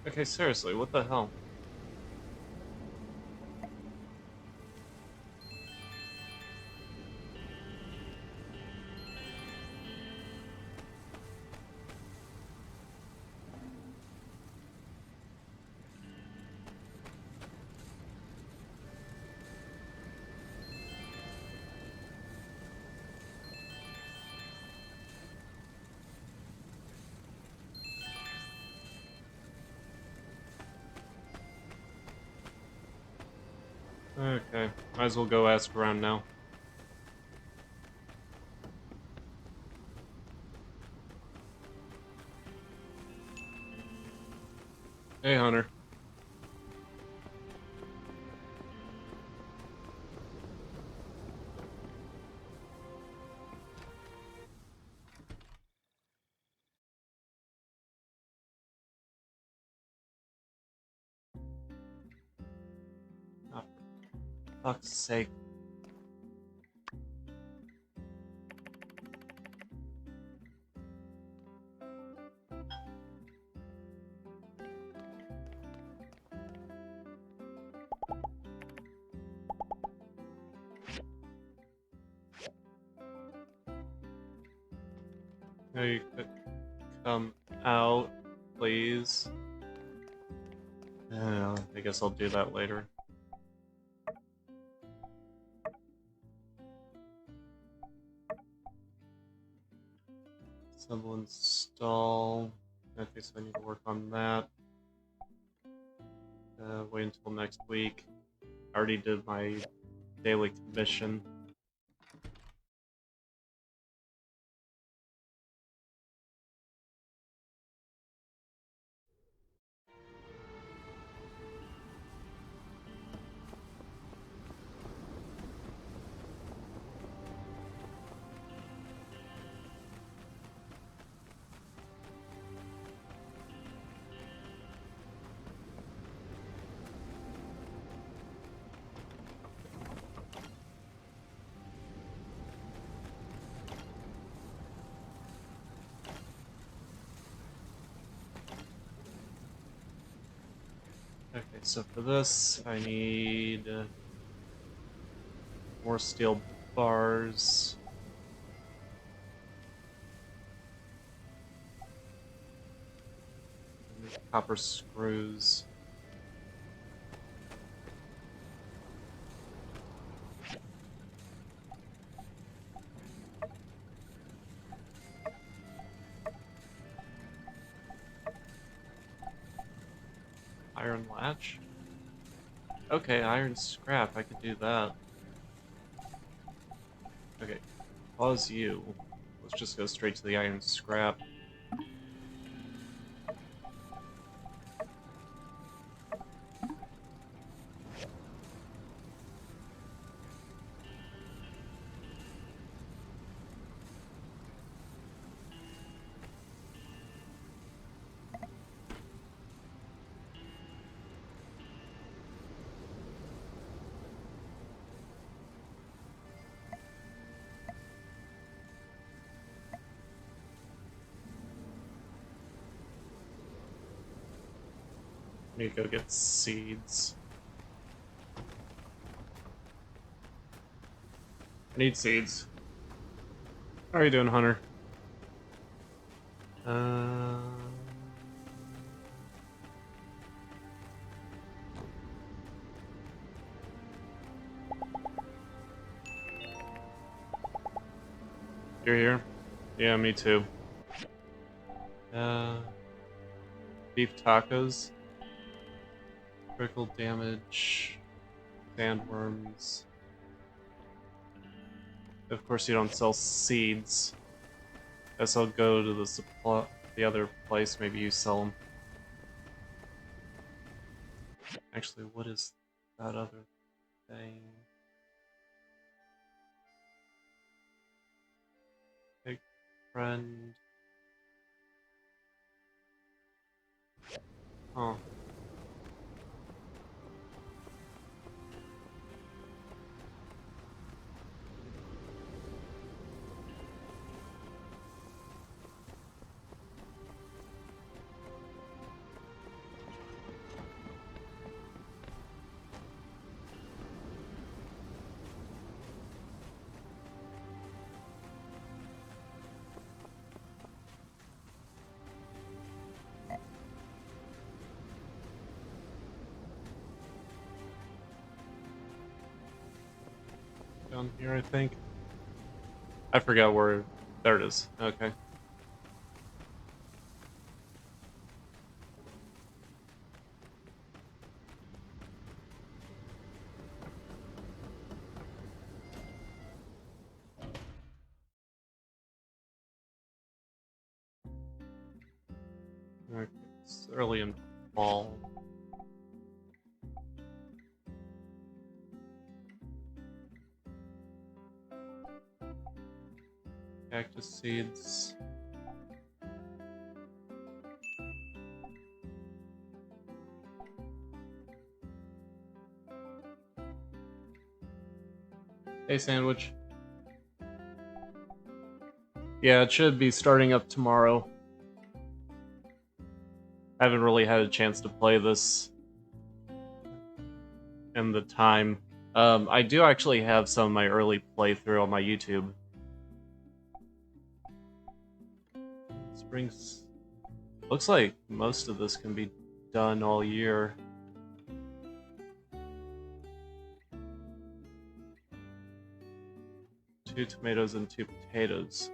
Okay, seriously, what the hell? Okay, might as well go ask around now. Hey, Hunter. Oh, for fuck's sake. No, you could come out, please. I guess I'll do that later. Assemble, install. I guess I need to work on that. Wait until next week. I already did my daily commission. Okay, so for this, I need more steel bars. And copper screws. Iron latch? Okay, iron scrap, I could do that. Okay, pause you. Let's just go straight to the iron scrap. Need to go get seeds. I need seeds. How are you doing, Hunter? Uh... You're here? Yeah, me too. Uh... Beef tacos. Critical damage. Sandworms. Of course you don't sell seeds. Guess I'll go to the other place, maybe you sell them. Actually, what is that other thing? Big friend. Oh. down here, I think. I forgot where... There it is. Okay. Okay, it's early in fall. Cactus seeds. Hey, Sandwich. Yeah, it should be starting up tomorrow. I haven't really had a chance to play this in the time. I do actually have some of my early playthrough on my YouTube. Springs... Looks like most of this can be done all year. 2 tomatoes and 2 potatoes.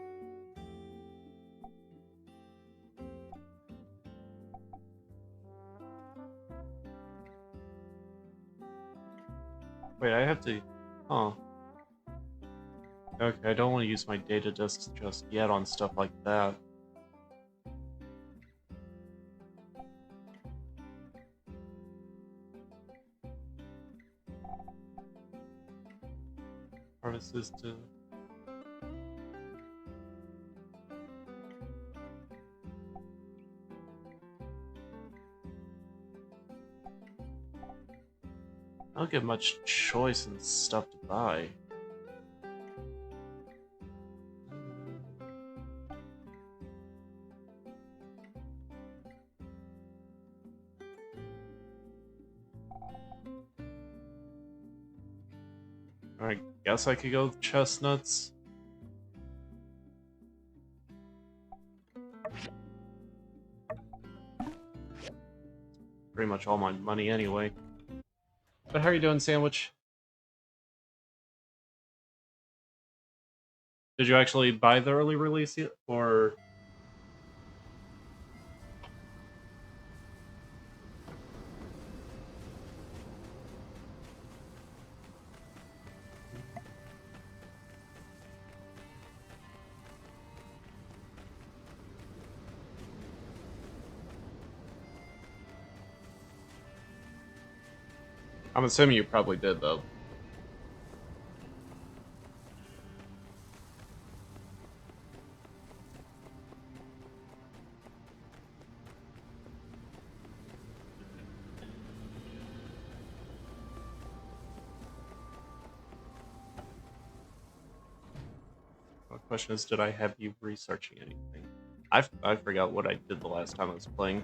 Wait, I have to... Huh. Okay, I don't want to use my data disks just yet on stuff like that. Harvest is to... I don't get much choice in stuff to buy. I guess I could go with chestnuts. Pretty much all my money anyway. But how are you doing, Sandwich? Did you actually buy the early release yet, or... I'm assuming you probably did, though. The question is, did I have you researching anything? I forgot what I did the last time I was playing.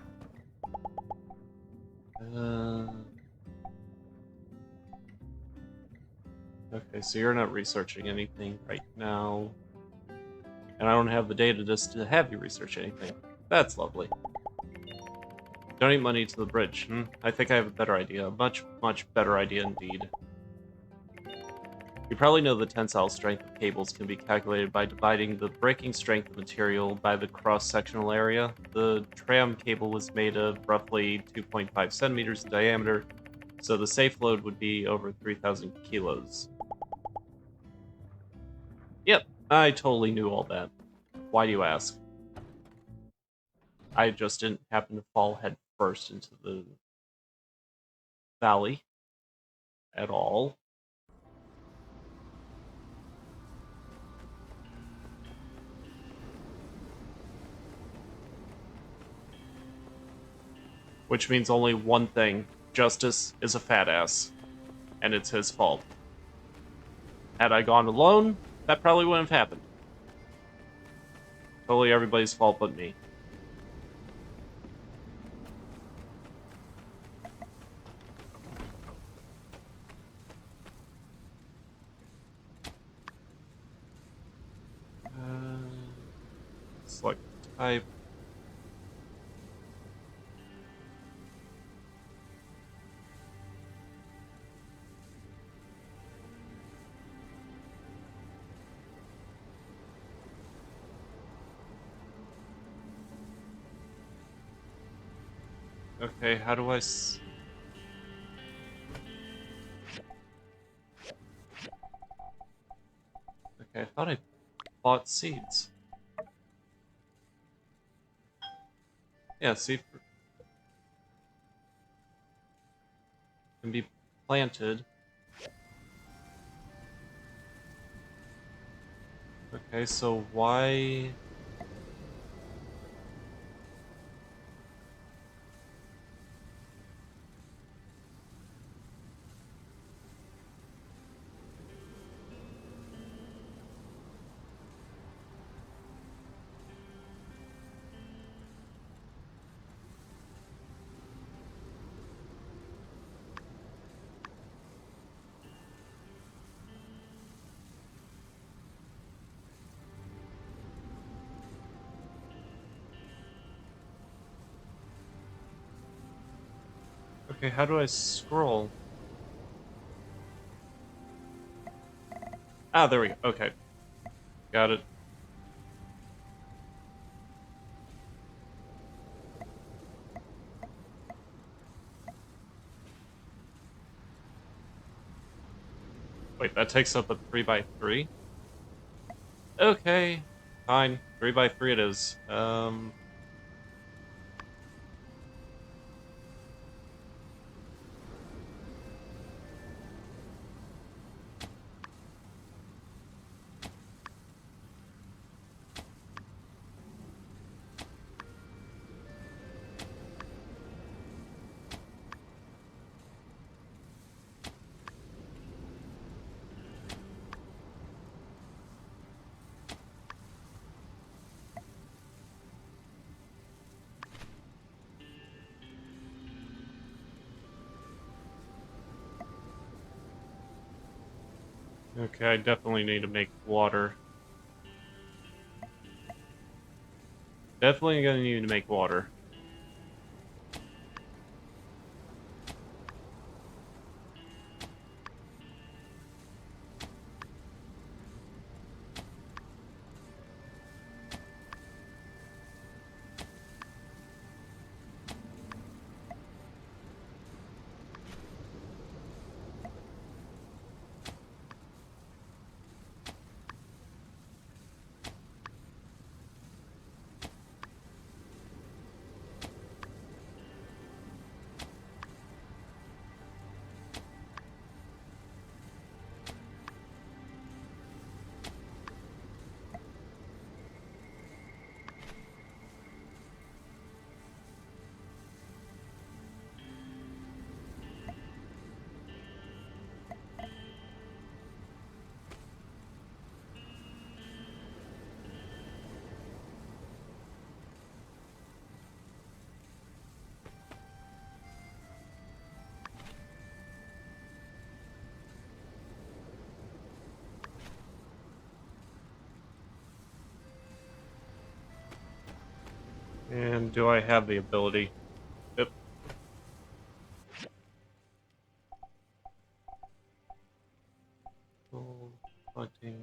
Okay, so you're not researching anything right now. And I don't have the data just to have you research anything. That's lovely. Donate money to the bridge. I think I have a better idea. A much, much better idea indeed. You probably know the tensile strength of cables can be calculated by dividing the breaking strength of material by the cross-sectional area. The tram cable was made of roughly 2.5 centimeters in diameter, so the safe load would be over 3,000 kilos. Yep, I totally knew all that. Why do you ask? I just didn't happen to fall head first into the valley at all. Which means only one thing. Justice is a fat ass. And it's his fault. Had I gone alone, that probably wouldn't have happened. Totally everybody's fault but me. Select type. Okay, how do I Okay, I thought I bought seeds. Yeah, seed fruit can be planted. Okay, so why... Okay, how do I scroll? Ah, there we go. Okay, got it. Wait, that takes up a 3x3? Okay, fine. 3x3 it is. Okay, I definitely need to make water. Definitely gonna need to make water. And do I have the ability? Yep. Gold collecting.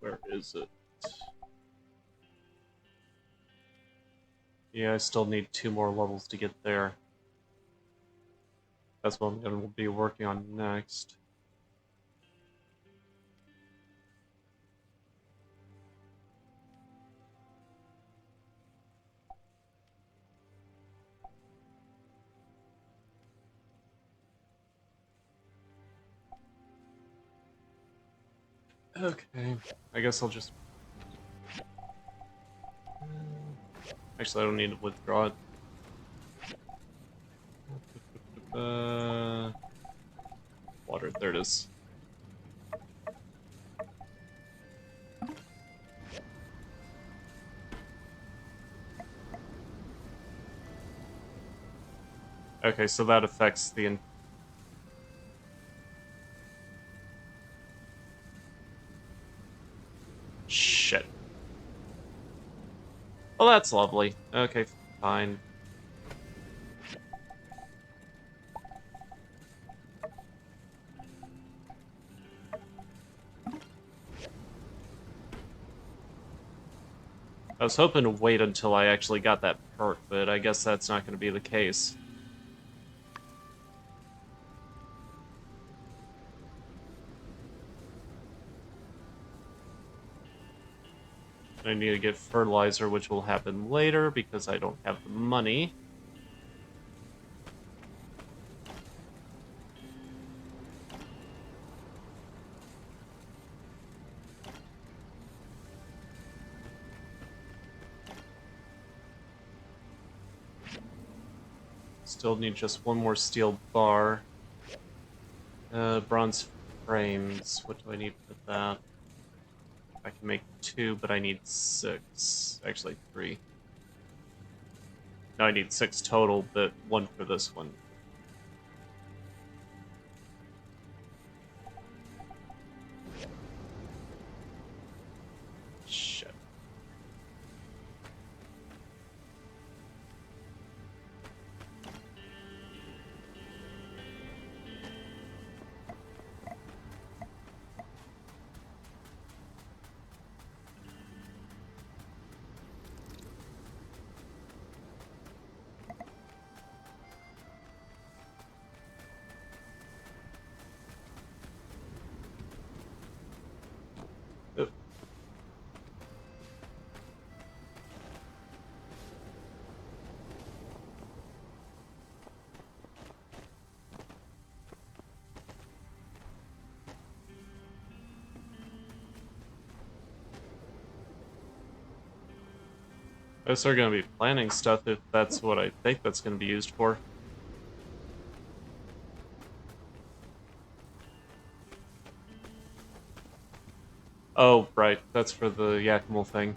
Where is it? Yeah, I still need 2 more levels to get there. That's what I'm going to be working on next. Okay, I guess I'll just... Actually, I don't need to withdraw it. Water, there it is. Okay, so that affects the... Shit. Well, that's lovely. Okay, fine. I was hoping to wait until I actually got that perk, but I guess that's not going to be the case. I need to get fertilizer, which will happen later because I don't have the money. Still need just one more steel bar. Bronze frames. What do I need for that? I can make 2, but I need 6. Actually, 3. No, I need 6 total, but 1 for this one. Shit. I guess they're going to be planning stuff if that's what I think that's going to be used for. Oh, right. That's for the Yakima thing.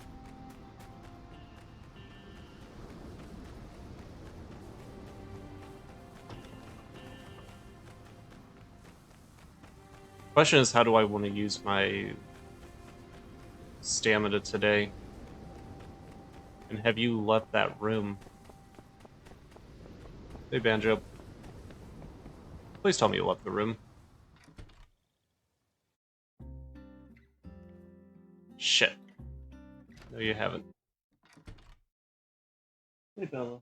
Question is, how do I want to use my stamina today? And have you left that room? Hey, Banjo. Please tell me you left the room. Shit. No, you haven't. Hey, Bella.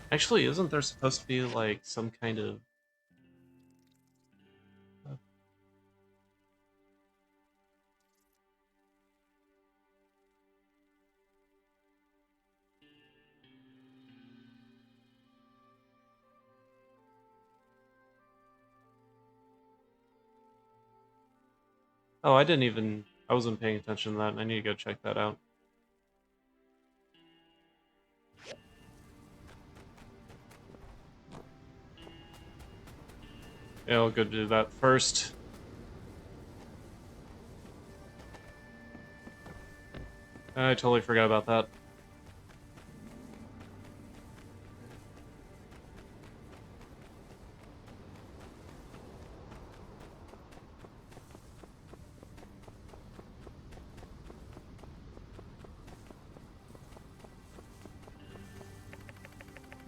Actually, isn't there supposed to be, like, some kind of... Oh, I didn't even... I wasn't paying attention to that. I need to go check that out. Yeah, I'll go do that first. I totally forgot about that.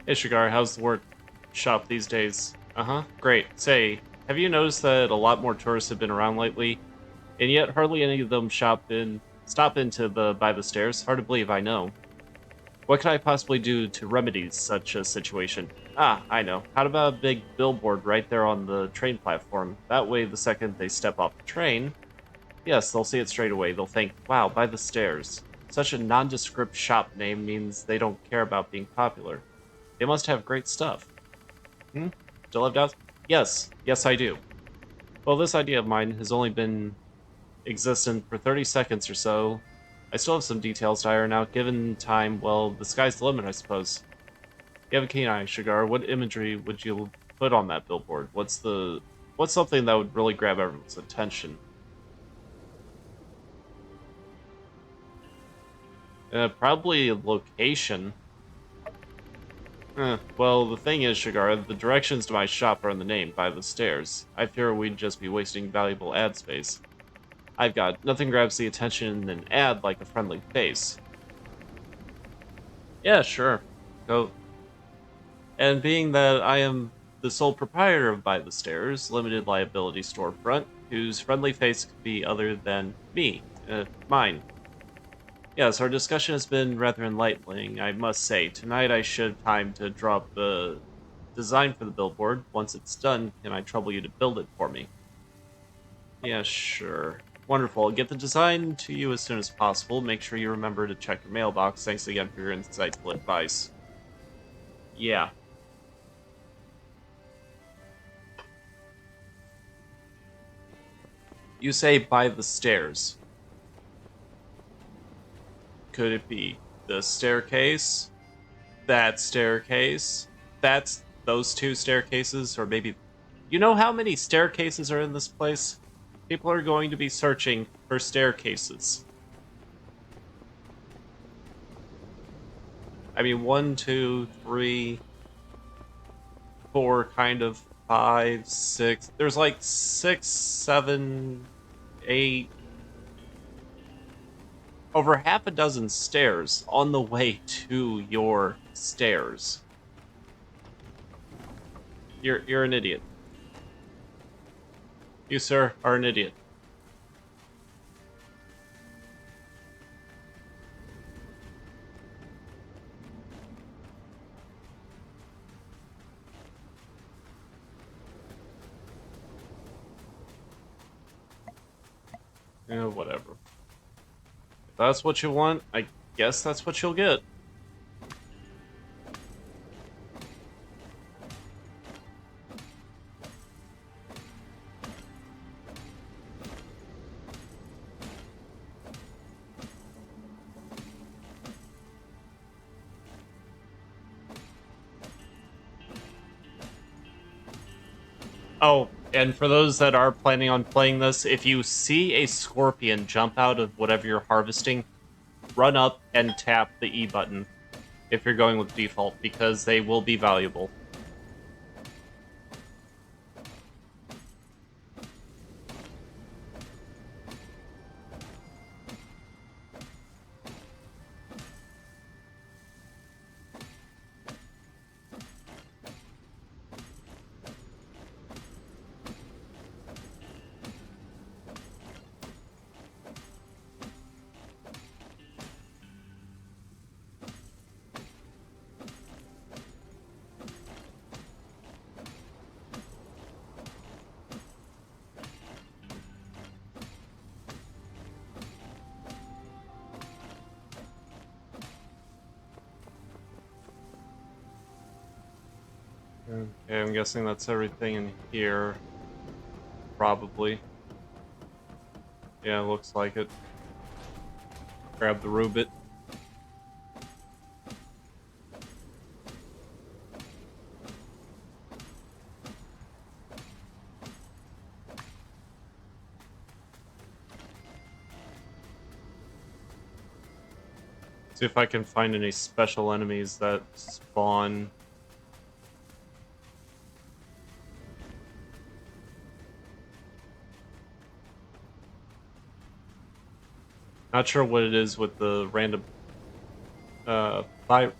Hey, Shagar, how's the work shop these days? Uh-huh, great. Say, have you noticed that a lot more tourists have been around lately, and yet hardly any of them stop into the by the stairs? Hard to believe, I know. What could I possibly do to remedy such a situation? Ah, I know. How about a big billboard right there on the train platform? That way, the second they step off the train, yes, they'll see it straight away. They'll think, wow, by the stairs. Such a nondescript shop name means they don't care about being popular. They must have great stuff. Hmm? Still have doubts? Yes, yes I do. Well, this idea of mine has only been existent for 30 seconds or so. I still have some details to iron out. Given time, well, the sky's the limit, I suppose. You have a keen eye, Shagar. What imagery would you put on that billboard? What's something that would really grab everyone's attention? Probably location. Well, the thing is, Shagar, the directions to my shop are in the name, by the stairs. I fear we'd just be wasting valuable ad space. I've got nothing grabs the attention in an ad like a friendly face. Yeah, sure. Go. And being that I am the sole proprietor of By the Stairs, limited liability storefront, whose friendly face could be other than me, mine. Yes, our discussion has been rather enlightening, I must say. Tonight I should have time to draw up the design for the billboard. Once it's done, can I trouble you to build it for me? Yeah, sure. Wonderful. I'll get the design to you as soon as possible. Make sure you remember to check your mailbox. Thanks again for your insightful advice. Yeah. You say by the stairs. Could it be the staircase? That staircase? That's those two staircases? Or maybe. You know how many staircases are in this place? People are going to be searching for staircases. I mean, one, two, three, four, kind of, five, six. There's like six, seven, eight, over half a dozen stairs on the way to your stairs. You're an idiot. You, sir, are an idiot. Whatever. If that's what you want, I guess that's what you'll get. Oh, and for those that are planning on playing this, if you see a scorpion jump out of whatever you're harvesting, run up and tap the E button if you're going with default, because they will be valuable. Okay, I'm guessing that's everything in here. Probably. Yeah, looks like it. Grab the Rubit. See if I can find any special enemies that spawn. Not sure what it is with the random plant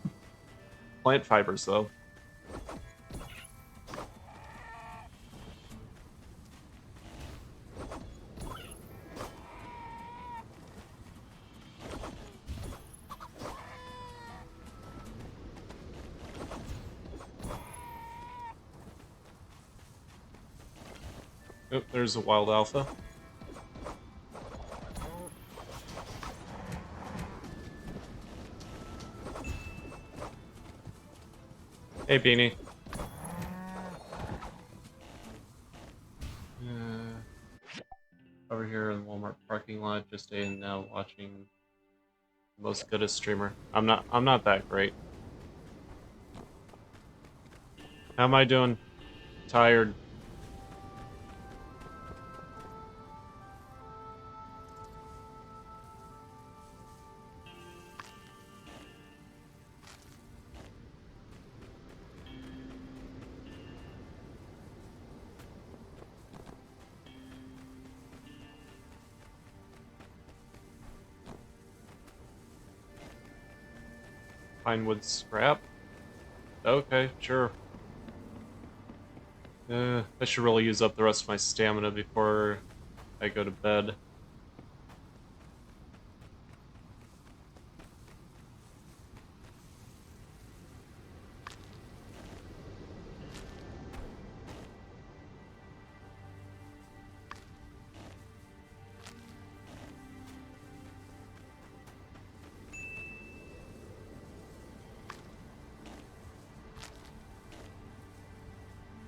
fibers, though. Oh, there's a wild alpha. Hey, Beanie. Over here in the Walmart parking lot, just in now watching most goodest streamer. I'm not that great. How am I doing? Tired. Pine wood scrap. Okay, sure. I should really use up the rest of my stamina before I go to bed.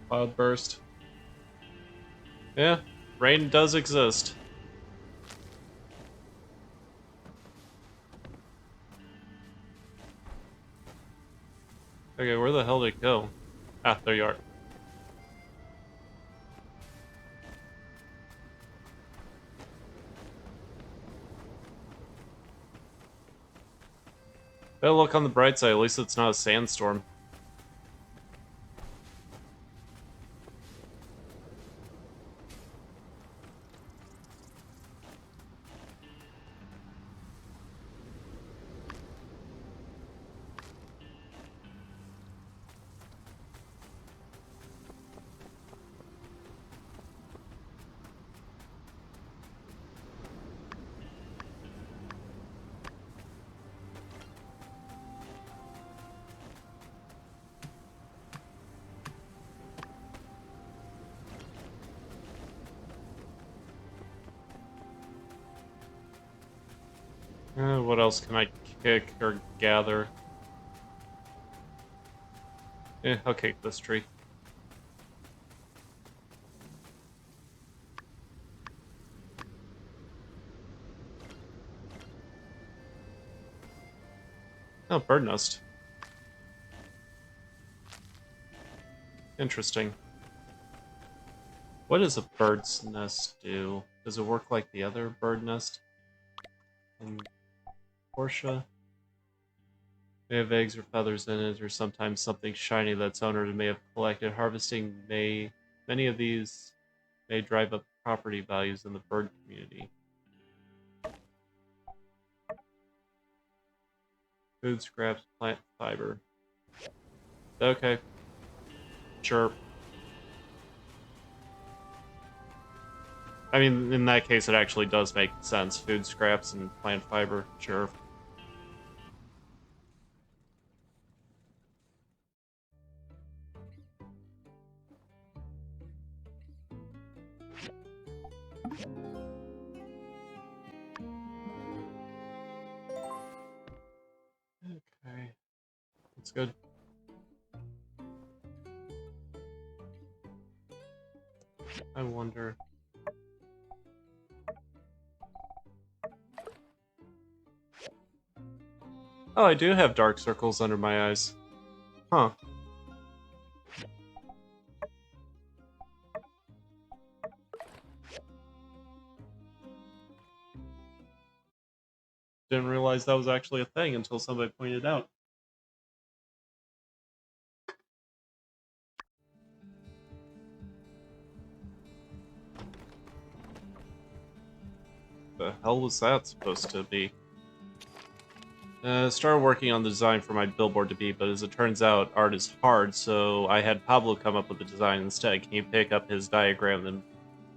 Cloudburst. Yeah, rain does exist. Okay, where the hell did it go? Ah, there you are. Hey, look on the bright side, at least it's not a sandstorm. What else can I kick or gather? I'll kick this tree. Oh, bird nest. Interesting. What does a bird's nest do? Does it work like the other bird nest in Portia? May have eggs or feathers in it, or sometimes something shiny that its owner may have collected. Harvesting many of these may drive up property values in the bird community. Food scraps, plant fiber. Okay, sure. I mean, in that case, it actually does make sense. Food scraps and plant fiber, sure. Okay, that's good. I wonder. Oh, I do have dark circles under my eyes. Huh. Didn't realize that was actually a thing until somebody pointed out. The hell was that supposed to be? Started working on the design for my billboard to be, but as it turns out, art is hard, so I had Pablo come up with the design instead. Can you pick up his diagram and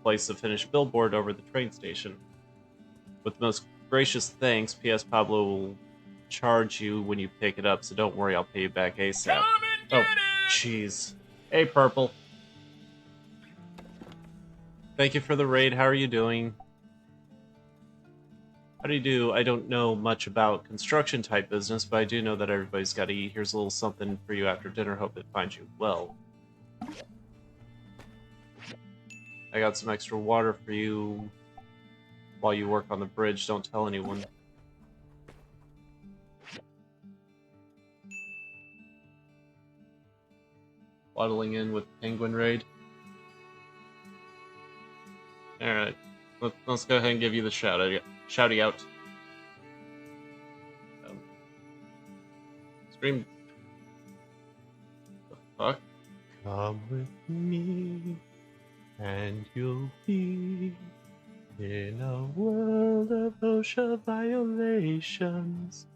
place the finished billboard over the train station? With most gracious thanks, P.S. Pablo will charge you when you pick it up, so don't worry, I'll pay you back ASAP. Oh, jeez. Hey, Purple. Thank you for the raid. How are you doing? How do you do? I don't know much about construction type business, but I do know that everybody's got to eat. Here's a little something for you after dinner. Hope it finds you well. I got some extra water for you while you work on the bridge. Don't tell anyone. Waddling in with Penguin Raid. Alright. Let's go ahead and give you the shouty out. Stream. The fuck? Come with me, and you'll be in a world of OSHA violations.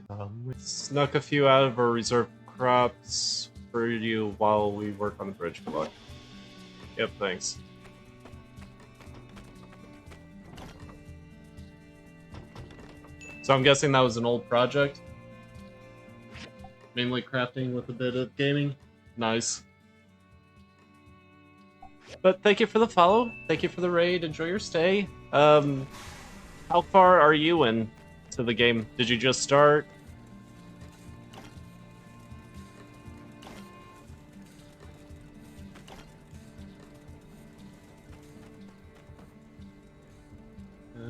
We snuck a few out of our reserve crops for you while we work on the bridge. Good luck. Yep, thanks. So I'm guessing that was an old project? Mainly crafting with a bit of gaming? Nice. But thank you for the follow. Thank you for the raid. Enjoy your stay. How far are you in to the game? Did you just start? There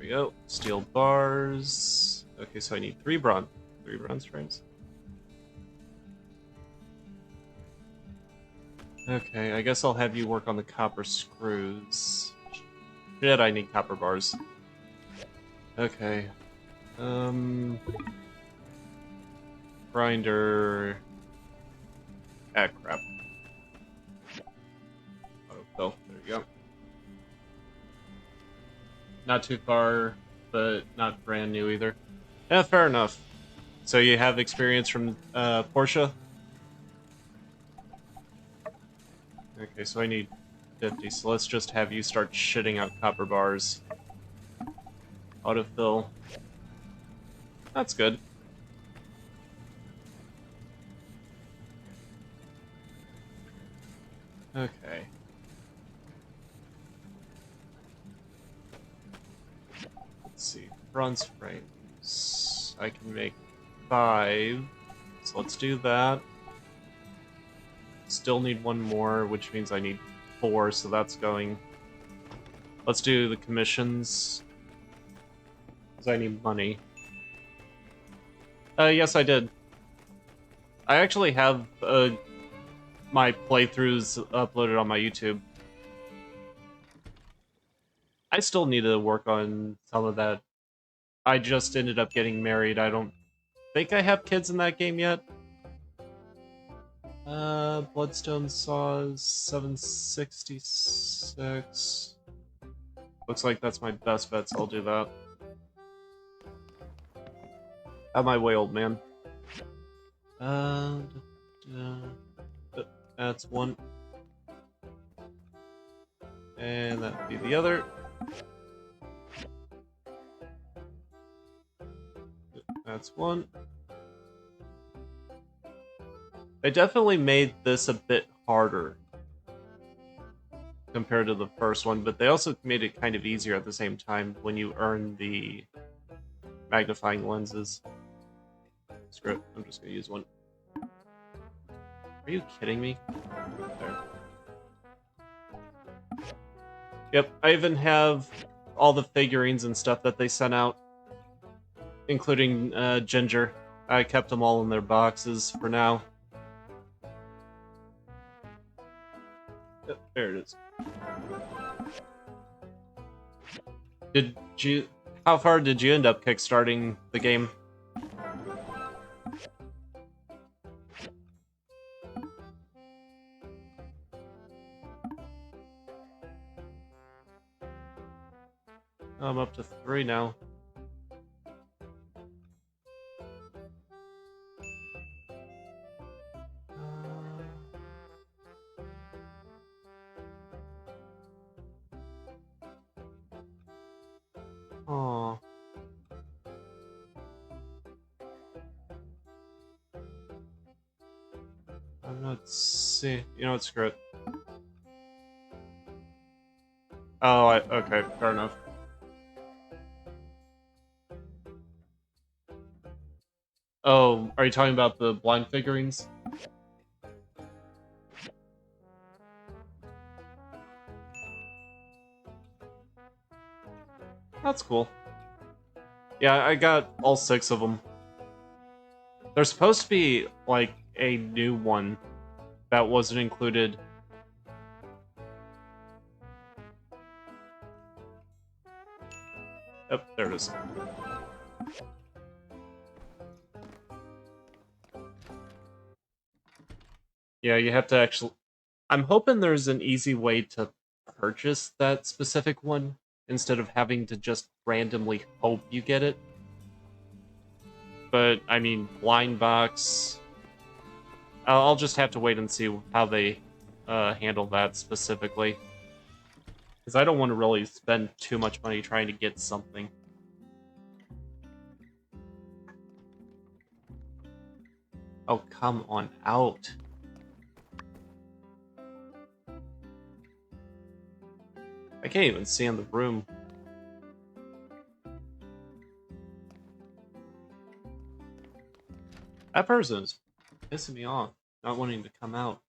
we go. Steel bars. Okay, so I need 3 bronze. 3 bronze frames. Okay, I guess I'll have you work on the copper screws. Shit, I need copper bars. Okay. Grinder. Ah, crap. Oh, there you go. Not too far, but not brand new either. Yeah, fair enough. So you have experience from Porsche? Okay, so I need 50, so let's just have you start shitting out copper bars. Autofill. That's good. Okay. Let's see. Bronze frames. I can make 5. So let's do that. Still need 1 more, which means I need 4, so that's going. Let's do the commissions. Because I need money. Yes, I did. I actually have my playthroughs uploaded on my YouTube. I still need to work on some of that. I just ended up getting married. I don't think I have kids in that game yet. Bloodstone saws 766. Looks like that's my best bet, so I'll do that. Out my way, old man. That's 1. And that'd be the other. That's 1. They definitely made this a bit harder compared to the first one, but they also made it kind of easier at the same time when you earn the magnifying lenses. Screw it, I'm just gonna use 1. Are you kidding me? There. Yep, I even have all the figurines and stuff that they sent out, including Ginger. I kept them all in their boxes for now. Yep, there it is. How far did you end up kickstarting the game? I'm up to 3 now. Oh. I'm not seeing. You know what? Screw it. Oh, okay, fair enough. Oh, are you talking about the blind figurines? That's cool. Yeah, I got all 6 of them. There's supposed to be, like, a new one that wasn't included. Yep, there it is. Yeah, you have to actually... I'm hoping there's an easy way to purchase that specific one, instead of having to just randomly hope you get it. but I mean, blind box. I'll just have to wait and see how they handle that specifically. Because I don't want to really spend too much money trying to get something. Oh, come on out. I can't even see in the room. That person is pissing me off, not wanting to come out.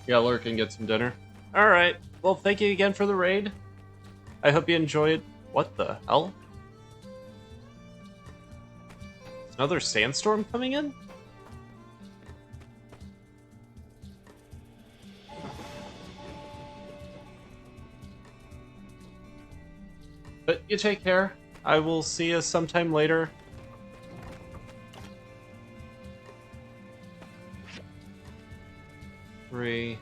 Yeah, lurk and get some dinner. Alright, well, thank you again for the raid. I hope you enjoyed. What the hell? Is another sandstorm coming in? But you take care. I will see you sometime later. Okay,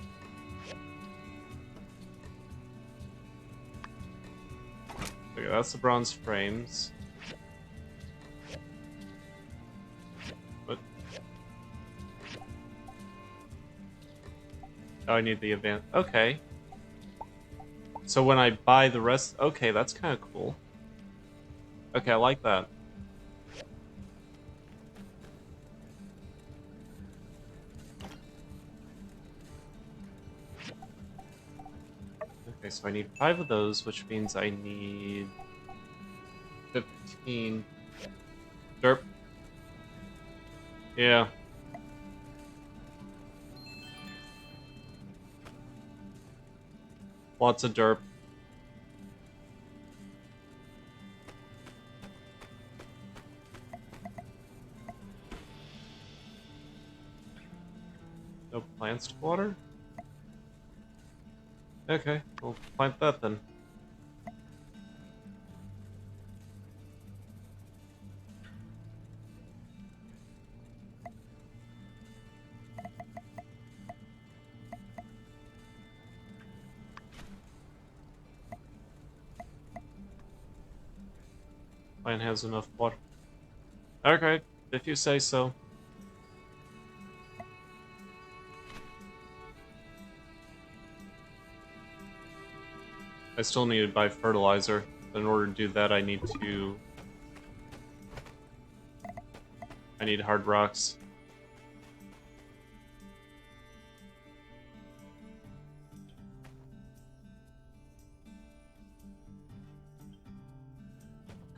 that's the bronze frames. What? Oh, I need the event. Okay. So when I buy the rest... Okay, that's kind of cool. Okay, I like that. Okay, so I need 5 of those, which means I need 15. Derp. Yeah. Lots of derp. No plants to water? Okay, we'll plant that then. Plant has enough water. Okay, if you say so. I still need to buy fertilizer. In order to do that, I need hard rocks.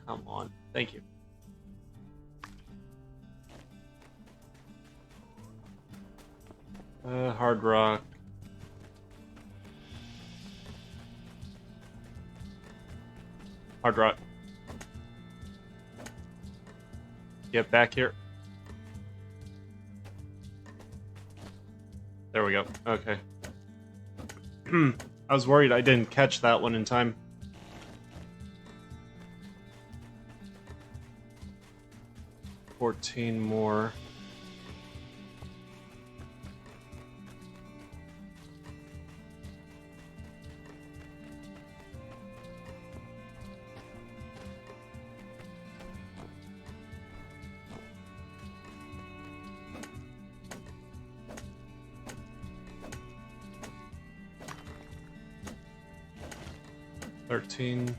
Come on. Thank you. Hard rock. Hard rock. Get back here. There we go. Okay. I was worried I didn't catch that one in time. $14 more. $13.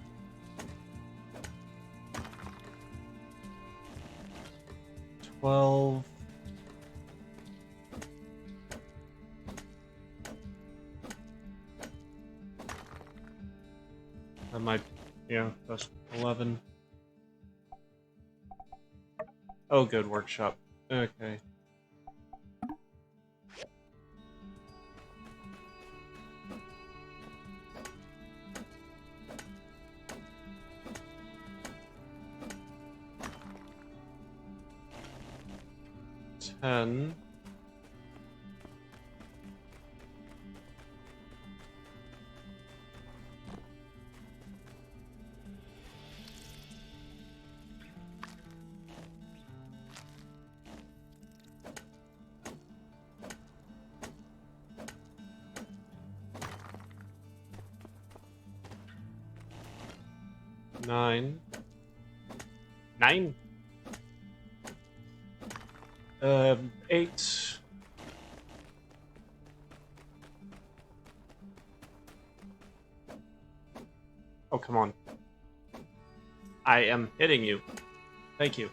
$12. That might, yeah, that's 11. Oh, good, workshop. Okay. $10. 9. 9. 8. Oh, come on. I am hitting you. Thank you.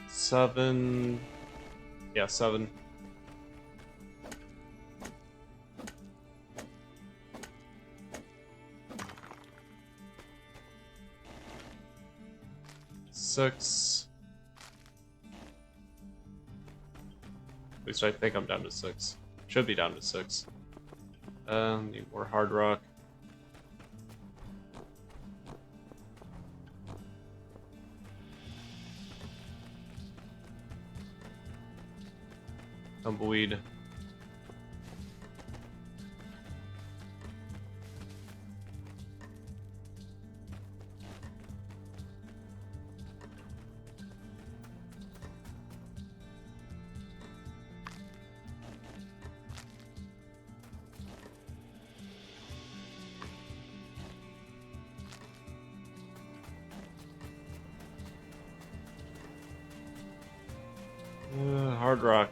7. Yeah, 7. 6. At least I think I'm down to 6. Should be down to 6. Need more hard rock. Tumbleweed. Hard rock.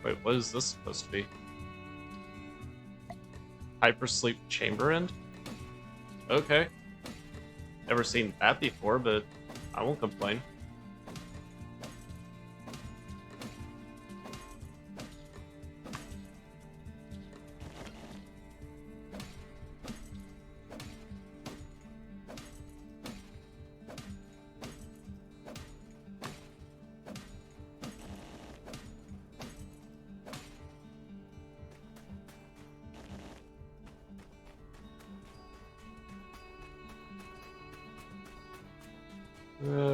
Wait, what is this supposed to be? Hypersleep chamber end? Okay. Never seen that before, but I won't complain.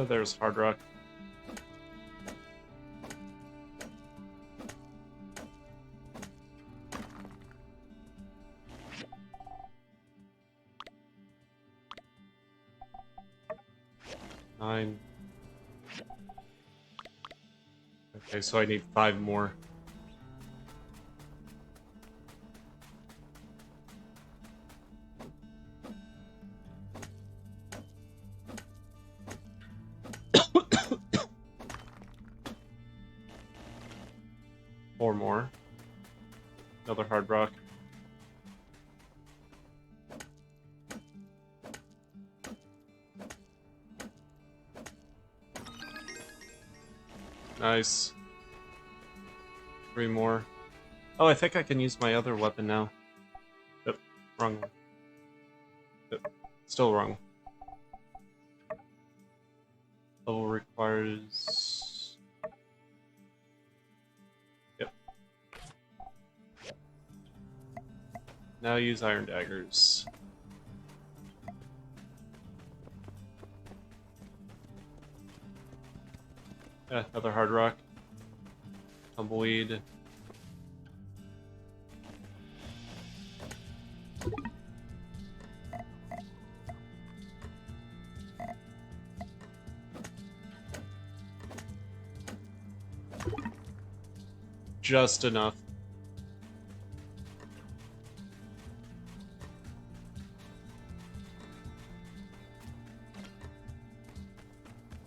There's hard rock. Nine. Okay, so I need 5 more. Four more. Another hard rock. Nice. 3 more. Oh, I think I can use my other weapon now. Yep, wrong one. Yep, still wrong. Level requires... Yep. Now use iron daggers. Another hard rock. Tumbleweed. Just enough.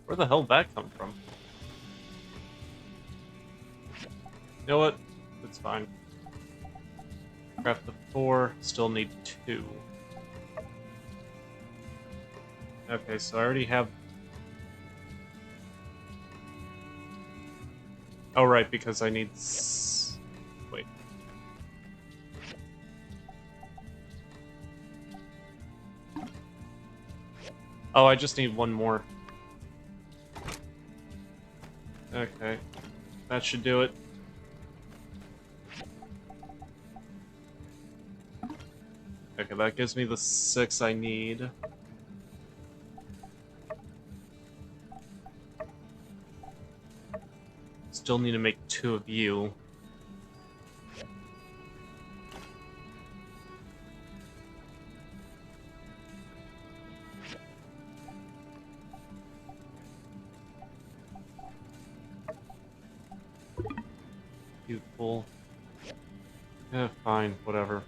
Where the hell did that come from? You know what? It's fine. Craft the 4, still need 2. Okay, so I already have... Oh, right, because I need... Wait. Oh, I just need 1 more. Okay. That should do it. Okay, that gives me the 6 I need. Still need to make 2 of you. Beautiful. Fine, whatever.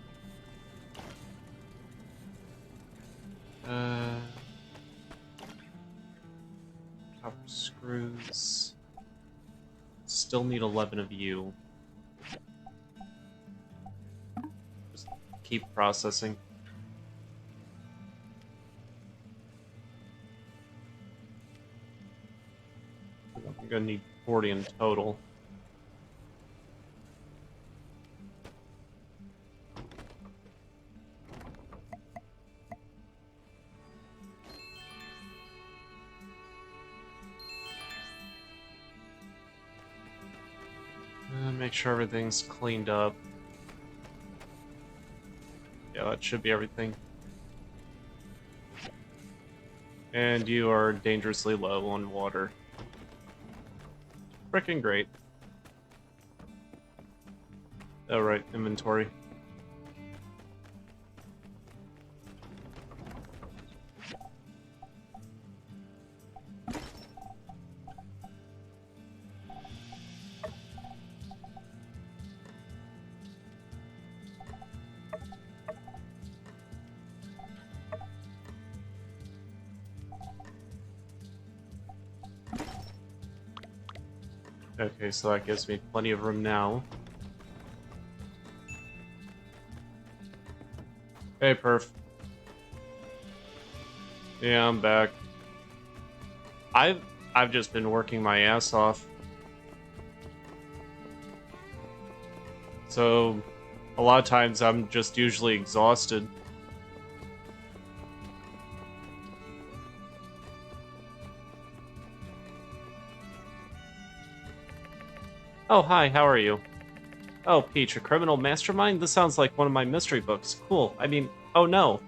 Copper screws. Still need 11 of you. Just keep processing. I'm gonna need 40 in total. Make sure everything's cleaned up. Yeah, that should be everything. And you are dangerously low on water. Frickin' great. Oh, right, inventory. Okay, so that gives me plenty of room now. Hey, Perf. Yeah, I'm back. I've just been working my ass off. So, a lot of times I'm just usually exhausted. Oh, hi, how are you? Oh, Peach, a criminal mastermind? This sounds like one of my mystery books. Cool. I mean, oh no.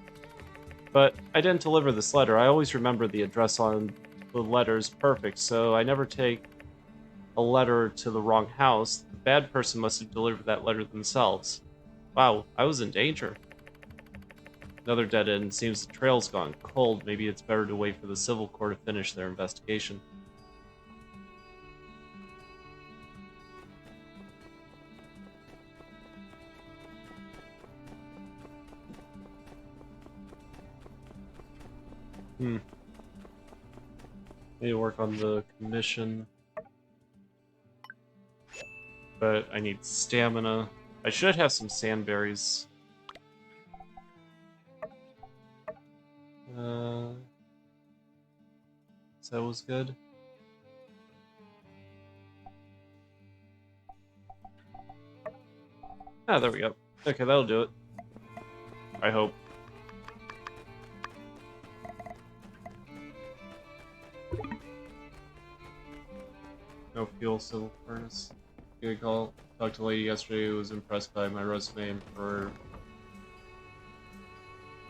But I didn't deliver this letter. I always remember the address on the letters perfect, so I never take a letter to the wrong house. The bad person must have delivered that letter themselves. Wow, I was in danger. Another dead end. Seems the trail's gone cold. Maybe it's better to wait for the civil court to finish their investigation. Need to work on the commission. But I need stamina. I should have some sandberries. So that was good. Ah, there we go. Okay, that'll do it. I hope. No fuel civil furnace. Good call. Talked to a lady yesterday who was impressed by my resume for...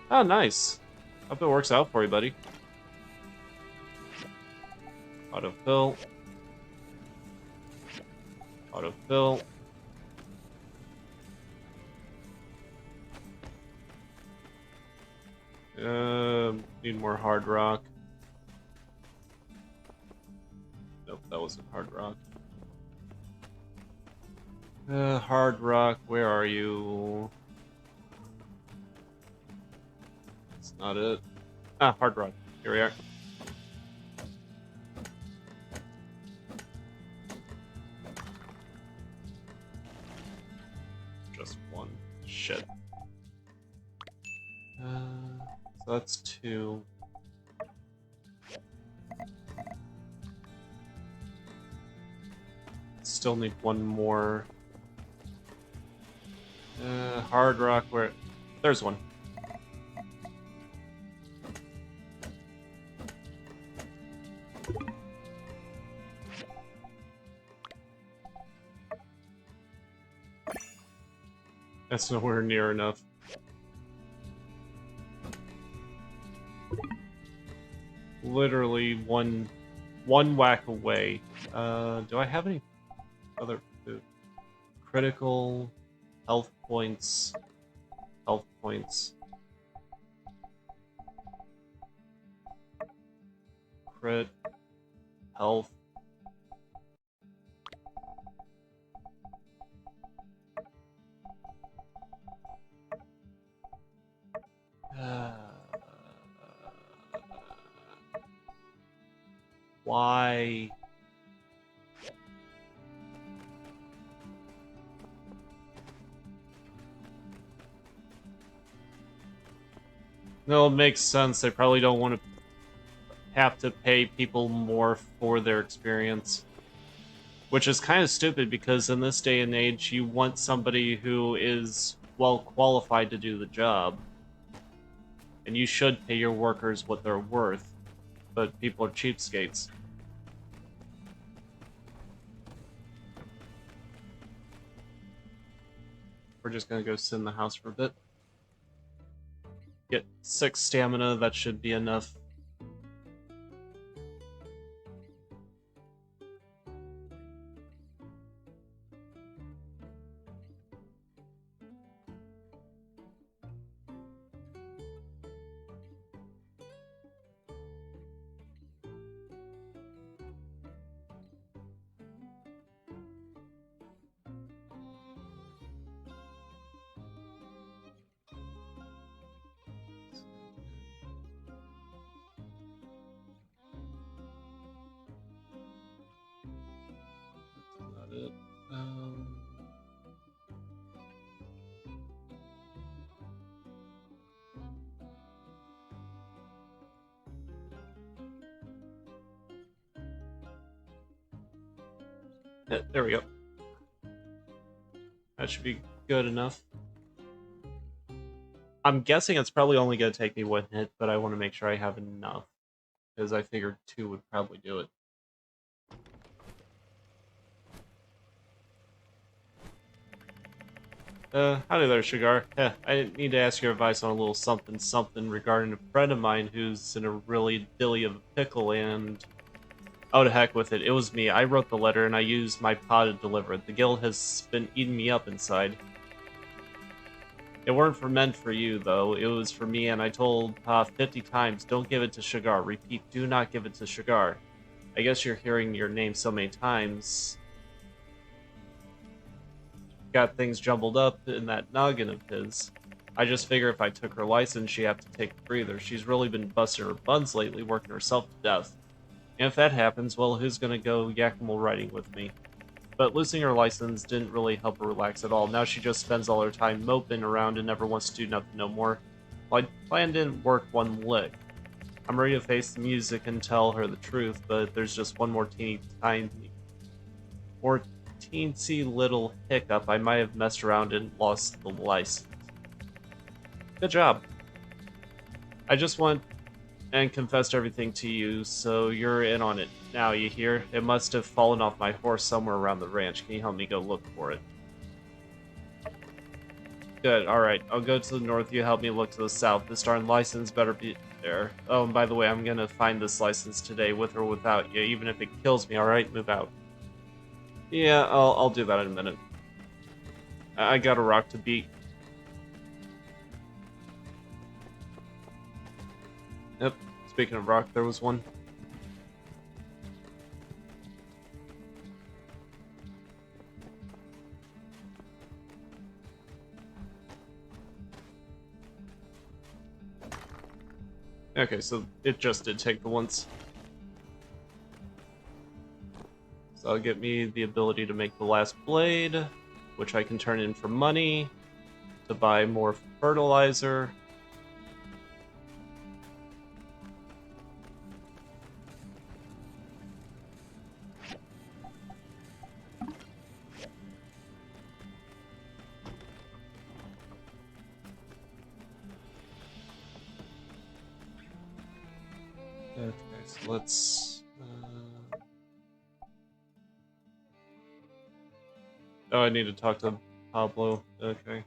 Oh, nice. Hope it works out for you, buddy. Autofill. Autofill. Need more hard rock. Nope, that wasn't hard rock. Hard rock, where are you? That's not it. Ah, hard rock. Here we are. Just one. Shit. So that's 2. Still need 1 more. Hard rock, where... There's 1. That's nowhere near enough. Literally one whack away. Do I have any other food? Critical health points. Health points. Crit. Health. why... No, it makes sense. They probably don't want to have to pay people more for their experience. Which is kind of stupid, because in this day and age, you want somebody who is well qualified to do the job. And you should pay your workers what they're worth. But people are cheapskates. We're just gonna go sit in the house for a bit. Get 6 stamina, that should be enough. That's not it. Yeah, there we go. That should be good enough. I'm guessing it's probably only going to take me 1 hit, but I want to make sure I have enough, because I figured 2 would probably do it. Howdy there, Shagar. I need to ask your advice on a little something regarding a friend of mine who's in a really dilly of a pickle, and... Oh, to heck with it. It was me. I wrote the letter, and I used my paw to deliver it. The guild has been eating me up inside. It weren't meant for you, though. It was for me, and I told Pa 50 times, don't give it to Shagar. Repeat, do not give it to Shagar. I guess you're hearing your name so many times. Got things jumbled up in that noggin of his. I just figure if I took her license, she'd have to take a breather. She's really been busting her buns lately, working herself to death. And if that happens, well, who's gonna go Yakima riding with me? But losing her license didn't really help her relax at all. Now she just spends all her time moping around and never wants to do nothing no more. My plan didn't work one lick. I'm ready to face the music and tell her the truth, but there's just one more teensy little hiccup. I might have messed around and lost the license. Good job. I just went and confessed everything to you, so you're in on it now, you hear? It must have fallen off my horse somewhere around the ranch. Can you help me go look for it? Good, alright. I'll go to the north, you help me look to the south. This darn license better be there. Oh, and by the way, I'm gonna find this license today, with or without you, even if it kills me, alright? Move out. Yeah, I'll do that in a minute. I got a rock to beat. Yep, speaking of rock, there was one. Okay, so it just did take the once. So that'll get me the ability to make the last blade, which I can turn in for money, to buy more fertilizer. Okay, so let's... Oh, I need to talk to Pablo. Okay.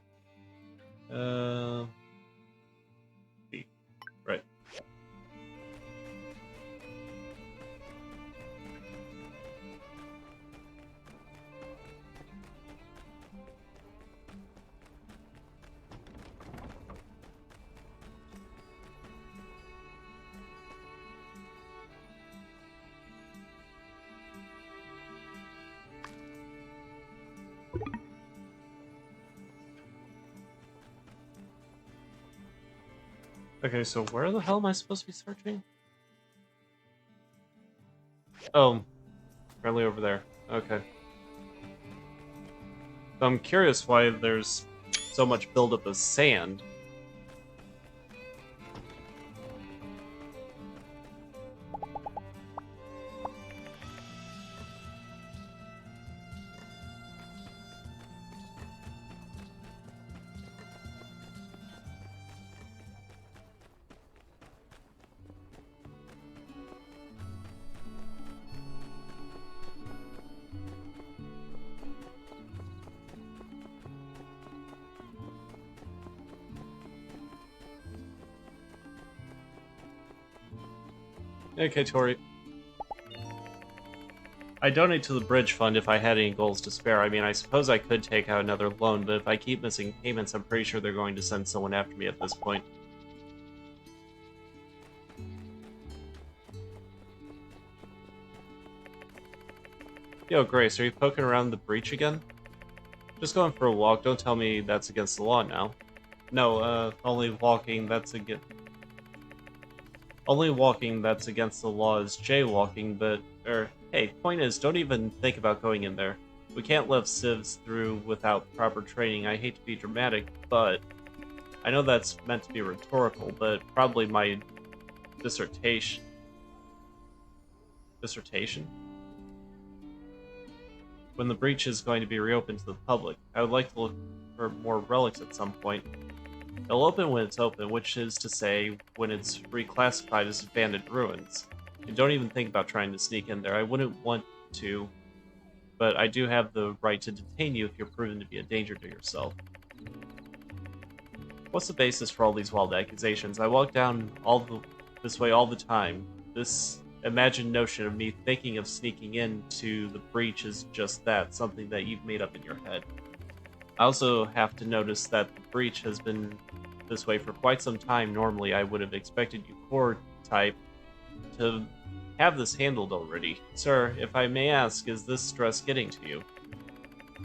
B. Right. Okay, so where the hell am I supposed to be searching? Oh, apparently over there. Okay. I'm curious why there's so much buildup of sand. Okay, Tori. I donate to the bridge fund if I had any goals to spare. I mean, I suppose I could take out another loan, but if I keep missing payments, I'm pretty sure they're going to send someone after me at this point. Yo, Grace, are you poking around the breach again? Just going for a walk. Don't tell me that's against the law now. No, only walking that's against the law is jaywalking, but, hey, point is, don't even think about going in there. We can't let civs through without proper training. I hate to be dramatic, but I know that's meant to be rhetorical, but probably my dissertation. Dissertation? When the breach is going to be reopened to the public, I would like to look for more relics at some point. It'll open when it's open, which is to say, when it's reclassified as abandoned ruins. And don't even think about trying to sneak in there. I wouldn't want to, but I do have the right to detain you if you're proven to be a danger to yourself. What's the basis for all these wild accusations? I walk down this way all the time. This imagined notion of me thinking of sneaking into the breach is just that, something that you've made up in your head. I also have to notice that the breach has been this way for quite some time. Normally, I would have expected you core type to have this handled already. Sir, if I may ask, is this stress getting to you?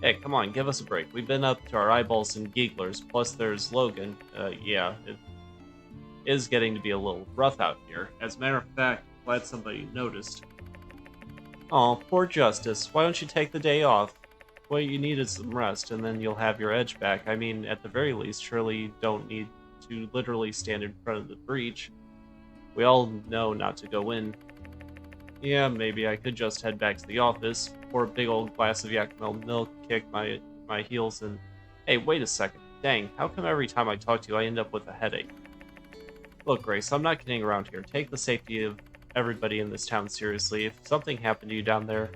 Hey, come on, give us a break. We've been up to our eyeballs in Geeglers, plus there's Logan. Yeah, it is getting to be a little rough out here. As a matter of fact, glad somebody noticed. Aw, poor Justice. Why don't you take the day off? What you need is some rest, and then you'll have your edge back. I mean, at the very least, surely you don't need to literally stand in front of the breach. We all know not to go in. Yeah, maybe I could just head back to the office, pour a big old glass of Yakmel milk, kick my heels, and... Hey, wait a second. Dang, how come every time I talk to you I end up with a headache? Look, Grace, I'm not kidding around here. Take the safety of everybody in this town seriously. If something happened to you down there,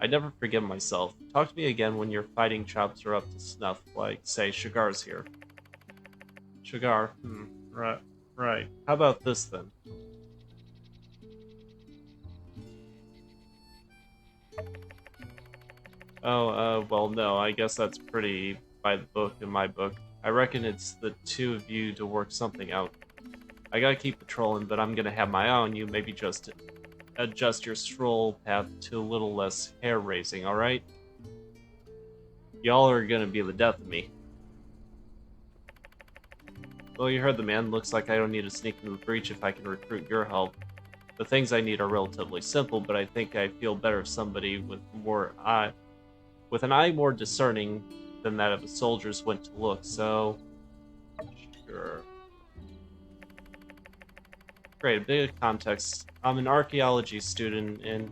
I'd never forgive myself. Talk to me again when your fighting chops are up to snuff, like, say, Shagar's here. Shagar? Right. How about this, then? Oh, well, no, I guess that's pretty by the book in my book. I reckon it's the two of you to work something out. I gotta keep patrolling, but I'm gonna have my eye on you, maybe just adjust your stroll path to a little less hair-raising, alright? Y'all are gonna be the death of me. Well, you heard the man. Looks like I don't need to sneak into the breach if I can recruit your help. The things I need are relatively simple, but I think I feel better if somebody with an eye more discerning than that of a soldier's went to look, so... Sure. Great, a bit of context. I'm an archaeology student in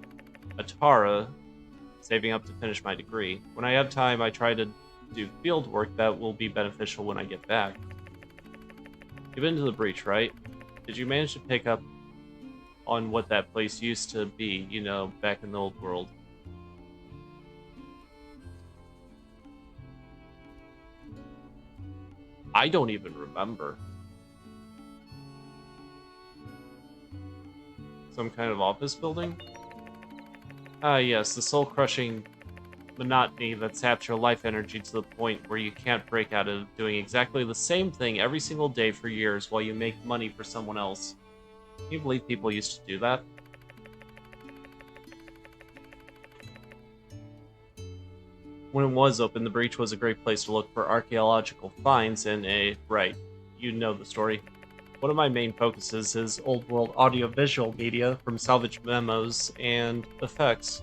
Atara, saving up to finish my degree. When I have time, I try to do field work that will be beneficial when I get back. You've been to the breach, right? Did you manage to pick up on what that place used to be, you know, back in the old world? I don't even remember. Some kind of office building? Ah, yes, the soul-crushing monotony that saps your life energy to the point where you can't break out of doing exactly the same thing every single day for years while you make money for someone else. Can you believe people used to do that? When it was open, the breach was a great place to look for archaeological finds and right, you know the story. One of my main focuses is old world audiovisual media from salvage memos and effects.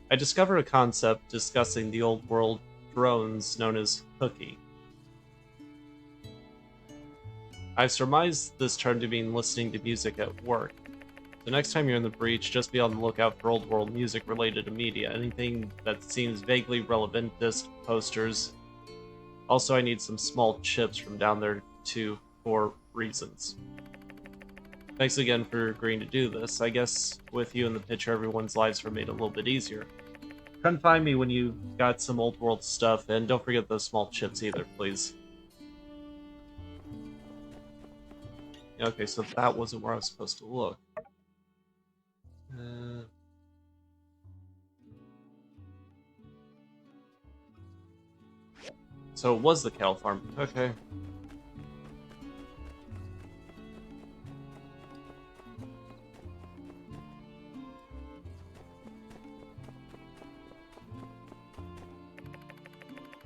I discovered a concept discussing the old world drones known as hooky. I surmised this term to mean listening to music at work. The next time you're in the breach, just be on the lookout for old world music related to media. Anything that seems vaguely relevant, disc, posters. Also, I need some small chips from down there too, for reasons. Thanks again for agreeing to do this. I guess with you in the picture, everyone's lives were made a little bit easier. Come find me when you got some old world stuff, and don't forget those small chips either, please. Okay, so that wasn't where I was supposed to look. So it was the cattle farm. Okay.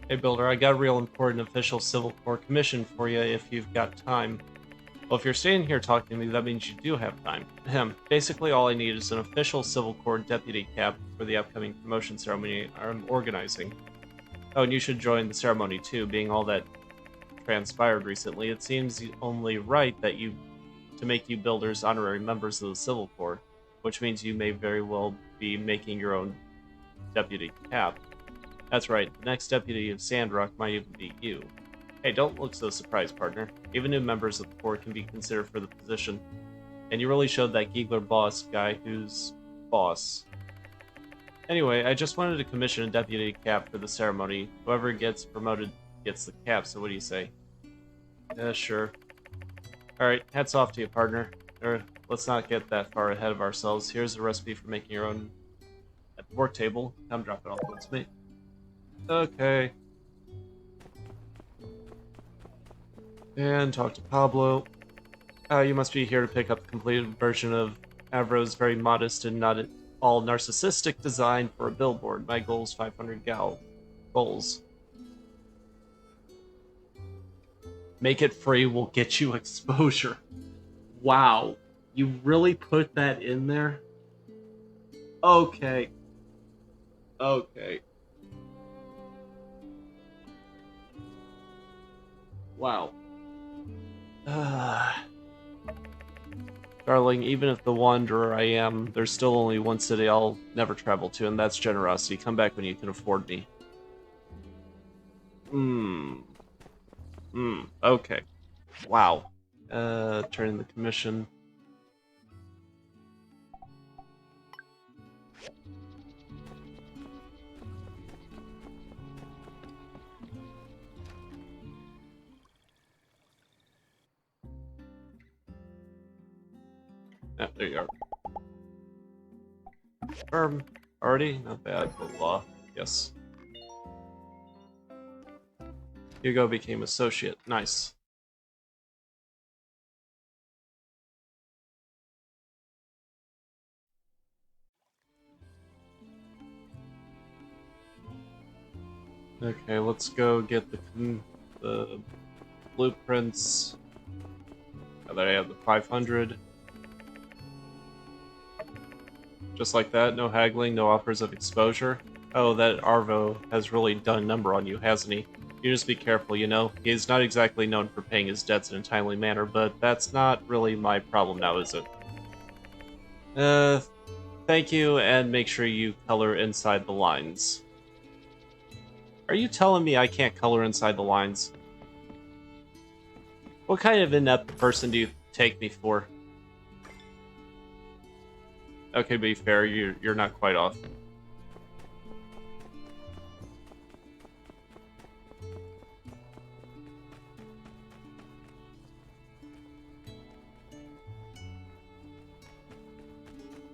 Hey Builder, I got a real important official Civil Corps commission for you if you've got time. Well, if you're staying here talking to me, that means you do have time. Basically all I need is an official Civil Corps deputy cap for the upcoming promotion ceremony I'm organizing. Oh, and you should join the ceremony too, being all that transpired recently. It seems only right that to make you builders honorary members of the Civil Corps, which means you may very well be making your own deputy cap. That's right, the next deputy of Sandrock might even be you. Hey, don't look so surprised, partner. Even new members of the Corps can be considered for the position. And you really showed that Giegler boss guy who's boss. Anyway, I just wanted to commission a deputy cap for the ceremony. Whoever gets promoted gets the cap, so what do you say? Yeah, sure. Alright, hats off to you, partner. Let's not get that far ahead of ourselves. Here's a recipe for making your own at the work table. Come drop it off with me. Okay. And talk to Pablo. You must be here to pick up the completed version of Avro's very modest and not at all narcissistic design for a billboard. My goal is 500 goals. Make it free will get you exposure. Wow. You really put that in there? Okay. Okay. Wow. Darling, even if the wanderer I am, there's still only one city I'll never travel to, and that's generosity. Come back when you can afford me. Okay. Wow. Turn in the commission. Yeah, there you are. Already? Not bad. The law. Yes. Hugo became associate. Nice. Okay, let's go get the blueprints. Now that I have the 500. Just like that, no haggling, no offers of exposure. Oh, that Arvo has really done a number on you, hasn't he? You just be careful, you know? He's not exactly known for paying his debts in a timely manner, but that's not really my problem now, is it? Thank you, and make sure you color inside the lines. Are you telling me I can't color inside the lines? What kind of inept person do you take me for? Okay, to be fair, you're not quite off.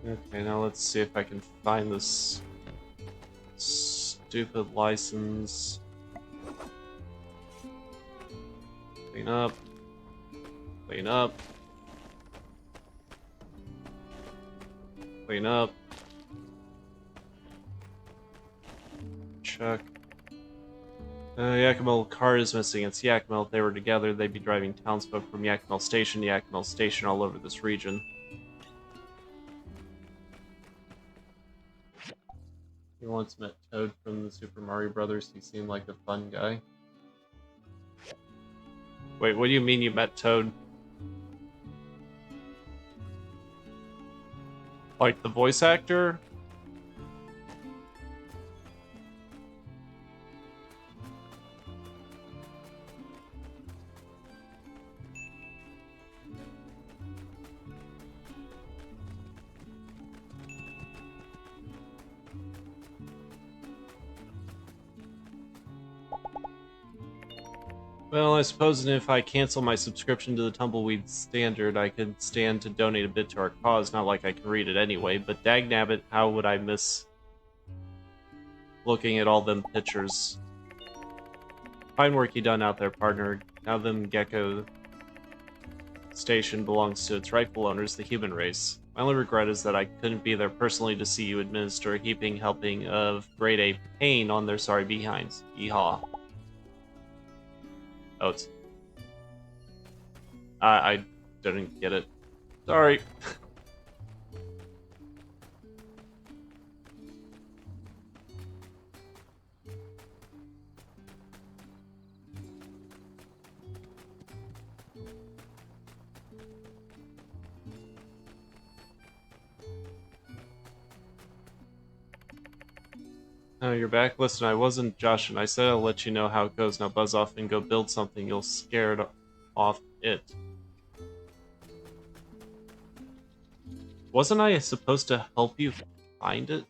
Okay, now let's see if I can find this stupid license. Clean up. Clean up. Clean up. Check. Yakima car is missing. It's Yakima. If they were together, they'd be driving townsfolk from Yakima Station to Yakima Station all over this region. He once met Toad from the Super Mario Brothers. He seemed like a fun guy. Wait, what do you mean you met Toad? Like the voice actor? Well, I suppose if I cancel my subscription to the Tumbleweed Standard, I could stand to donate a bit to our cause. Not like I can read it anyway, but dagnabbit, how would I miss looking at all them pictures? Fine work you done out there, partner. Now them Gecko Station belongs to its rightful owners, the human race. My only regret is that I couldn't be there personally to see you administer a heaping helping of grade A pain on their sorry behinds. Yeehaw. Oh, it's... I didn't get it. Sorry. Oh, you're back? Listen, I wasn't joshing. I said I'll let you know how it goes. Now buzz off and go build something. You'll scare it off it. Wasn't I supposed to help you find it?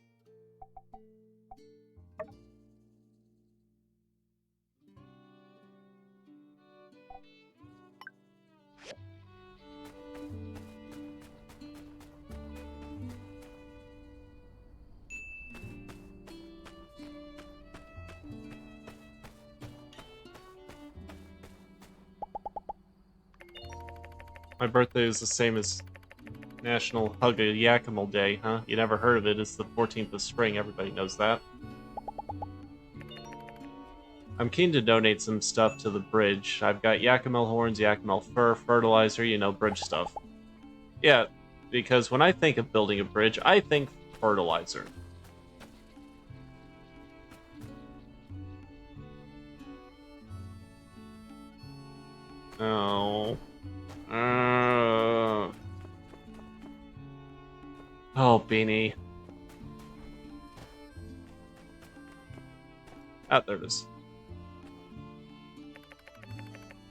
My birthday is the same as National Hug a Yakima Day, huh? You never heard of it. It's the 14th of spring. Everybody knows that. I'm keen to donate some stuff to the bridge. I've got Yakima horns, Yakima fur, fertilizer, you know, bridge stuff. Yeah, because when I think of building a bridge, I think fertilizer. Oh. Oh, Beanie. Ah, there it is.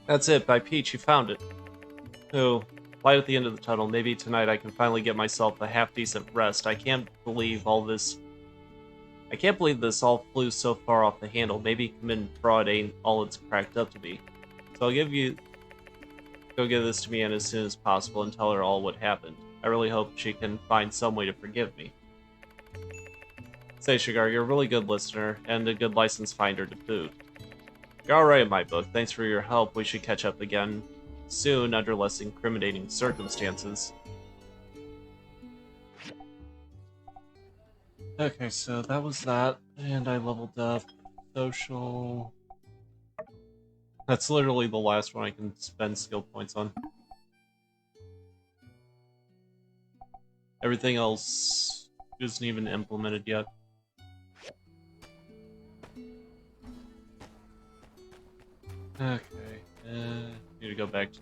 That's it, by Peach, you found it. Oh, light at the end of the tunnel. Maybe tonight I can finally get myself a half-decent rest. I can't believe this all flew so far off the handle. Maybe committing fraud ain't all it's cracked up to be. So go give this to me as soon as possible and tell her all what happened. I really hope she can find some way to forgive me. Say, Shagar, you're a really good listener, and a good license finder to boot. You're alright in my book. Thanks for your help. We should catch up again soon under less incriminating circumstances. Okay, so that was that, and I leveled up social. That's literally the last one I can spend skill points on. Everything else isn't even implemented yet. Okay, need to go back to...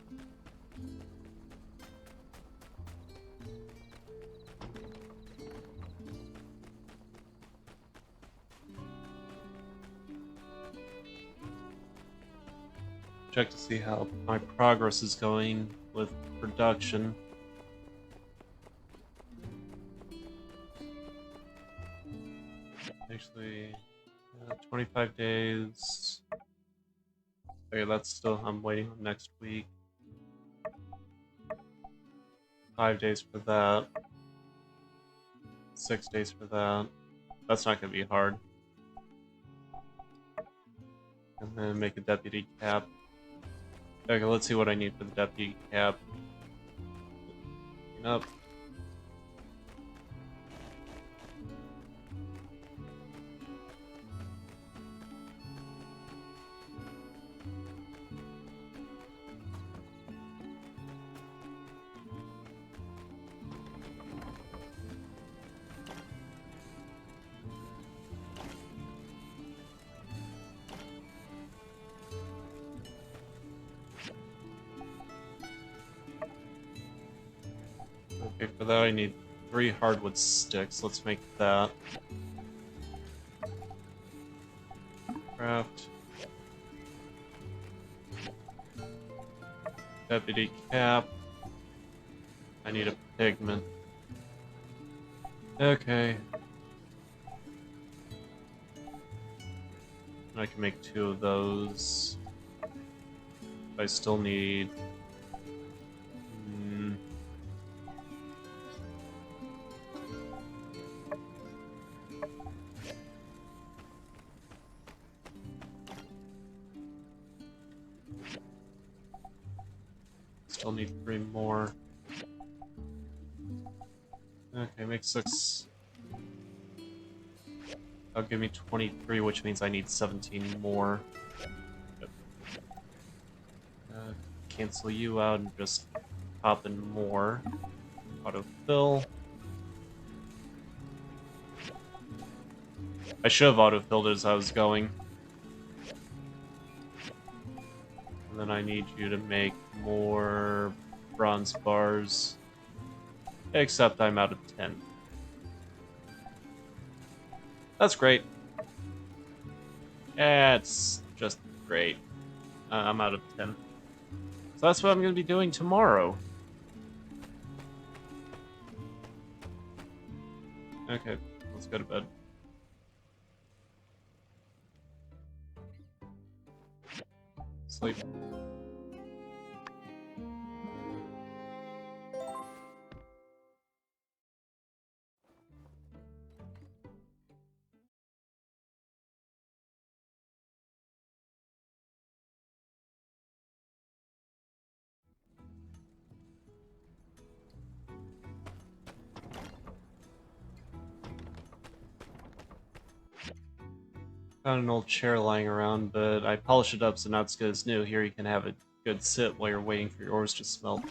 Check to see how my progress is going with production. Actually, 25 days. Okay, that's still, I'm waiting on next week. 5 days for that. 6 days for that. That's not gonna be hard. And then make a deputy cap. Okay, let's see what I need for the deputy cap. Up. Okay, for that I need 3 hardwood sticks. Let's make that. Craft. Deputy cap. I need a pigment. Okay. I can make 2 of those. I still need... Still need 3 more. Okay, make 6. That'll give me 23, which means I need 17 more. Yep. Cancel you out and just pop in more. Autofill. I should have autofilled as I was going. And then I need you to make more bronze bars. Except I'm out of 10. That's great. Yeah, it's just great. I'm out of 10. So that's what I'm going to be doing tomorrow. Okay, let's go to bed. Sleep. Found an old chair lying around, but I polished it up so now it's good as new. Here you can have a good sit while you're waiting for your ores to smelt.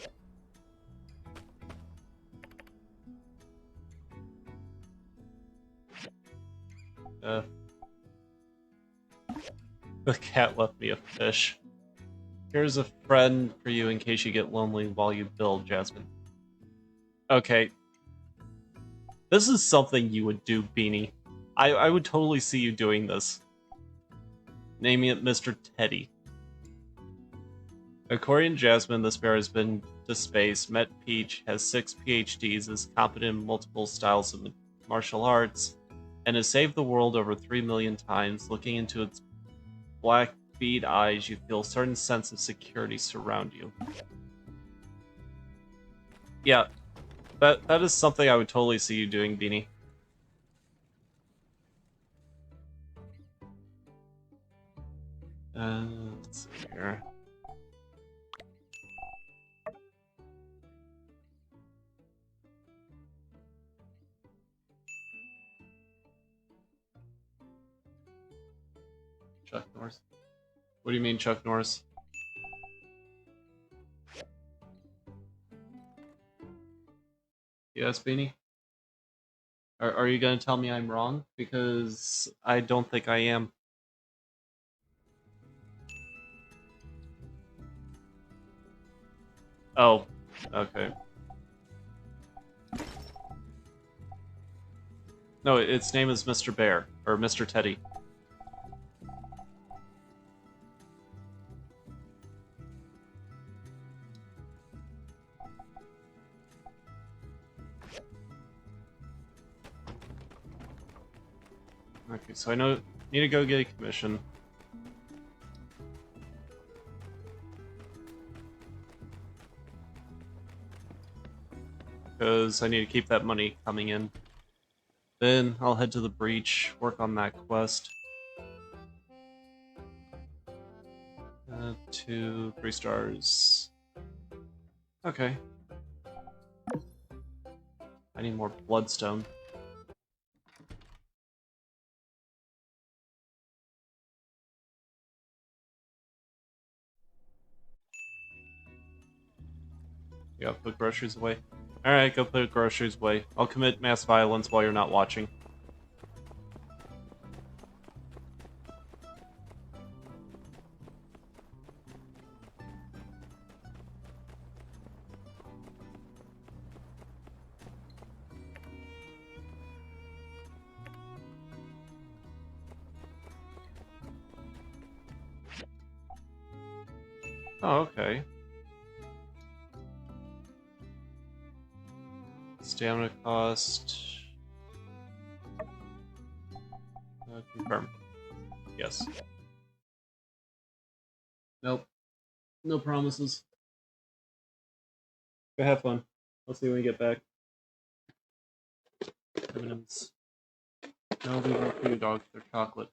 The cat left me a fish. Here's a friend for you in case you get lonely while you build, Jasmine. Okay. This is something you would do, Beanie. I would totally see you doing this. Naming it Mr. Teddy. According to Jasmine, this bear has been to space, met Peach, has 6 PhDs, is competent in multiple styles of martial arts, and has saved the world over 3 million times. Looking into its black bead eyes, you feel a certain sense of security surround you. Yeah, that is something I would totally see you doing, Beanie. Let's see here. Chuck Norris. What do you mean, Chuck Norris? Yes, Beanie? Are you gonna tell me I'm wrong? Because I don't think I am. Oh, okay. No, its name is Mr. Bear, or Mr. Teddy. Okay, so I need to go get a commission. Because I need to keep that money coming in. Then I'll head to the breach, work on that quest. 2, 3 stars. Okay. I need more bloodstone. Yeah, put groceries away. Alright, go put groceries away. I'll commit mass violence while you're not watching. Oh, okay. Stamina cost. Confirm. Yes. Nope. No promises. But have fun. I'll see you when you get back. M&M's. No, they weren't for you, dog. They're chocolate.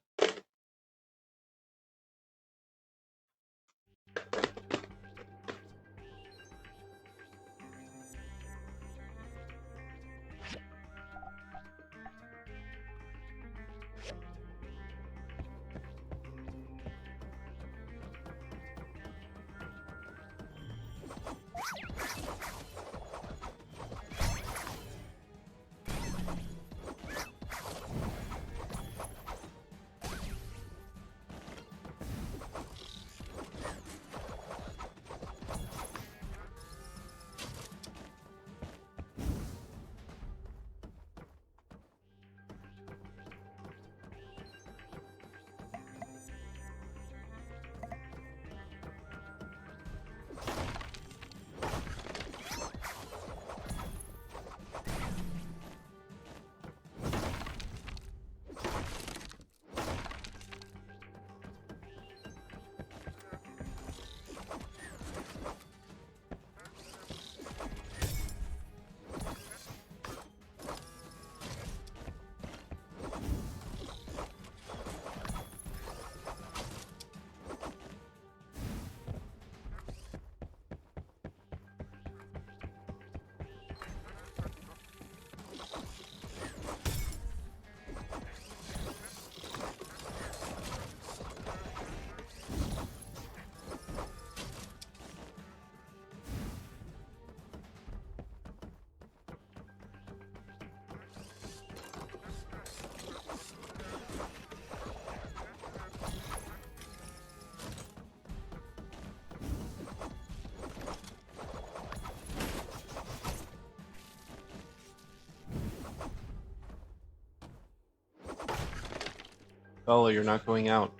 Bella, you're not going out.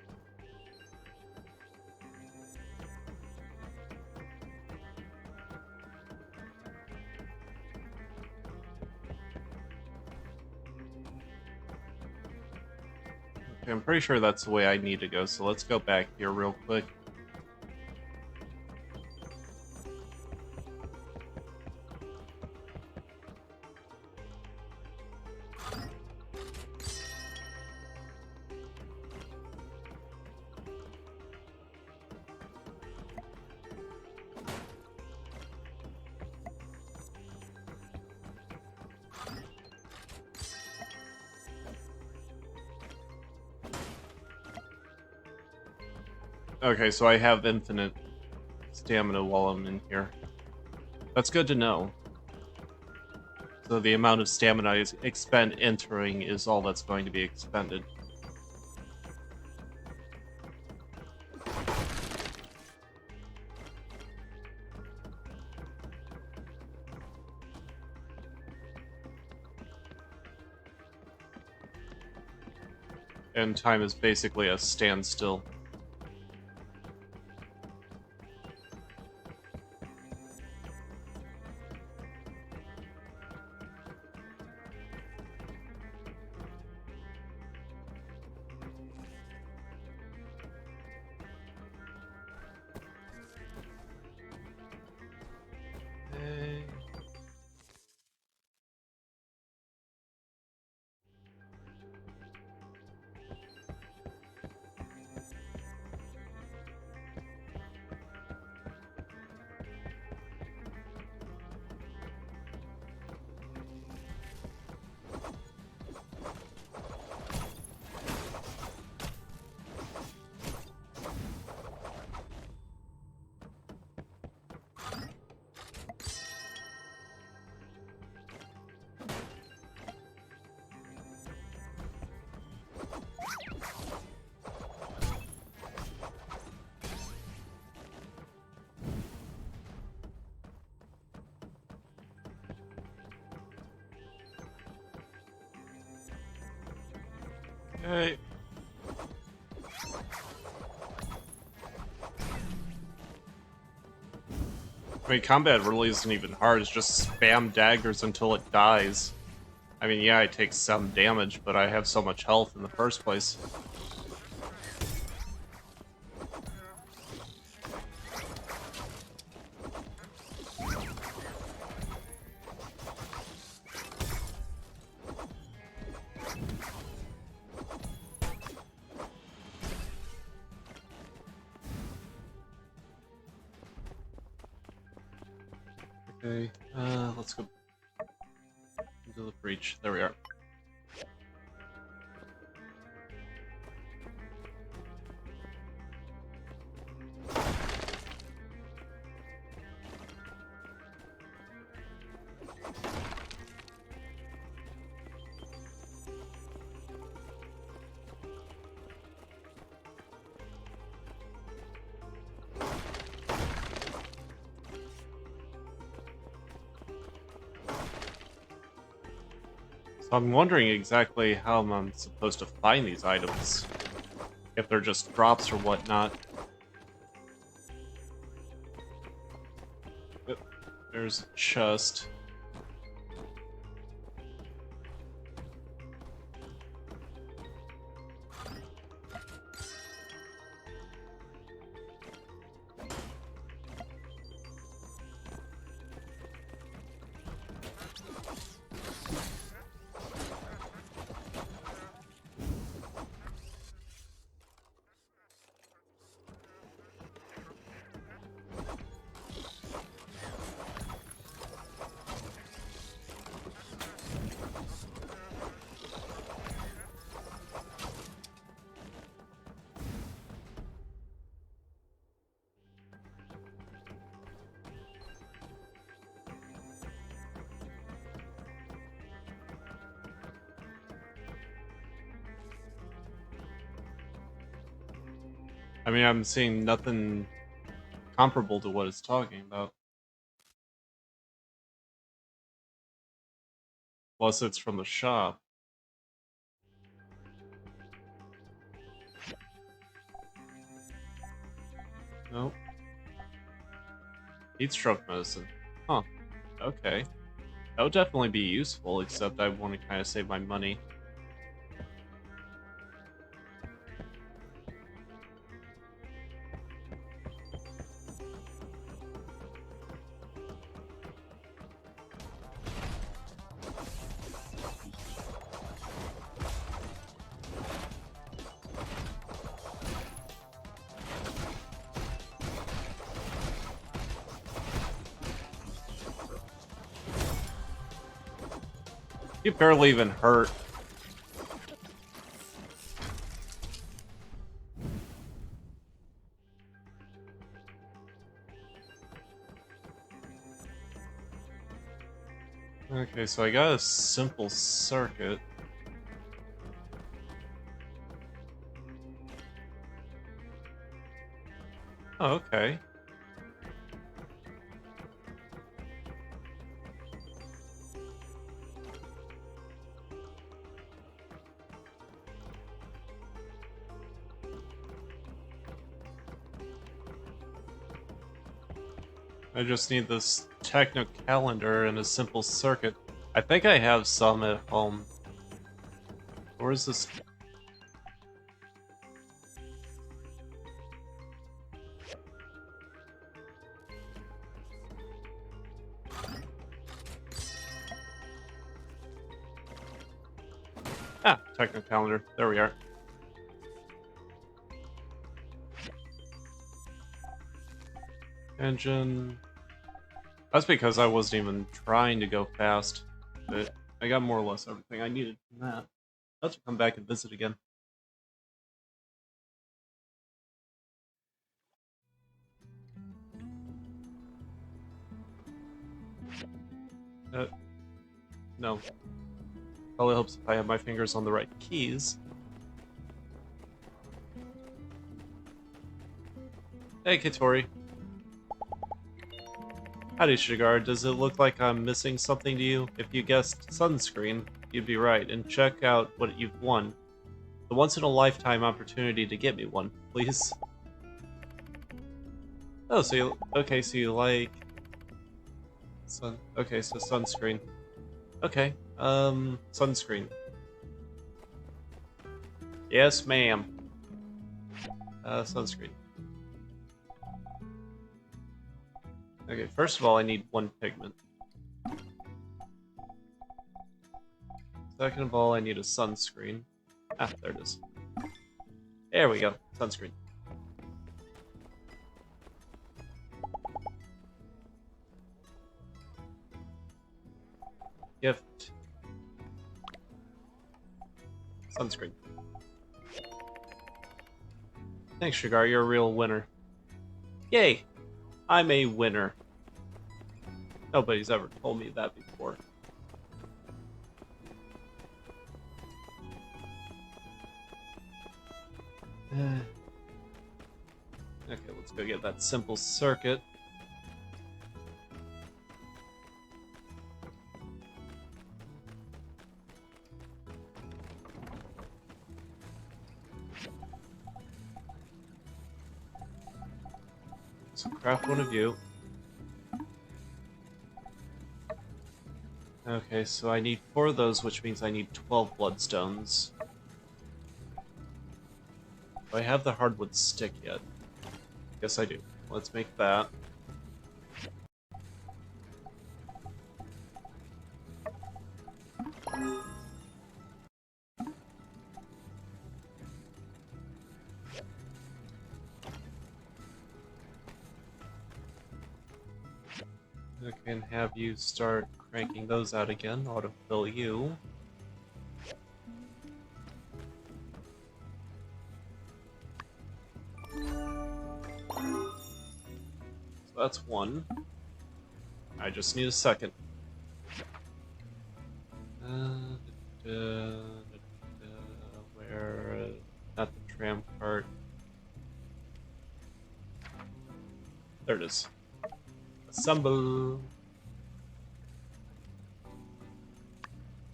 Okay, I'm pretty sure that's the way I need to go, so let's go back here real quick. Okay, so I have infinite stamina while I'm in here. That's good to know. So the amount of stamina I expend entering is all that's going to be expended. And time is basically a standstill. Okay. I mean, combat really isn't even hard. It's just spam daggers until it dies. I mean, yeah, I take some damage, but I have so much health in the first place. Okay, let's go into the breach. There we are. So I'm wondering exactly how I'm supposed to find these items. If they're just drops or whatnot. Yep, there's a chest. I mean, I'm seeing nothing comparable to what it's talking about. Plus, it's from the shop. Nope. Heat stroke medicine. Huh. Okay. That would definitely be useful, except I want to kind of save my money. You barely even hurt. Okay, so I got a simple circuit. Oh, okay. I just need this techno calendar and a simple circuit. I think I have some at home. Where is this? Ah, techno calendar. There we are. Engine. That's because I wasn't even trying to go fast, but I got more or less everything I needed from that. I'll have to come back and visit again. No. Probably helps if I have my fingers on the right keys. Hey, Kitori. Howdy, Shagar. Does it look like I'm missing something to you? If you guessed sunscreen, you'd be right, and check out what you've won. The once-in-a-lifetime opportunity to get me one, please. Oh, so you... Okay, so you like... Okay, so sunscreen. Okay, sunscreen. Yes, ma'am. Sunscreen. Okay, first of all, I need one pigment. Second of all, I need a sunscreen. Ah, there it is. There we go, sunscreen. Gift. Sunscreen. Thanks, Shagar, you're a real winner. Yay! I'm a winner. Nobody's ever told me that before. Okay, let's go get that simple circuit. So craft one of you. Okay, so I need 4 of those, which means I need 12 bloodstones. Do I have the hardwood stick yet? Yes, I do. Let's make that. I can have you start cranking those out again. Autofill you. So that's 1. I just need a second. Where? Not the tram cart. There it is. Assemble.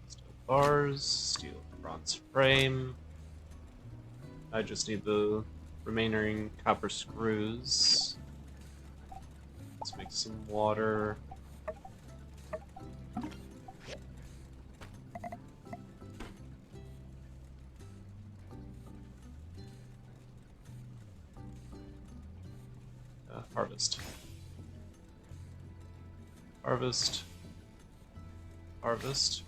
Steel bars, steel bronze frame. I just need the remaining copper screws. Let's make some water. Harvest. Harvest. Harvest.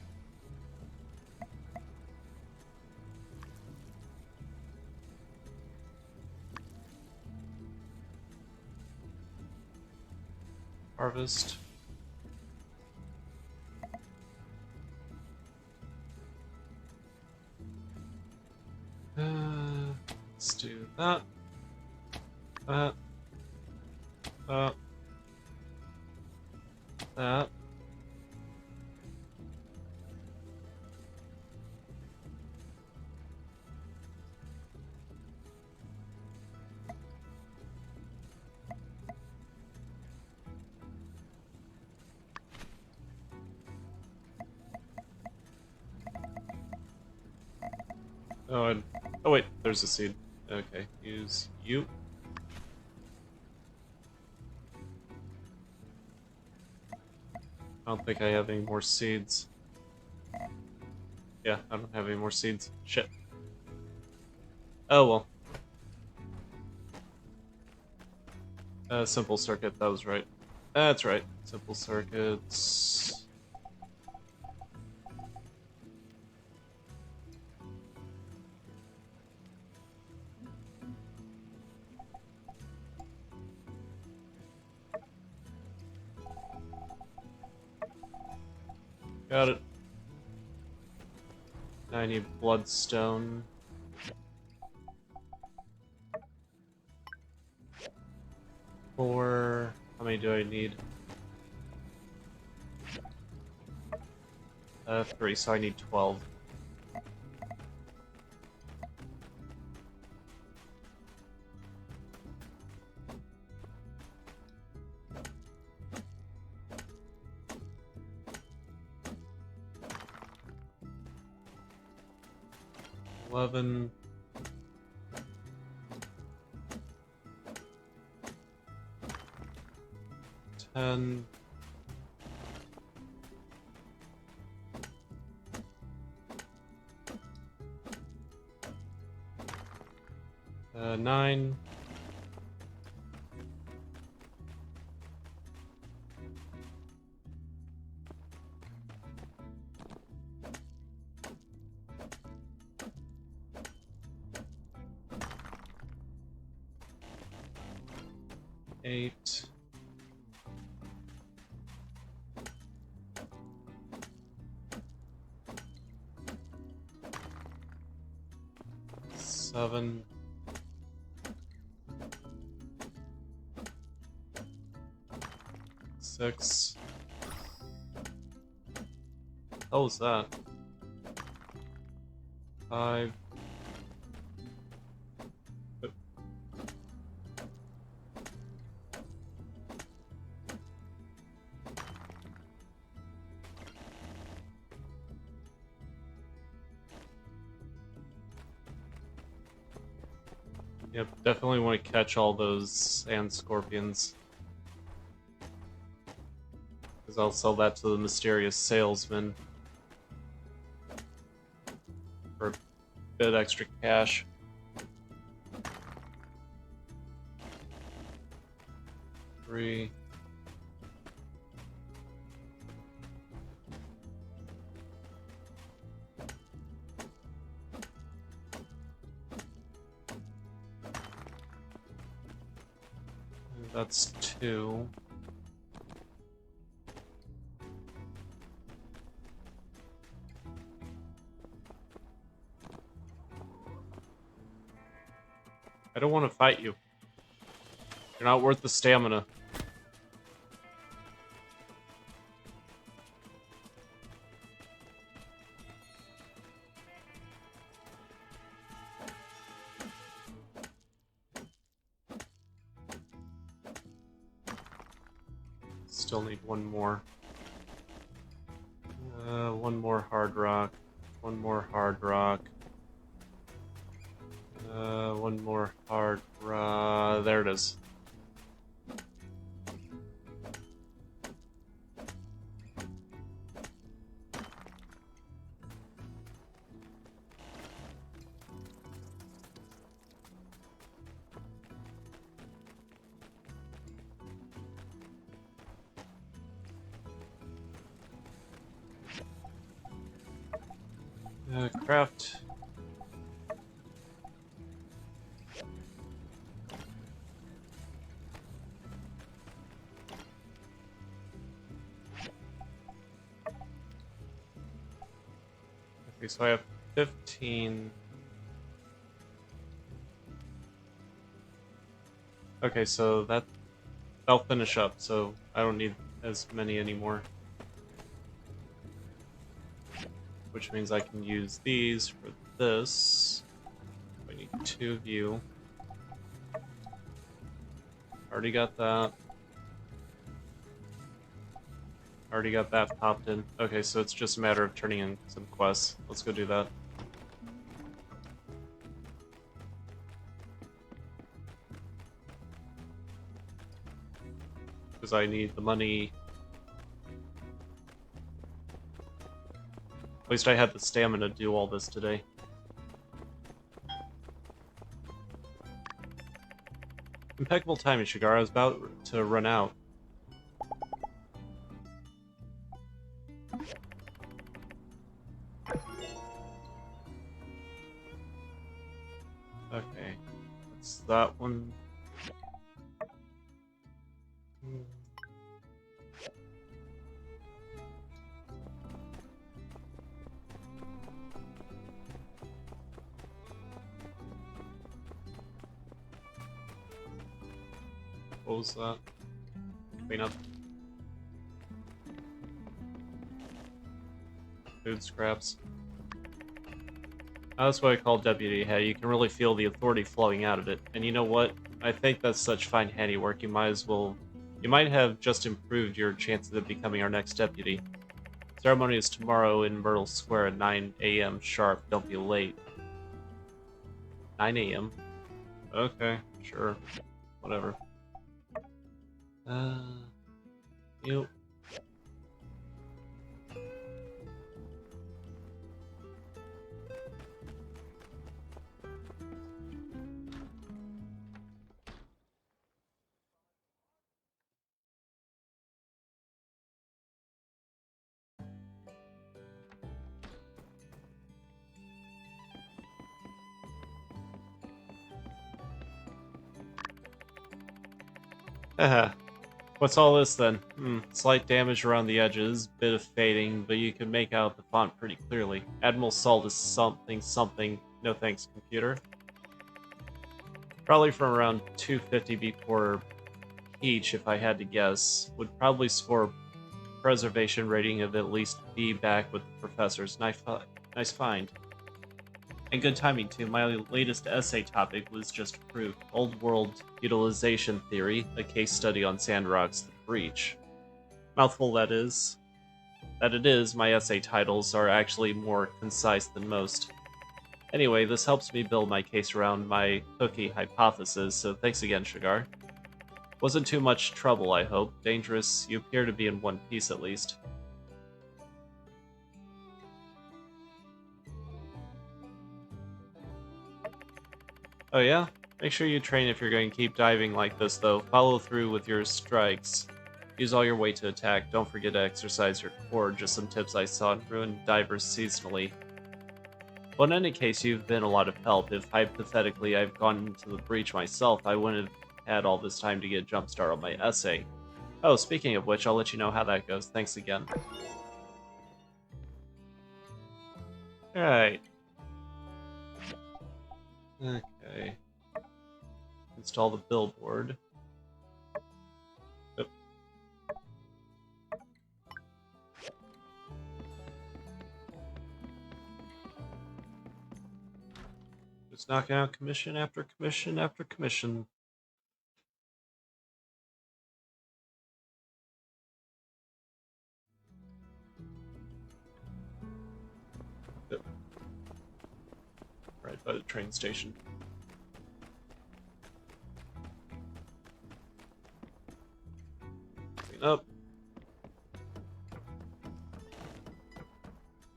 Harvest. Let's do that. That. That. That. Oh wait, there's a seed. Okay, use you. I don't think I have any more seeds. Yeah, I don't have any more seeds. Shit. Oh well. Simple circuit, that was right. That's right. Simple circuits. Got it. Now I need bloodstone. Four. How many do I need? 3, so I need 12. $11. 10. 9. Eight. Seven. 6. How was that? 5. Yep, definitely want to catch all those sand scorpions. Because I'll sell that to the mysterious salesman for a bit extra cash. Three. That's 2. I don't want to fight you. You're not worth the stamina. Still need one more. One more hard rock. One more hard rock. One more hard rock. There it is. Craft. Okay, so I have 15. Okay, so that'll finish up, so I don't need as many anymore. Which means I can use these for this. I need 2 of you. Already got that. Already got that popped in. Okay, so it's just a matter of turning in some quests. Let's go do that. Because I need the money. At least I had the stamina to do all this today. Impeccable timing, Shagar. I was about to run out. Okay. That's that one. What was that? Clean up. Food scraps. That's what I call deputy head. You can really feel the authority flowing out of it. And you know what? I think that's such fine handiwork. You might have just improved your chances of becoming our next deputy. Ceremony is tomorrow in Myrtle Square at 9 a.m. sharp. Don't be late. 9 a.m. Okay, sure. Whatever. You. What's all this then? Slight damage around the edges, bit of fading, but you can make out the font pretty clearly. Admiral Salt is something something. No thanks, computer. Probably from around 250 before each, if I had to guess. Would probably score preservation rating of at least B back with the professors. Nice find. And good timing too. My latest essay topic was just approved. Old World Utilization Theory, a case study on Sandrock's The Breach. Mouthful that is. That it is, my essay titles are actually more concise than most. Anyway, this helps me build my case around my cookie hypothesis, so thanks again, Shagar. Wasn't too much trouble, I hope. Dangerous, you appear to be in one piece at least. Oh yeah? Make sure you train if you're going to keep diving like this, though. Follow through with your strikes. Use all your weight to attack. Don't forget to exercise your core. Just some tips I saw in Ruined Divers seasonally. Well, in any case, you've been a lot of help. If hypothetically I've gone into the breach myself, I wouldn't have had all this time to get a jump start on my essay. Oh, speaking of which, I'll let you know how that goes. Thanks again. Alright. Okay. Install the billboard. Yep. Just knocking out commission after commission after commission. Yep. Right by the train station. Clean up.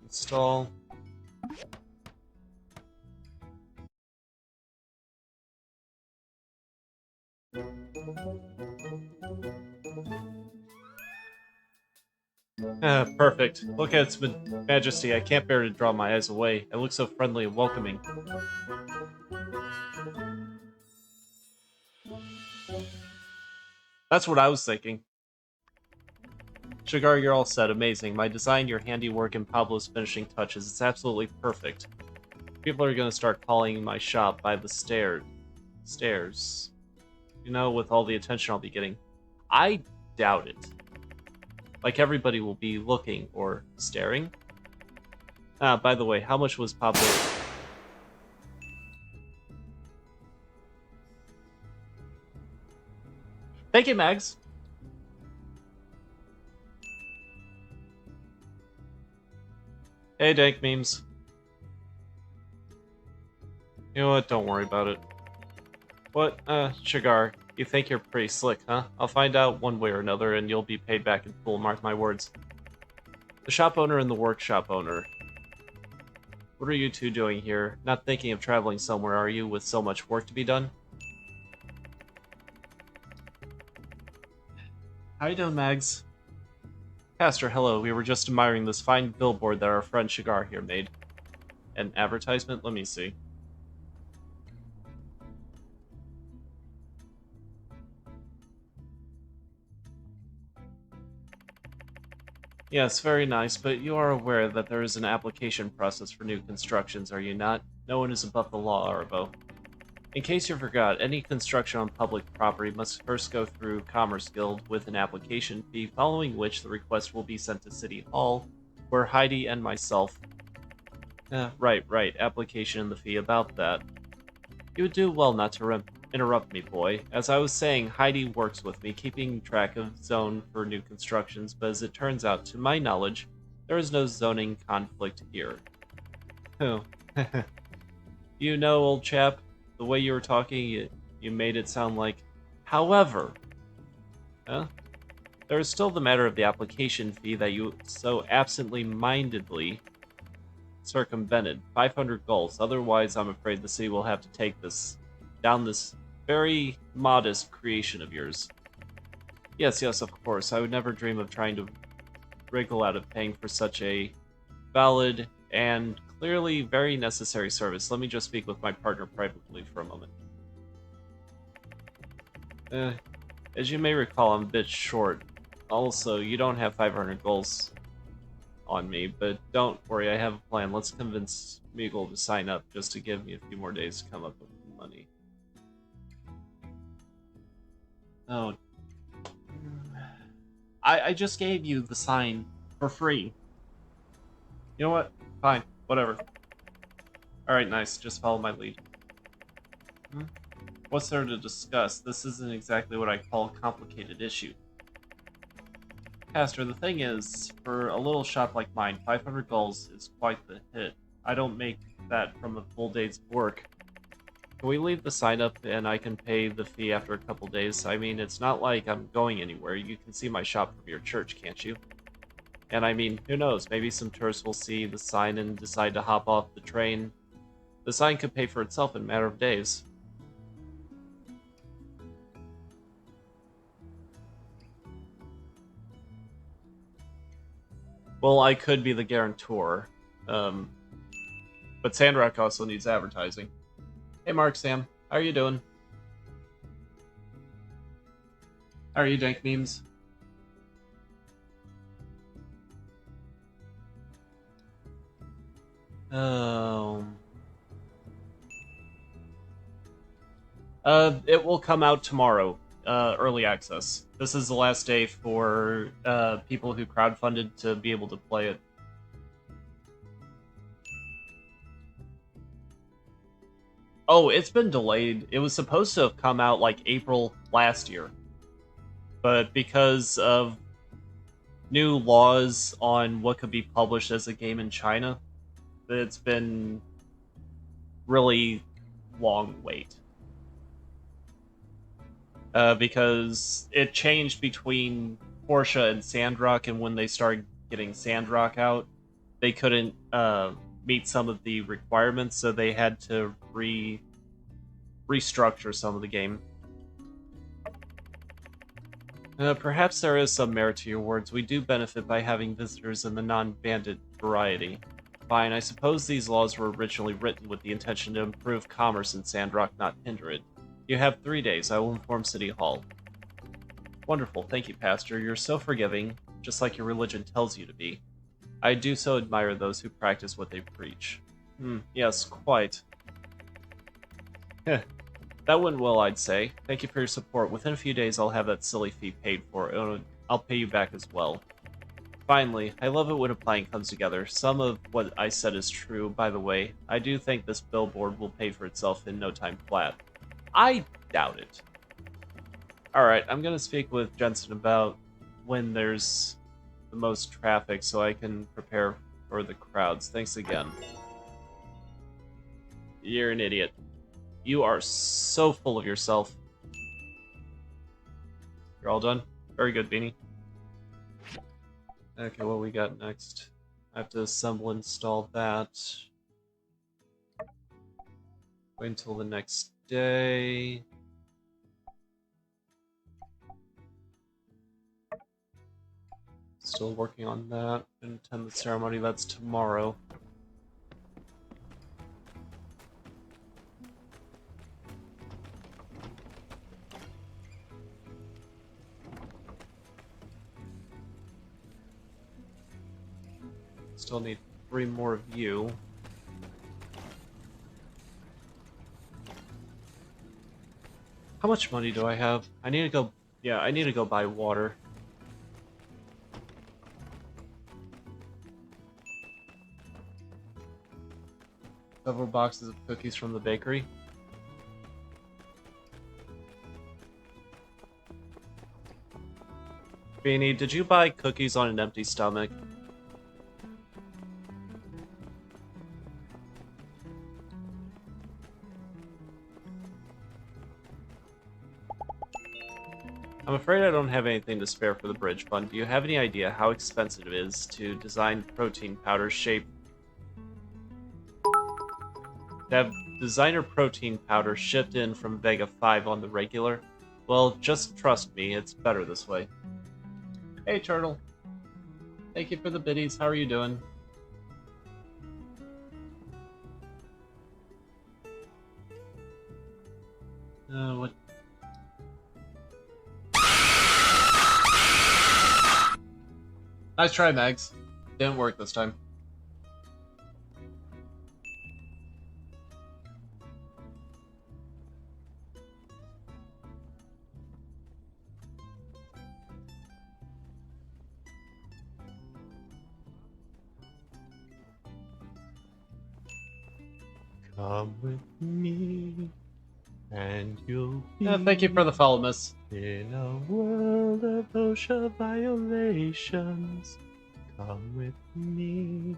Install. Perfect. Look at its majesty. I can't bear to draw my eyes away. It looks so friendly and welcoming. That's what I was thinking. Shagar, you're all set. Amazing. My design, your handiwork, and Pablo's finishing touches. It's absolutely perfect. People are going to start calling my shop by the stairs. You know, with all the attention I'll be getting. I doubt it. Like, everybody will be looking or staring. Ah, by the way, how much was Pablo? Thank you, Mags. Hey, dank memes. You know what? Don't worry about it. What? Shagar, you think you're pretty slick, huh? I'll find out one way or another, and you'll be paid back in full, mark my words. The shop owner and the workshop owner. What are you two doing here? Not thinking of traveling somewhere, are you, with so much work to be done? How you doing, Mags? Pastor, hello. We were just admiring this fine billboard that our friend Shagar here made. An advertisement? Let me see. Yes, very nice, but you are aware that there is an application process for new constructions, are you not? No one is above the law, Arvo. In case you forgot, any construction on public property must first go through Commerce Guild with an application fee, following which the request will be sent to City Hall, where Heidi and myself... right, application and the fee about that. You would do well not to interrupt me, boy. As I was saying, Heidi works with me, keeping track of zone for new constructions, but as it turns out, to my knowledge, there is no zoning conflict here. Oh. You know, old chap, the way you were talking, you made it sound like... However... There is still the matter of the application fee that you so absently-mindedly circumvented. 500 goals. Otherwise, I'm afraid the city will have to take down this very modest creation of yours. Yes, of course. I would never dream of trying to wriggle out of paying for such a valid and clearly very necessary service. Let me just speak with my partner privately for a moment. As you may recall, I'm a bit short. Also, you don't have 500 goals on me, but don't worry, I have a plan. Let's convince Meagle to sign up just to give me a few more days to come up with the money. Oh. I just gave you the sign for free. You know what? Fine. Whatever. Alright, nice. Just follow my lead. What's there to discuss? This isn't exactly what I call a complicated issue. Pastor, the thing is, for a little shop like mine, 500 goals is quite the hit. I don't make that from a full day's work. Can we leave the sign up and I can pay the fee after a couple days? I mean, it's not like I'm going anywhere. You can see my shop from your church, can't you? And I mean, who knows? Maybe some tourists will see the sign and decide to hop off the train. The sign could pay for itself in a matter of days. Well, I could be the guarantor. But Sandrock also needs advertising. Hey Mark, Sam, how are you doing? How are you, Dank Memes? It will come out tomorrow, early access. This is the last day for people who crowdfunded to be able to play it. Oh, it's been delayed. It was supposed to have come out like April last year. But because of new laws on what could be published as a game in China, it's been really long wait. Because it changed between Porsche and Sandrock, and when they started getting Sandrock out, they couldn't meet some of the requirements, so they had to restructure some of the game. Perhaps there is some merit to your words. We do benefit by having visitors in the non-bandit variety. Fine, I suppose these laws were originally written with the intention to improve commerce in Sandrock, not hinder it. You have 3 days. I will inform City Hall. Wonderful. Thank you, Pastor. You're so forgiving, just like your religion tells you to be. I do so admire those who practice what they preach. Yes, quite. That went well, I'd say. Thank you for your support. Within a few days, I'll have that silly fee paid for, and I'll pay you back as well. Finally, I love it when a plan comes together. Some of what I said is true, by the way. I do think this billboard will pay for itself in no time flat. I doubt it. Alright, I'm gonna speak with Jensen about when there's the most traffic so I can prepare for the crowds. Thanks again. You're an idiot. You are so full of yourself. You're all done? Very good, Beanie. Okay, what we got next? I have to assemble and install that. Wait until the next day. Still working on that. And attend the ceremony, that's tomorrow. Still need 3 more of you. How much money do I have? I need to go... Yeah, I need to go buy water. Several boxes of cookies from the bakery. Beanie, did you buy cookies on an empty stomach? I'm afraid I don't have anything to spare for the bridge fund. Do you have any idea how expensive it is to design protein powder shape? To have designer protein powder shipped in from Vega 5 on the regular? Well, just trust me, it's better this way. Hey, Turtle. Thank you for the biddies. How are you doing? What? Nice try, Mags. Didn't work this time. Come with me, and you'll be... thank you for the follow, miss. In a world of OSHA violations, come with me,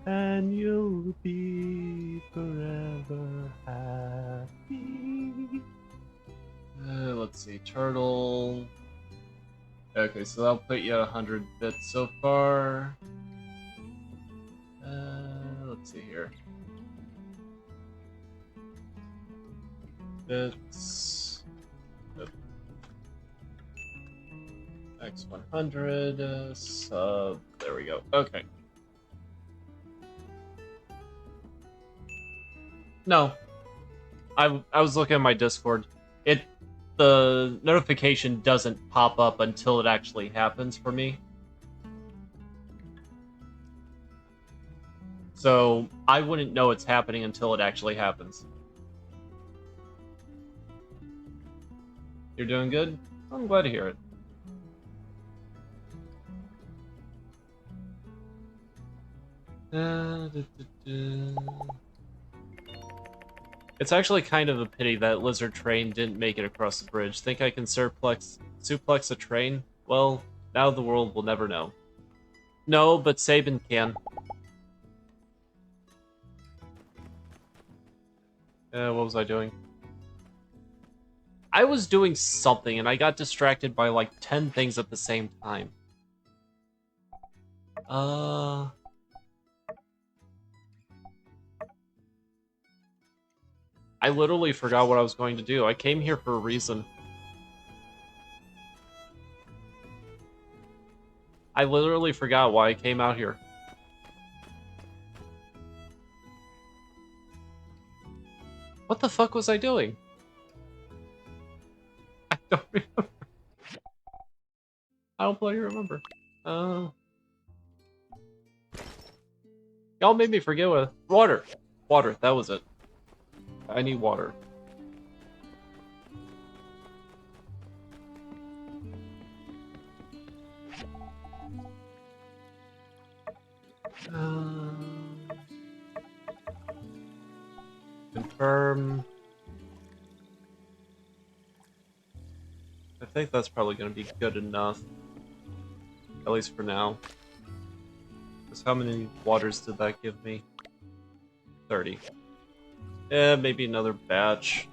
and you'll be forever happy. Let's see, turtle... Okay, so that'll put you at 100 bits so far. Let's see here. Bits... X100, sub... There we go. Okay. No. I was looking at my Discord. The notification doesn't pop up until it actually happens for me. So I wouldn't know it's happening until it actually happens. You're doing good? I'm glad to hear it. It's actually kind of a pity that Lizard Train didn't make it across the bridge. Think I can suplex a train? Well, now the world will never know. No, but Sabin can. What was I doing? I was doing something, and I got distracted by like 10 things at the same time. I literally forgot what I was going to do. I came here for a reason. I literally forgot why I came out here. What the fuck was I doing? I don't remember. I don't bloody remember. Y'all made me forget what... Water! Water, that was it. I need water. Confirm. I think that's probably going to be good enough. At least for now. Because how many waters did that give me? 30. Yeah, maybe another batch.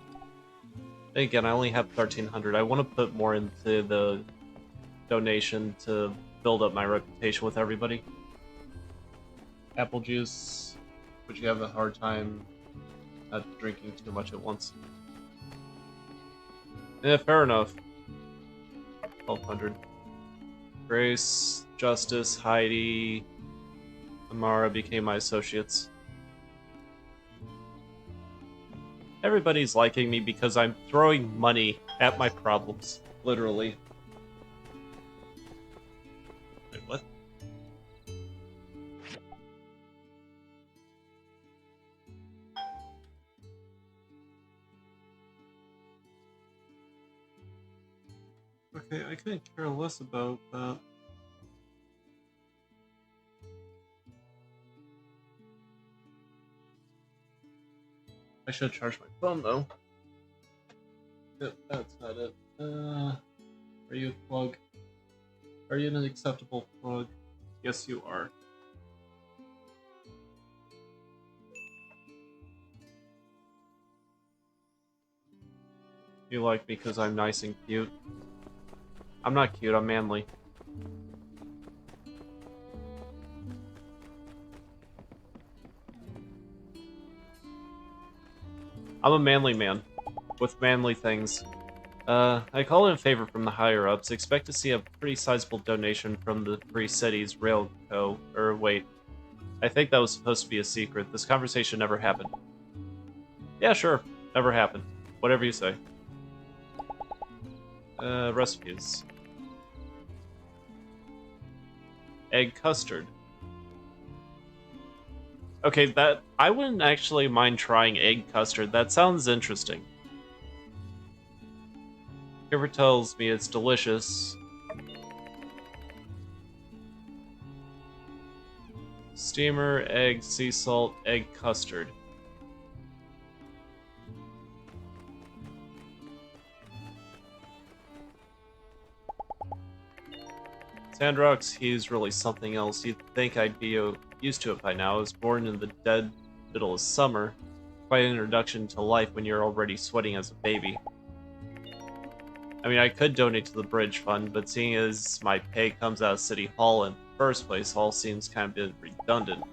Again, I only have 1,300. I want to put more into the donation to build up my reputation with everybody. Apple juice, but you have a hard time not drinking too much at once. Yeah, fair enough. 1,200. Grace, Justice, Heidi, Amara became my associates. Everybody's liking me because I'm throwing money at my problems. Literally. Wait, what? Okay, I couldn't care less about that. I should charge my phone, though. Yep, that's not it. Are you a plug? Are you an acceptable plug? Yes, you are. You like me because I'm nice and cute. I'm not cute, I'm manly. I'm a manly man, with manly things. I call in a favor from the higher-ups. Expect to see a pretty sizable donation from the Three Cities Rail Co. Or wait, I think that was supposed to be a secret. This conversation never happened. Yeah, sure, never happened. Whatever you say. Recipes. Egg custard. Okay, that I wouldn't actually mind trying egg custard. That sounds interesting. Giver tells me it's delicious. Steamer, egg, sea salt, egg custard. Sandrock's he's really something else. You'd think I'd be used to it by now. I was born in the dead middle of summer. Quite an introduction to life when you're already sweating as a baby. I mean, I could donate to the bridge fund, but seeing as my pay comes out of City Hall in the first place, all seems kind of a bit redundant.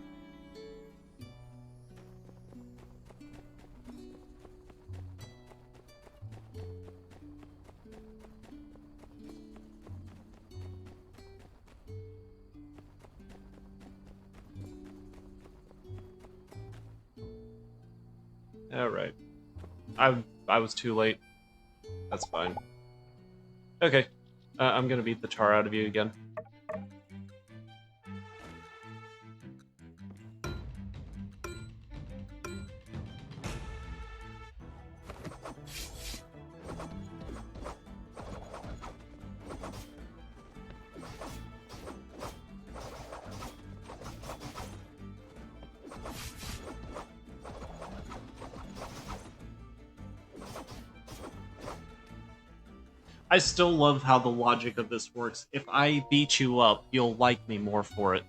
Alright. I was too late. That's fine. Okay. I'm gonna beat the tar out of you again. I still love how the logic of this works. If I beat you up, you'll like me more for it.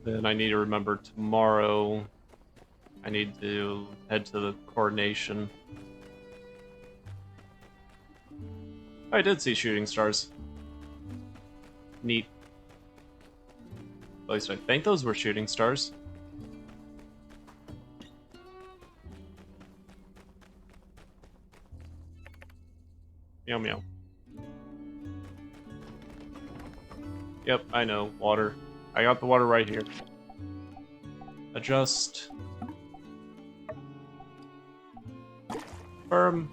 Then I need to remember tomorrow. I need to head to the coronation. I did see shooting stars. Neat. At least I think those were shooting stars. Meow meow. Yep, I know. Water. I got the water right here. Adjust. Firm.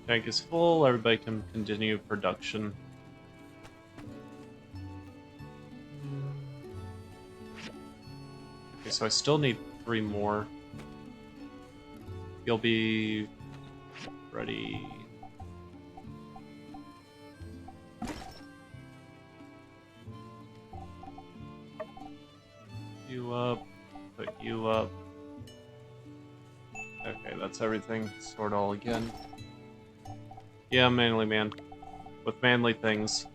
Tank is full. Everybody can continue production. Okay, so I still need 3 more. You'll be ready. You up. Put you up. Okay, that's everything. Sort all again. Yeah, manly man. With manly things.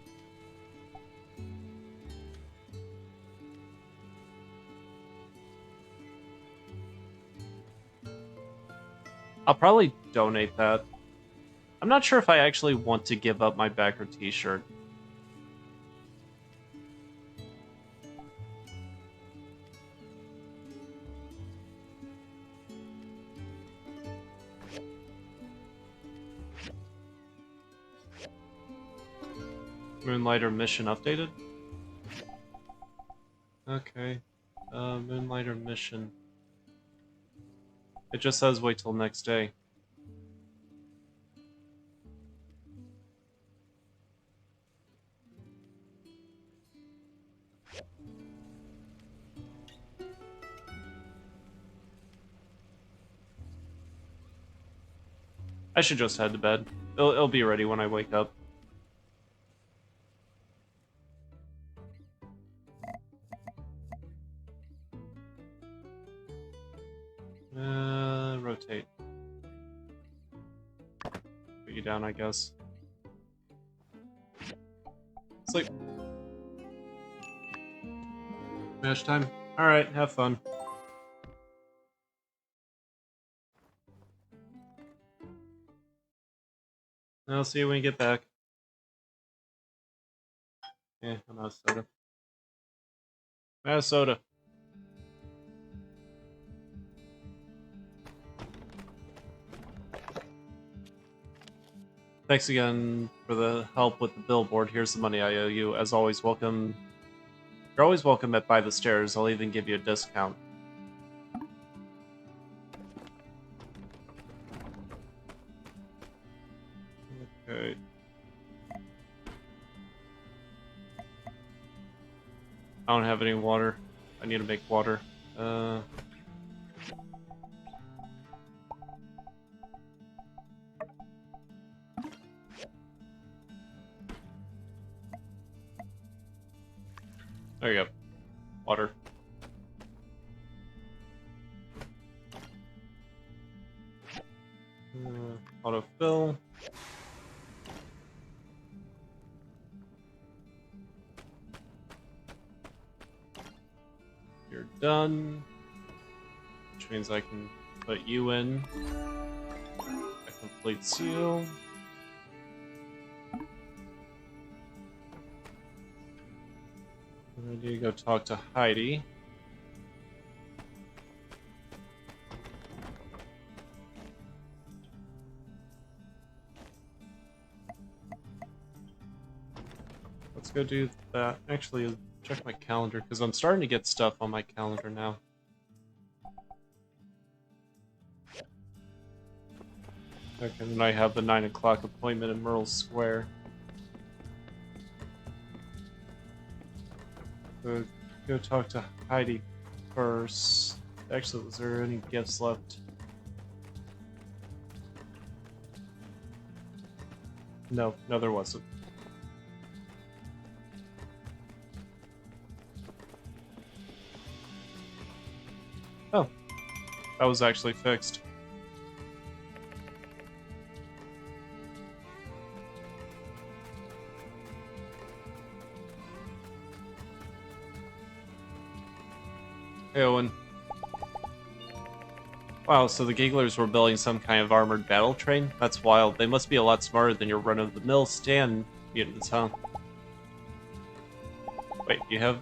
I'll probably donate that. I'm not sure if I actually want to give up my backer t-shirt. Moonlighter mission updated? Okay. Moonlighter mission. It just says wait till next day. I should just head to bed. It'll be ready when I wake up. Rotate. Put you down, I guess. Sleep. Mash time. Alright, have fun. I'll see you when you get back. Yeah, I'm out of soda. I'm out of soda. Thanks again for the help with the billboard. Here's the money I owe you. As always, welcome. You're always welcome at By the Stairs. I'll even give you a discount. Okay. I don't have any water. I need to make water. There you go. Water. Autofill. You're done. Which means I can put you in. That completes you. I need to go talk to Heidi. Let's go do that. Actually, check my calendar, because I'm starting to get stuff on my calendar now. Okay, and I have the 9 o'clock appointment in Merle Square. So go talk to Heidi first. Actually, was there any gifts left? No, there wasn't. Oh, that was actually fixed. Hey, Owen. Wow, so the Gigglers were building some kind of armored battle train? That's wild. They must be a lot smarter than your run-of-the-mill stand mutants, huh? Wait, you have...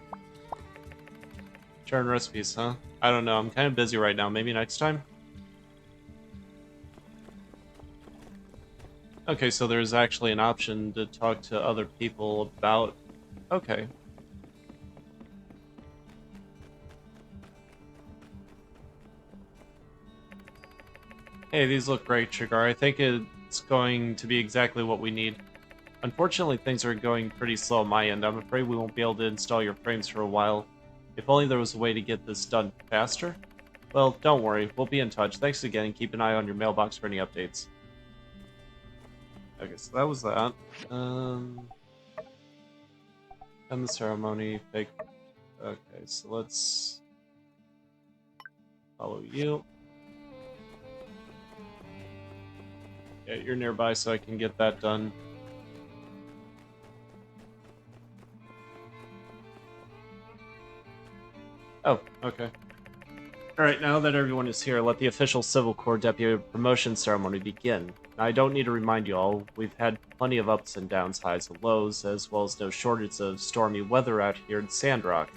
Sharing recipes, huh? I don't know, I'm kind of busy right now. Maybe next time? Okay, so there's actually an option to talk to other people about... Okay. Hey, these look great, Shagar. I think it's going to be exactly what we need. Unfortunately, things are going pretty slow on my end. I'm afraid we won't be able to install your frames for a while. If only there was a way to get this done faster. Well, don't worry. We'll be in touch. Thanks again, and keep an eye on your mailbox for any updates. Okay, so that was that. End the ceremony. Fake. Okay, so let's follow you. Yeah, you're nearby, so I can get that done. Oh, okay. Alright, now that everyone is here, let the official Civil Corps Deputy promotion ceremony begin. Now, I don't need to remind you all, we've had plenty of ups and downs, highs and lows, as well as no shortage of stormy weather out here in Sandrock.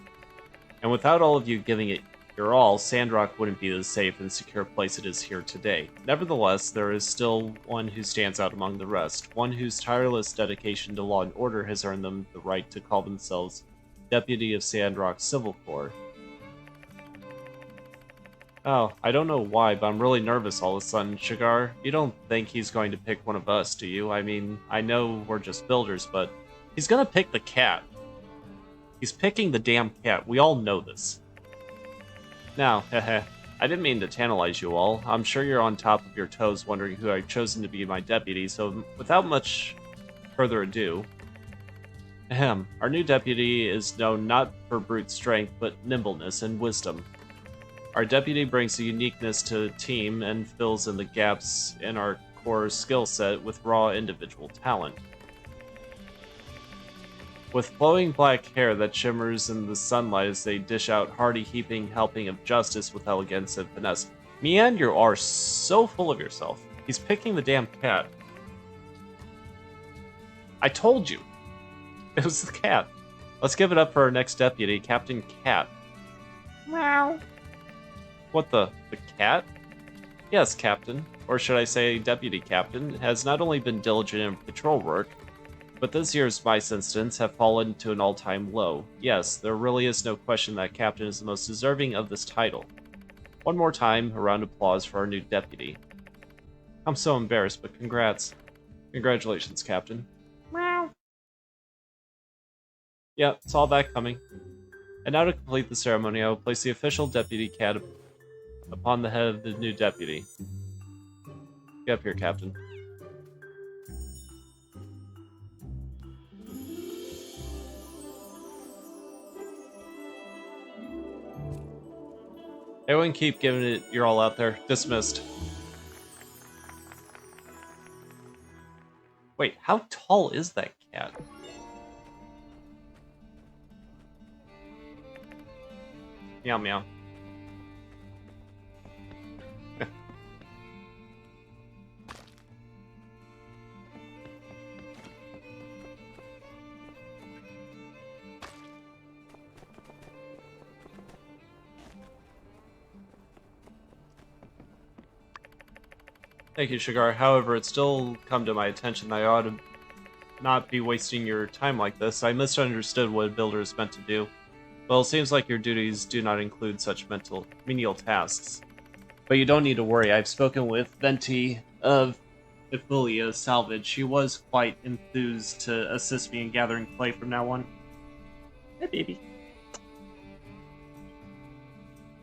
And without all of you giving it your all, Sandrock wouldn't be the safe and secure place it is here today. Nevertheless, there is still one who stands out among the rest, one whose tireless dedication to law and order has earned them the right to call themselves Deputy of Sandrock Civil Corps. Oh, I don't know why, but I'm really nervous all of a sudden. Shagar, you don't think he's going to pick one of us, do you? I mean, I know we're just builders, but he's gonna pick the cat. He's picking the damn cat. We all know this. Now, heh, I didn't mean to tantalize you all. I'm sure you're on top of your toes wondering who I've chosen to be my deputy, so without much further ado... Ahem, our new deputy is known not for brute strength, but nimbleness and wisdom. Our deputy brings a uniqueness to the team and fills in the gaps in our core skill set with raw individual talent. With flowing black hair that shimmers in the sunlight as they dish out hearty heaping helping of justice with elegance and finesse. Mian, you are so full of yourself. He's picking the damn cat. I told you. It was the cat. Let's give it up for our next deputy, Captain Cat. Meow. What the cat? Yes, Captain, or should I say Deputy Captain, has not only been diligent in patrol work, but this year's mice incidents have fallen to an all-time low. Yes, there really is no question that Captain is the most deserving of this title. One more time, a round of applause for our new deputy. I'm so embarrassed, but congrats. Congratulations, Captain. Meow. Yeah, saw that coming. And now to complete the ceremony, I will place the official deputy cat upon the head of the new deputy. Get up here, Captain. Everyone keep giving it your all out there. Dismissed. Wait, how tall is that cat? Meow meow. Thank you, Shagar. However, it's still come to my attention that I ought to not be wasting your time like this. I misunderstood what a builder is meant to do. Well, it seems like your duties do not include such menial tasks. But you don't need to worry. I've spoken with Venti of Ephilia Salvage. She was quite enthused to assist me in gathering clay from now on. Hey, baby.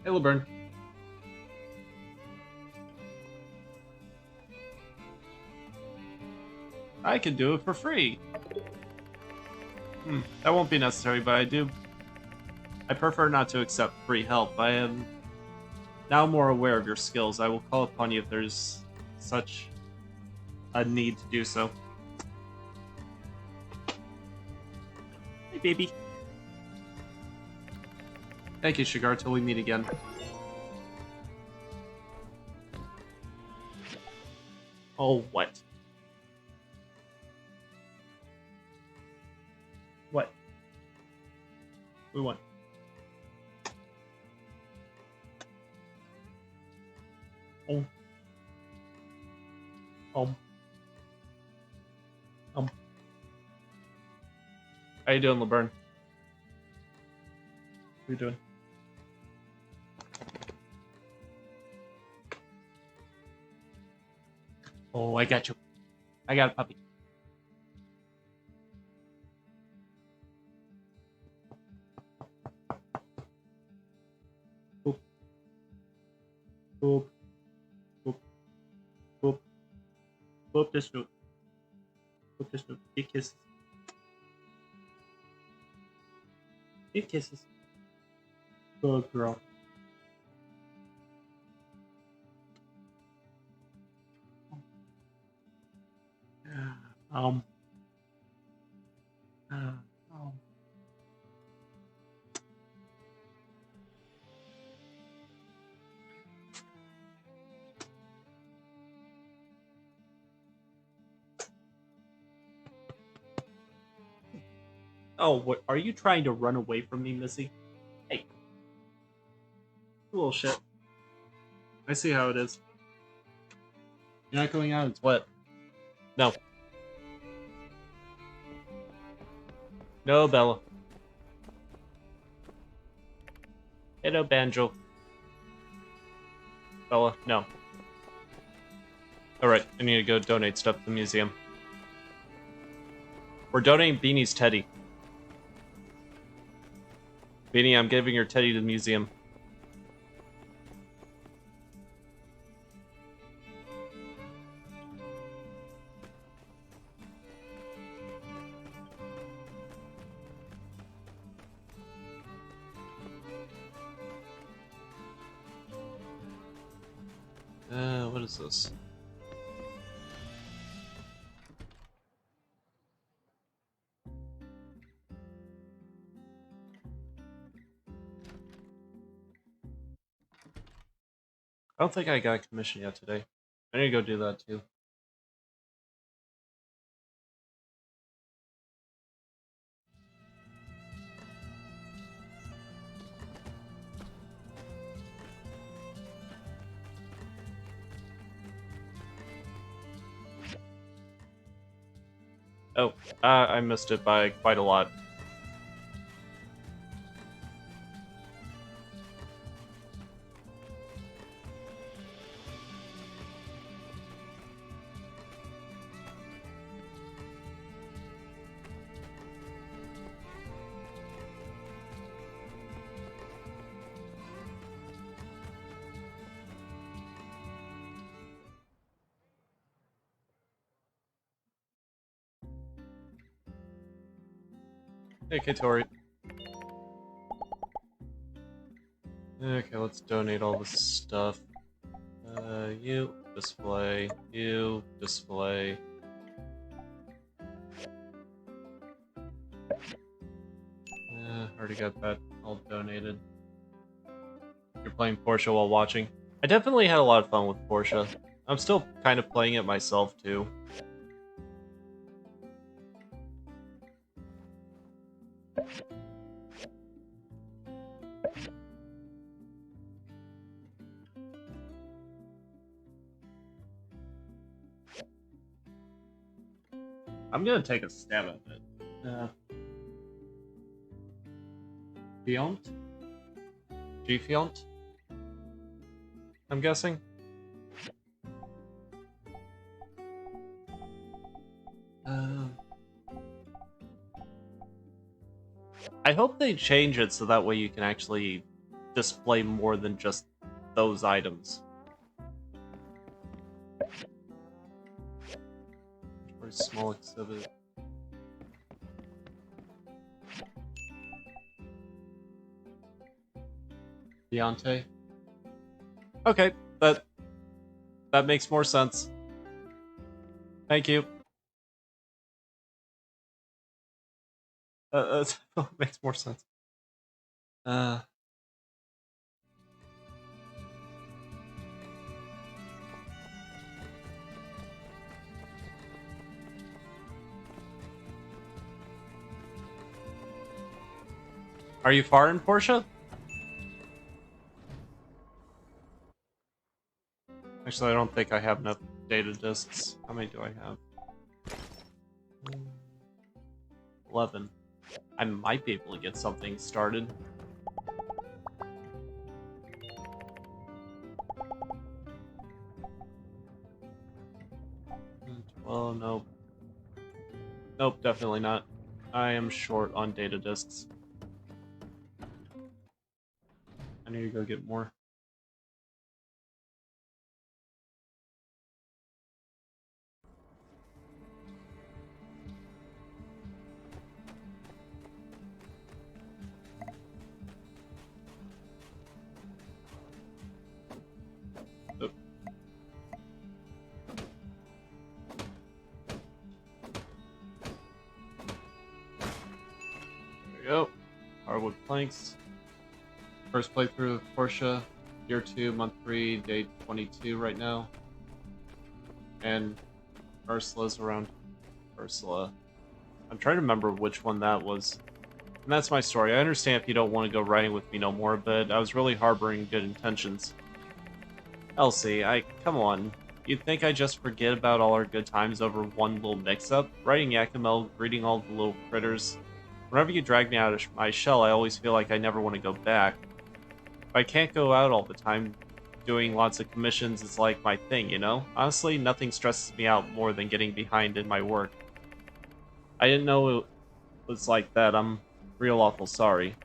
Hey, Wilburn. I can do it for free. That won't be necessary, but I prefer not to accept free help. I am now more aware of your skills. I will call upon you if there's such a need to do so. Hey, baby. Thank you, Shagar, till we meet again. Oh, what? What? We won. Oh. How you doing, LeBurn? What are you doing? Oh, I got you. I got a puppy. Boop. Boop. Boop. Boop. Boop this note. Boop this note. Give kisses. Give kisses. Good girl. Um. Um. Oh, what? Are you trying to run away from me, Missy? Hey. Little shit. I see how it is. You're not going out, it's wet. No. No, Bella. Hello, Banjo. Bella, no. Alright, I need to go donate stuff to the museum. We're donating Beanie's teddy. Beanie, I'm giving your teddy to the museum. What is this? I don't think I got a commission yet today. I need to go do that too. Oh, I missed it by quite a lot. Hey, Katori. Okay, let's donate all this stuff. You display. You display. Already got that all donated. You're playing Portia while watching. I definitely had a lot of fun with Portia. I'm still kind of playing it myself, too. I'm gonna take a stab at it. Fiont? G-Fiont? I'm guessing? I hope they change it so that way you can actually display more than just those items. Very small exhibit. Deontay? Okay, that makes more sense. Thank you. That makes more sense. Are you far in Portia? Actually, I don't think I have enough data disks. How many do I have? 11. I might be able to get something started. Well, nope. Nope, definitely not. I am short on data disks. I need to go get more. Oh. There we go. Hardwood planks. First playthrough of Portia. Year 2, month 3, day 22 right now. And Ursula's around. Ursula. I'm trying to remember which one that was. And that's my story. I understand if you don't want to go riding with me no more, but I was really harboring good intentions. Elsie, come on. You'd think I just forget about all our good times over one little mix-up? Riding Yakimel, greeting all the little critters. Whenever you drag me out of my shell, I always feel like I never want to go back. If I can't go out all the time, doing lots of commissions is like my thing, you know? Honestly, nothing stresses me out more than getting behind in my work. I didn't know it was like that. I'm real awful sorry.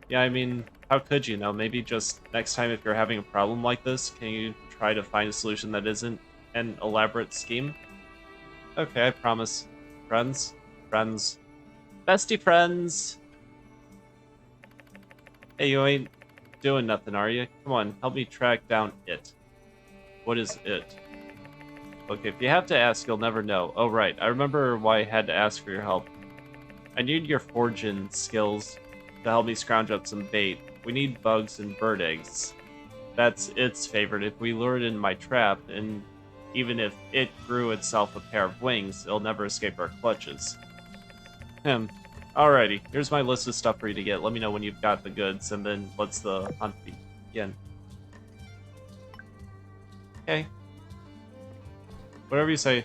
Yeah, I mean, how could you know? Maybe just next time if you're having a problem like this, can you try to find a solution that isn't an elaborate scheme? Okay, I promise. Friends? Friends. Bestie friends! Hey, you ain't doing nothing, are you? Come on, help me track down it. What is it? Okay, if you have to ask, you'll never know. Oh, right. I remember why I had to ask for your help. I need your foraging skills to help me scrounge up some bait. We need bugs and bird eggs. That's its favorite. If we lure it in my trap, and even if it grew itself a pair of wings, it'll never escape our clutches. Alrighty, here's my list of stuff for you to get. Let me know when you've got the goods, and then let's the hunt begin. Okay. Whatever you say.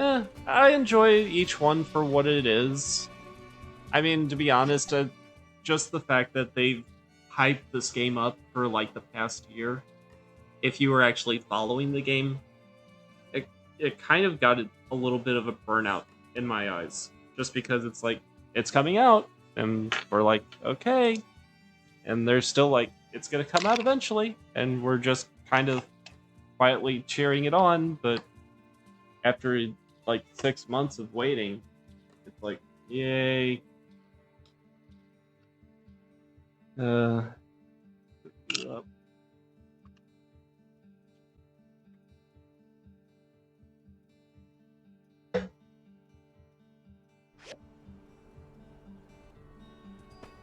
I enjoy each one for what it is. I mean, to be honest, just the fact that they've hyped this game up for like the past year, if you were actually following the game, it kind of got a little bit of a burnout in my eyes. Just because it's like, it's coming out, and we're like, okay. And they're still like, it's gonna come out eventually, and we're just kind of quietly cheering it on, but after like 6 months of waiting, it's like, yay. Uh,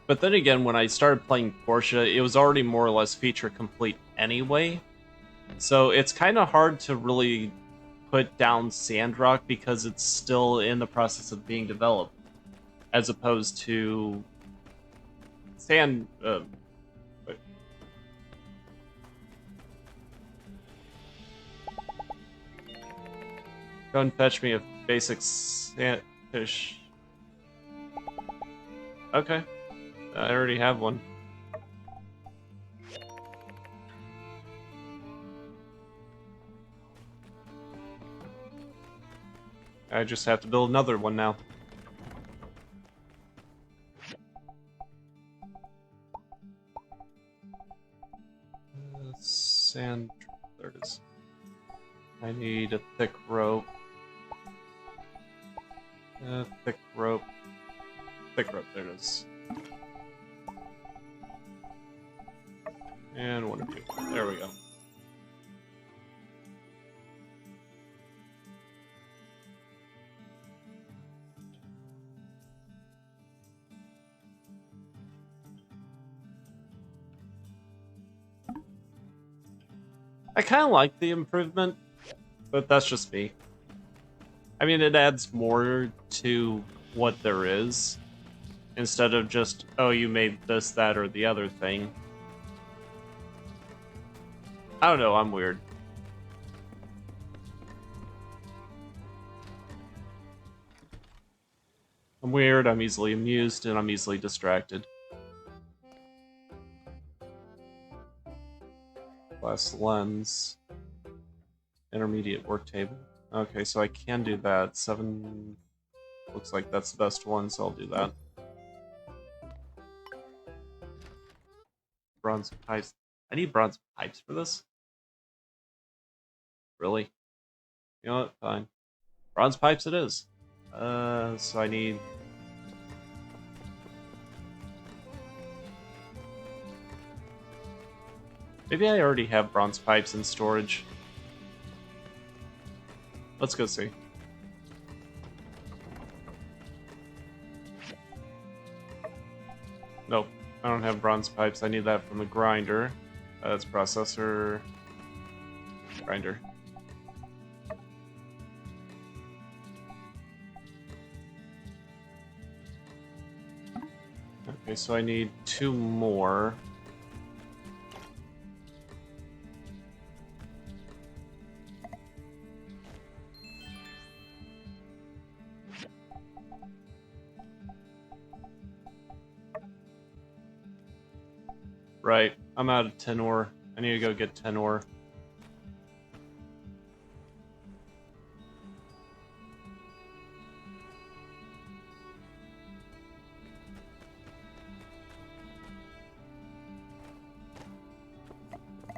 but then again, when I started playing Porsche, it was already more or less feature complete anyway. So it's kind of hard to really put down Sandrock because it's still in the process of being developed, as opposed to wait. Go and fetch me a basic fish. Okay, I already have one. I just have to build another one now. Sand. There it is. I need a thick rope. Thick rope. Thick rope, there it is. And one of you. There we go. I kind of like the improvement, but that's just me. I mean, it adds more to what there is, instead of just, oh, you made this, that, or the other thing. I don't know, I'm weird. I'm weird, I'm easily amused, and I'm easily distracted. Glass lens. Intermediate work table. Okay, so I can do that. 7... Looks like that's the best one, so I'll do that. Bronze pipes. I need bronze pipes for this? Really? You know what? Fine. Bronze pipes it is. So I need... Maybe I already have bronze pipes in storage. Let's go see. Nope, I don't have bronze pipes. I need that from the grinder. That's processor... Grinder. Okay, so I need 2 more. Right, I'm out of 10 ore. I need to go get 10 ore.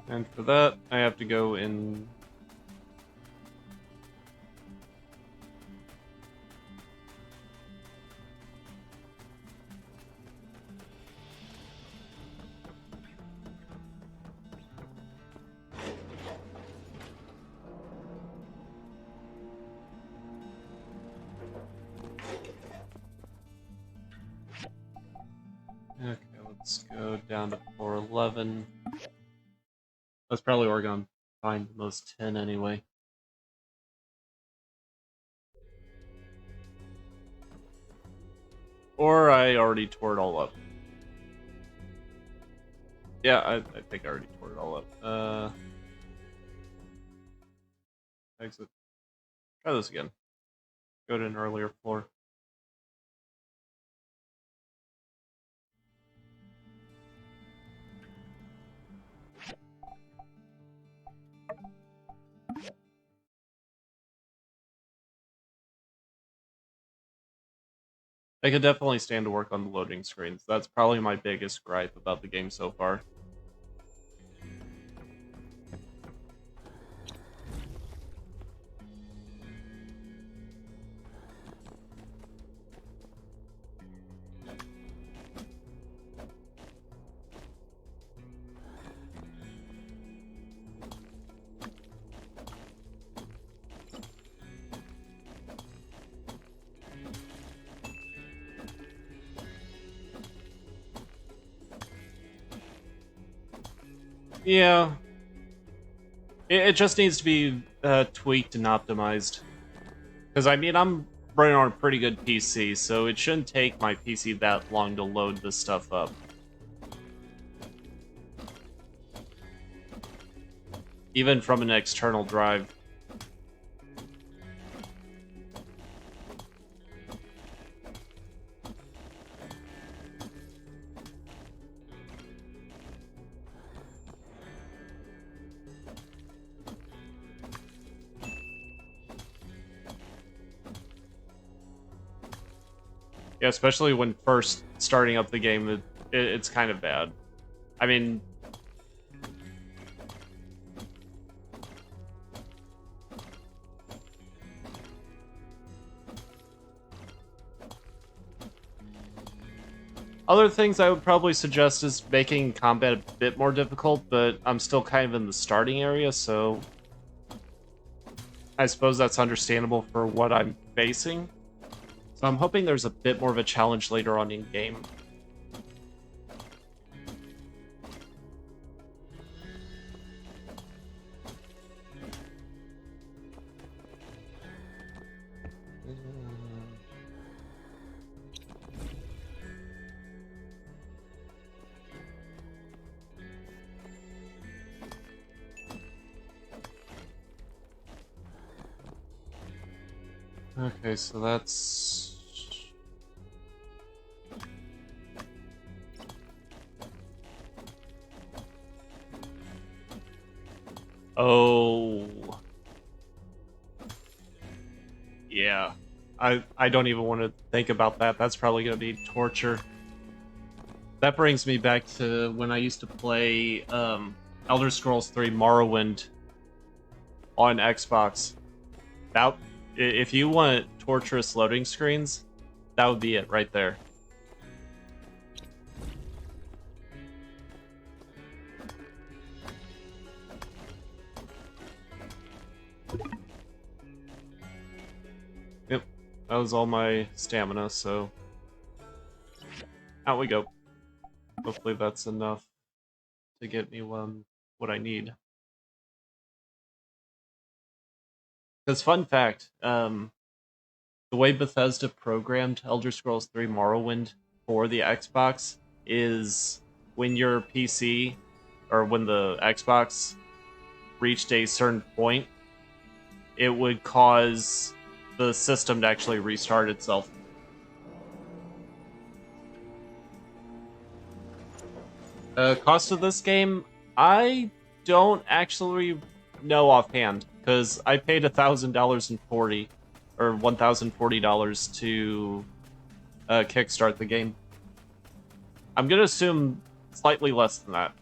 And for that, I have to go in... Okay, let's go down to 411. That's probably where we're going to find the most tin anyway. Or I already tore it all up. Yeah, I think I already tore it all up. Exit. Try this again. Go to an earlier floor. I could definitely stand to work on the loading screens. That's probably my biggest gripe about the game so far. Yeah, it just needs to be tweaked and optimized. Because, I mean, I'm running on a pretty good PC, so it shouldn't take my PC that long to load this stuff up. Even from an external drive. Yeah, especially when first starting up the game, it's kind of bad. I mean, other things I would probably suggest is making combat a bit more difficult, but I'm still kind of in the starting area, so I suppose that's understandable for what I'm facing. So I'm hoping there's a bit more of a challenge later on in game. Okay, so that's... Oh... Yeah. I don't even want to think about that. That's probably going to be torture. That brings me back to when I used to play Elder Scrolls 3 Morrowind on Xbox. That, if you want torturous loading screens, that would be it right there. Yep, that was all my stamina, so out we go. Hopefully that's enough to get me what I need. Because fun fact, the way Bethesda programmed Elder Scrolls 3 Morrowind for the Xbox is when your PC or when the Xbox reached a certain point, it would cause the system to actually restart itself. Cost of this game, I don't actually know offhand because I paid $1,040 or $1,040 to kickstart the game. I'm gonna assume slightly less than that.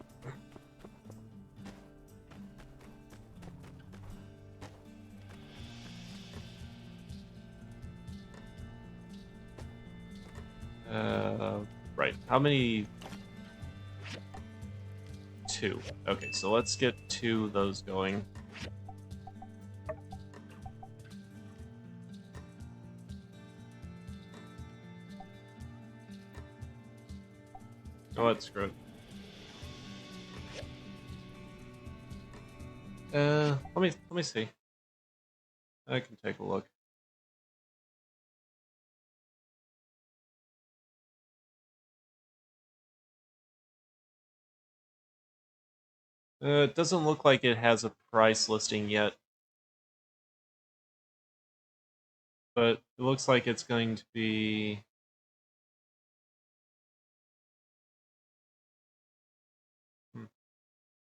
Right. How many? Two. Okay, so let's get two of those going. Oh, that's screwed. Let me see. I can take a look. It doesn't look like it has a price listing yet. But it looks like it's going to be...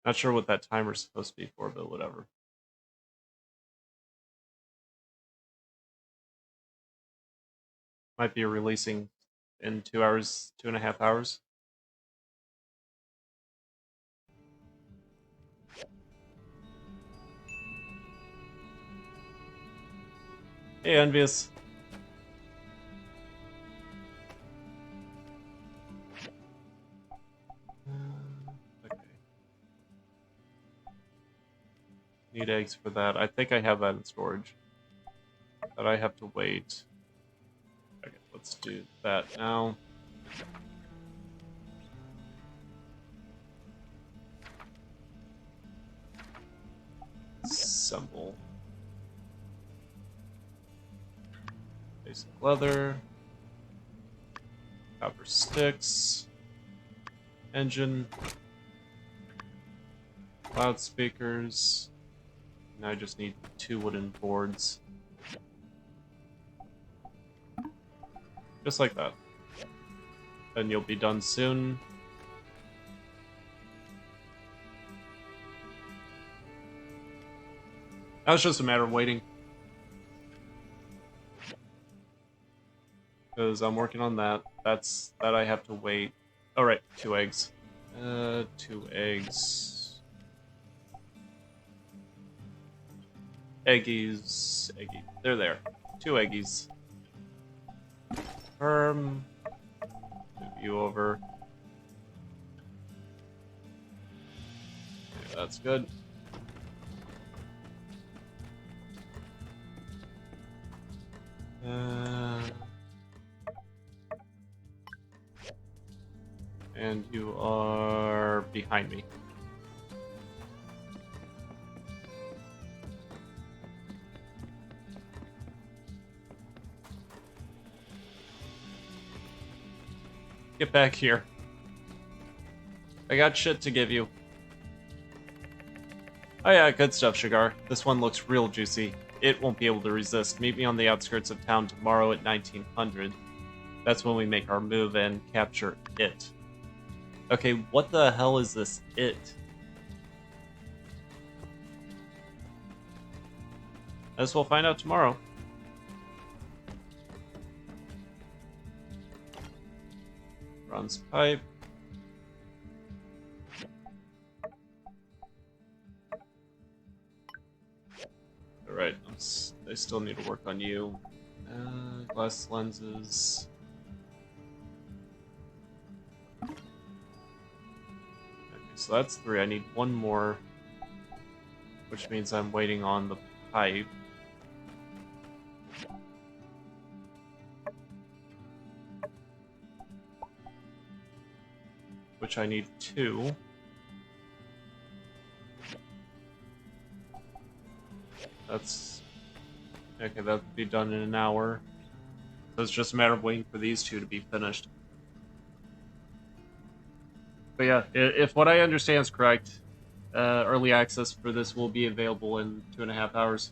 Not sure what that timer's supposed to be for, but whatever. Might be releasing in 2 hours, 2.5 hours. Hey, Envious. Okay. Need eggs for that. I think I have that in storage. But I have to wait. Okay, let's do that now. Assemble. Basic leather. Copper sticks. Engine. Loudspeakers. Now I just need 2 wooden boards. Just like that. And you'll be done soon. Now it's just a matter of waiting. Because I'm working on that. That I have to wait. Alright, 2 eggs. 2 eggs. Eggies. Eggy. They're there. 2 eggies. Move you over. Okay, that's good. And you are behind me. Get back here. I got shit to give you. Oh yeah, good stuff, Shagar. This one looks real juicy. It won't be able to resist. Meet me on the outskirts of town tomorrow at 1900. That's when we make our move and capture it. Okay, what the hell is this it? As we'll find out tomorrow. Bronze pipe. Alright, I still need to work on you. Glass lenses. Okay, so that's 3. I need 1 more, which means I'm waiting on the pipe. Which I need 2. That's... Okay, that'll be done in an hour. So it's just a matter of waiting for these 2 to be finished. But yeah, if what I understand is correct, early access for this will be available in 2.5 hours.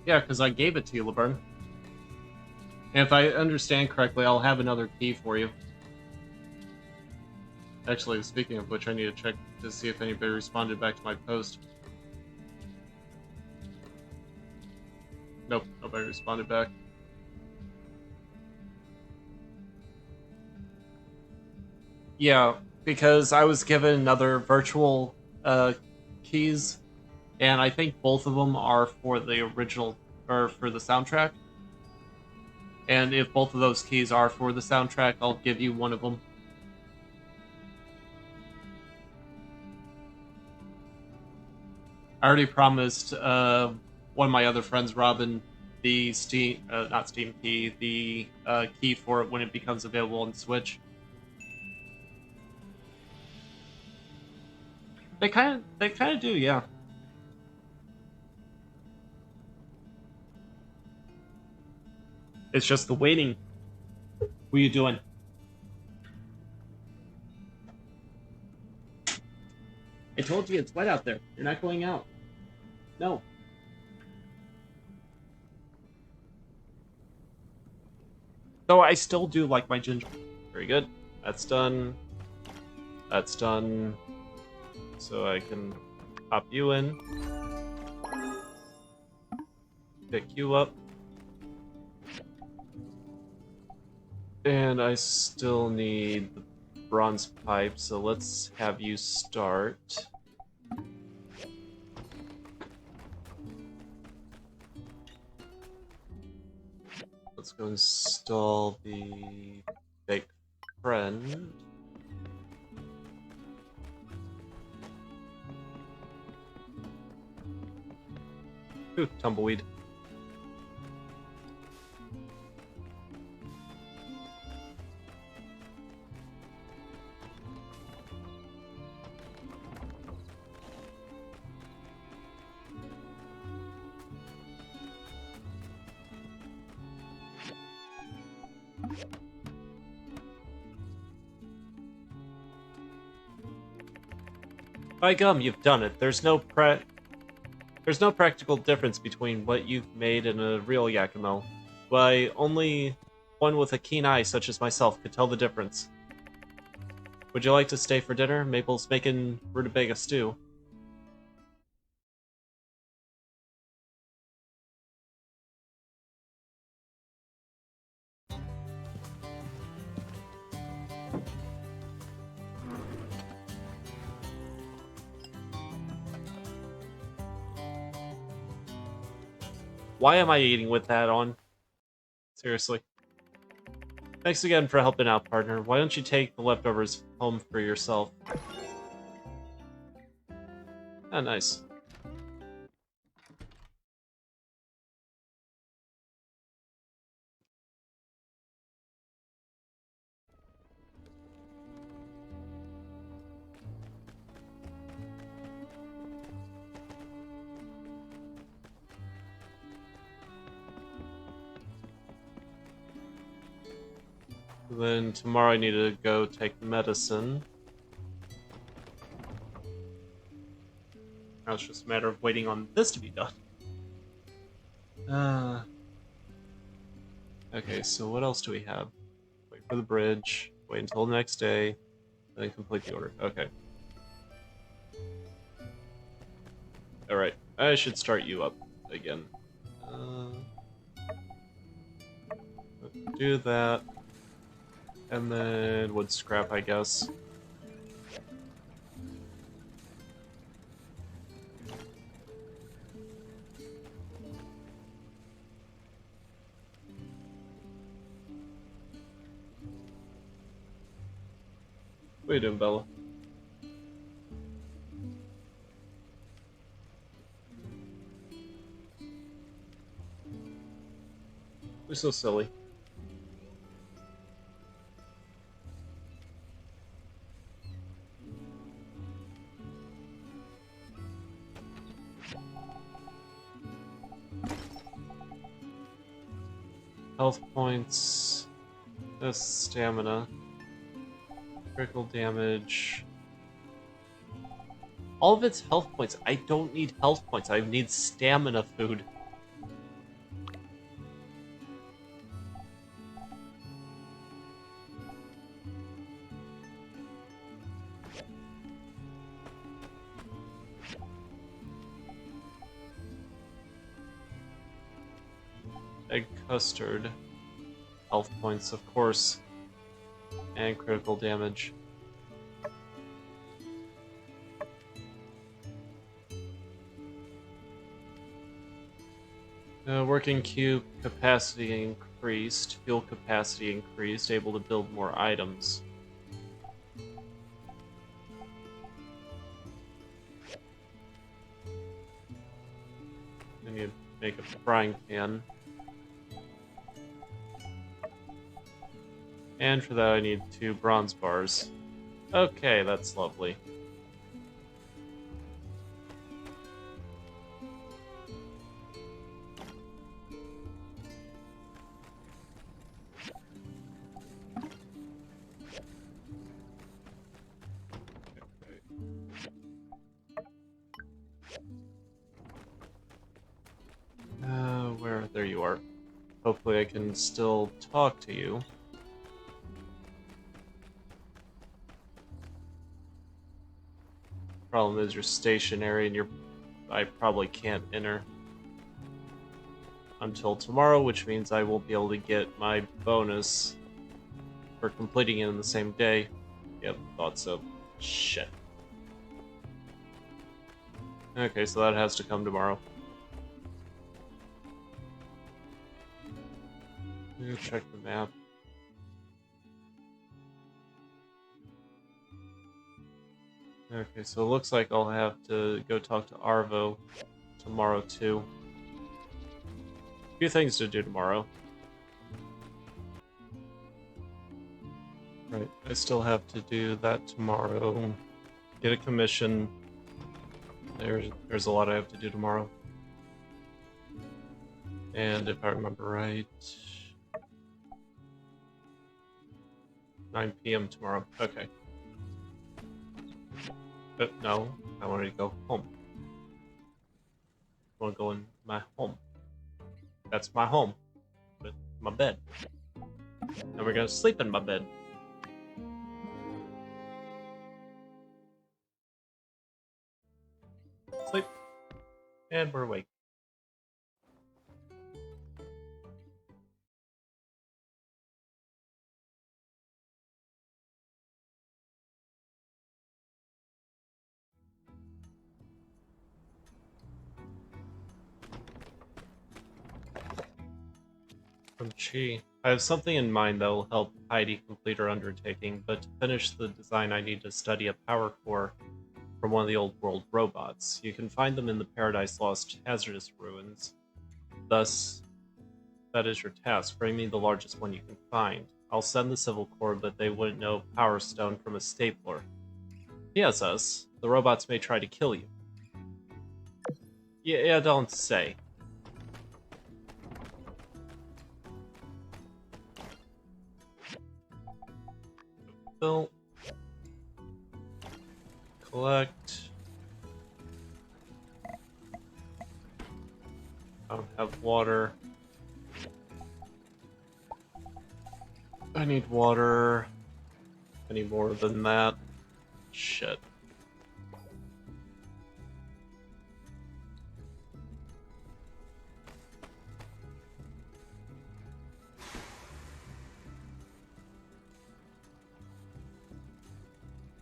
Yeah, because I gave it to you, LeBurn. And if I understand correctly, I'll have another key for you. Actually, speaking of which, I need to check to see if anybody responded back to my post. Nope, nobody responded back. Yeah, because I was given another virtual keys, and I think both of them are for the original, or for the soundtrack. And if both of those keys are for the soundtrack, I'll give you one of them. I already promised one of my other friends, Robin, the Steam, not Steam key, the key for it when it becomes available on Switch. They kind of do, yeah. It's just the waiting. What are you doing? I told you it's wet out there. You're not going out. No. Though I still do like my ginger. Very good. That's done. That's done. So I can pop you in. Pick you up. And I still need the bronze pipe, so let's have you start. Let's go install the fake friend. Ooh, tumbleweed. By gum, you've done it. There's no practical difference between what you've made and a real Yakimo. Why, only one with a keen eye such as myself could tell the difference. Would you like to stay for dinner? Maple's making rutabaga stew. Why am I eating with that on? Seriously. Thanks again for helping out, partner. Why don't you take the leftovers home for yourself? Ah, nice. Then tomorrow I need to go take medicine. Now it's just a matter of waiting on this to be done. Okay, so what else do we have? Wait for the bridge, wait until the next day, then complete the order. Okay. Alright, I should start you up again. Do that. And then wood scrap, I guess. What are you doing, Bella? You're so silly. Health points. This stamina. Critical damage. All of its health points. I don't need health points. I need stamina food. Egg custard. Health points, of course. And critical damage. Working cube capacity increased. Fuel capacity increased. Able to build more items. I need to make a frying pan. And for that I need 2 bronze bars. Okay, that's lovely. There you are. Hopefully I can still talk to you. Problem is you're stationary and I probably can't enter until tomorrow, which means I won't be able to get my bonus for completing it in the same day. Yep, thought so. Shit. Okay, so that has to come tomorrow. Check the map. Okay, so it looks like I'll have to go talk to Arvo tomorrow too. A few things to do tomorrow. Right, I still have to do that tomorrow. Get a commission. There's a lot I have to do tomorrow. And if I remember right, 9 p.m. tomorrow. Okay. But no, I wanted to go home. I want to go in my home. That's my home. With my bed. And we're gonna sleep in my bed. Sleep. And we're awake. From Chi. I have something in mind that will help Heidi complete her undertaking, but to finish the design I need to study a power core from one of the old world robots. You can find them in the Paradise Lost hazardous ruins. Thus, that is your task. Bring me the largest one you can find. I'll send the civil core, but they wouldn't know Power Stone from a stapler. P.S.S. The robots may try to kill you. Yeah, don't say. Fill. Collect. I don't have water. I need water. I need more than that. Shit.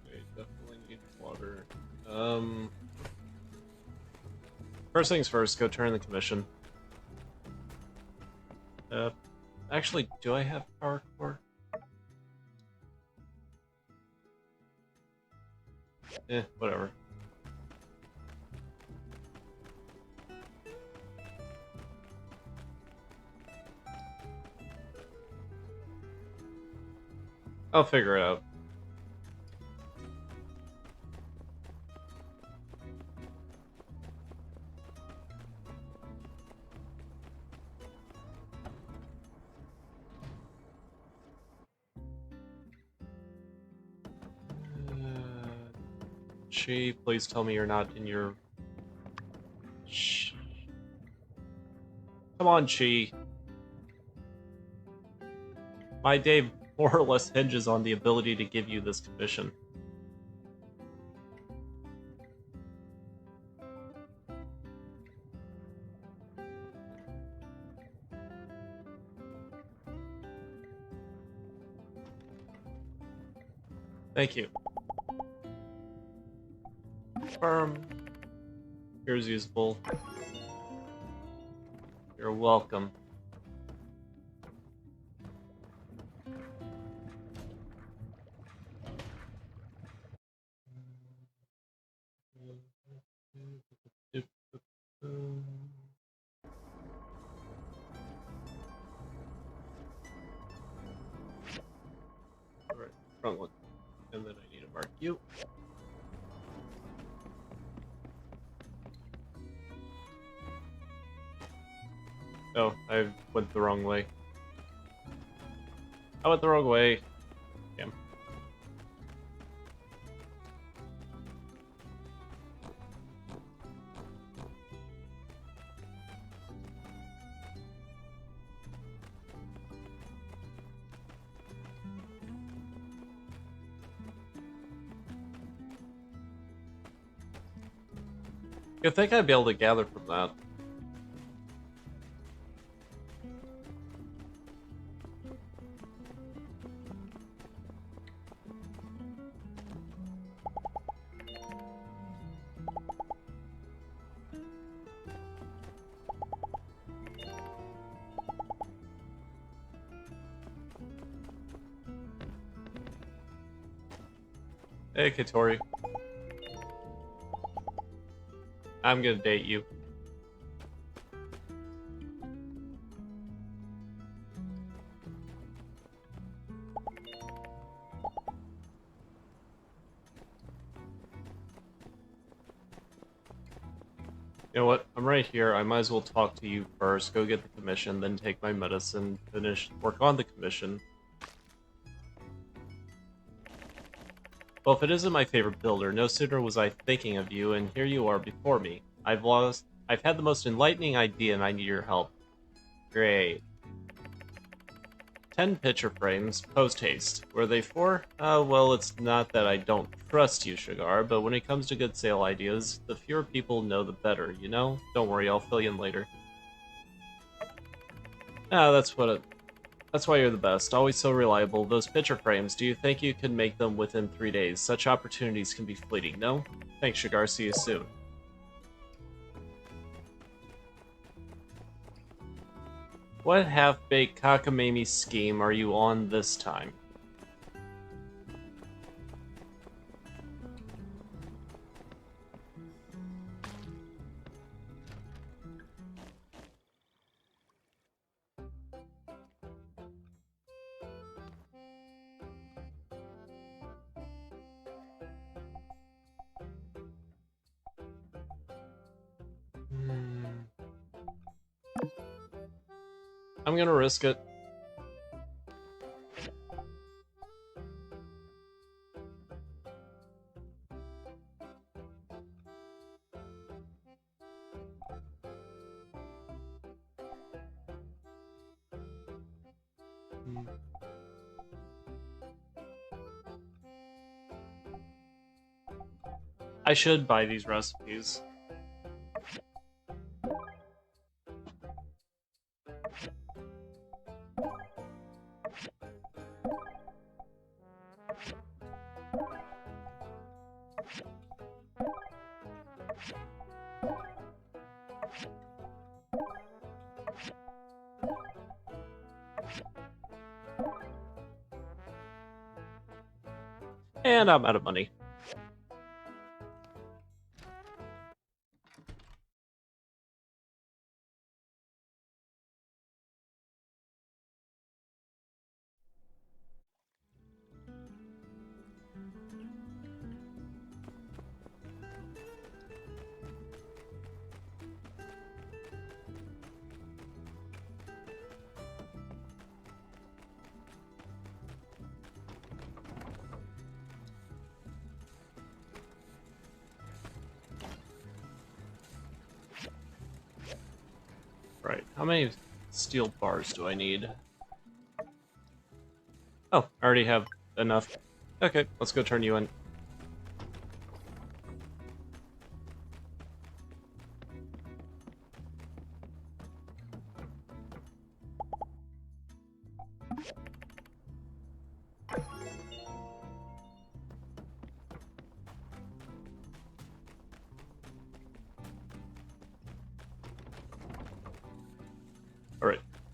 I definitely need water. First things first, go turn in the commission. Actually, do I have power core? Whatever. I'll figure it out. Chi, please tell me you're not in your... Shh. Come on, Chi. My day more or less hinges on the ability to give you this commission. Thank you. Confirm. Here's usable. You're welcome. Alright, front one. And then I need to mark you. Oh, I went the wrong way. I went the wrong way. Damn. You'd think I'd be able to gather from that. Hey, Katori. I'm gonna date you. You know what? I'm right here. I might as well talk to you first, go get the commission, then take my medicine, finish work on the commission. Well, if it isn't my favorite builder, no sooner was I thinking of you, and here you are before me. I've had the most enlightening idea, and I need your help. Great. 10 picture frames, post-haste. Were they for? Well, it's not that I don't trust you, Shagar, but when it comes to good sale ideas, the fewer people know the better, you know? Don't worry, I'll fill you in later. That's why you're the best. Always so reliable. Those picture frames, do you think you could make them within 3 days? Such opportunities can be fleeting, no? Thanks, Shagar. See you soon. What half-baked cockamamie scheme are you on this time? I'm gonna risk it. I should buy these recipes. And I'm out of money. Right, how many steel bars do I need? Oh, I already have enough. Okay, let's go turn you in.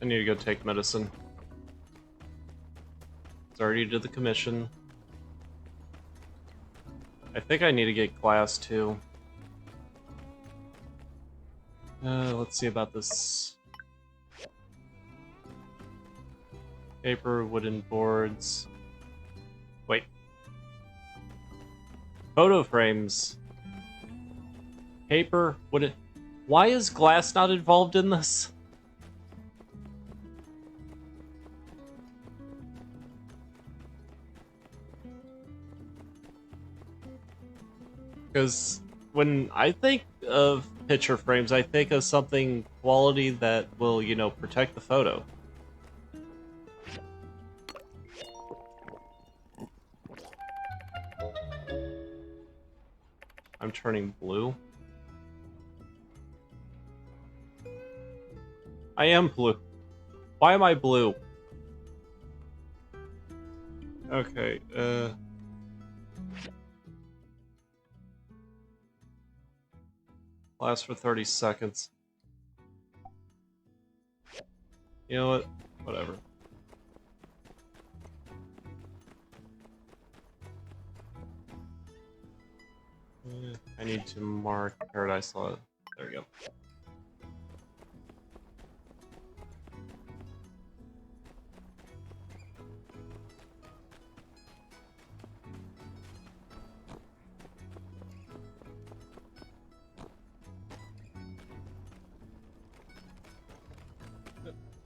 I need to go take medicine. It's already did the commission. I think I need to get glass too. Let's see about this. Paper, wooden boards. Wait. Photo frames. Paper, wooden. Why is glass not involved in this? Because when I think of picture frames, I think of something quality that will, you know, protect the photo. I'm turning blue. I am blue. Why am I blue? Okay, lasts for 30 seconds. You know what? Whatever. I need to mark Paradise Law. There we go.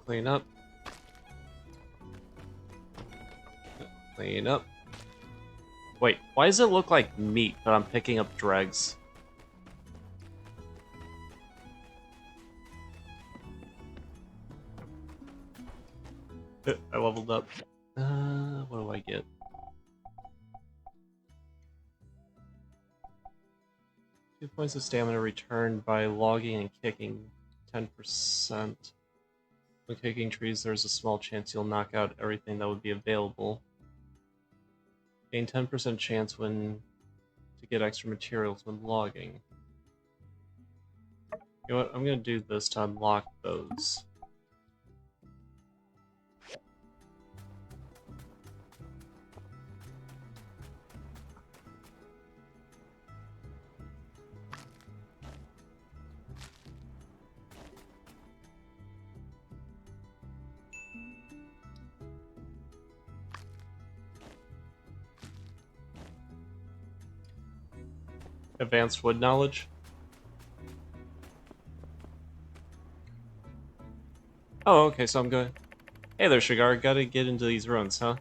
Clean up. Clean up. Wait, why does it look like meat, but I'm picking up dregs? I leveled up. What do I get? Two points of stamina returned by logging and kicking 10%. When kicking trees, there's a small chance you'll knock out everything that would be available. Gain 10% chance when to get extra materials when logging. You know what? I'm gonna do this to unlock those. Advanced wood knowledge. Oh, okay, so I'm good. Hey there, Shagar. Gotta get into these ruins, huh?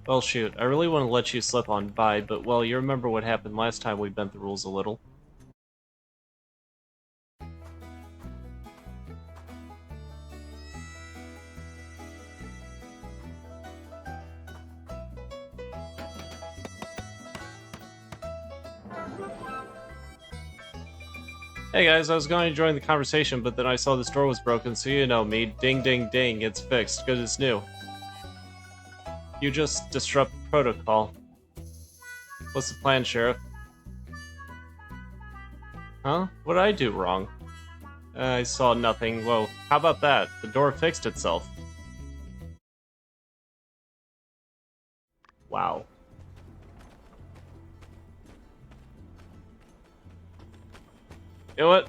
Well, shoot. I really want to let you slip on by, but, well, you remember what happened last time we bent the rules a little. Hey guys, I was going to join the conversation, but then I saw this door was broken, so you know me. Ding, ding, ding. It's fixed, because it's new. You just disrupt protocol. What's the plan, Sheriff? Huh? What did I do wrong? I saw nothing. Whoa, how about that? The door fixed itself. Wow. You know what?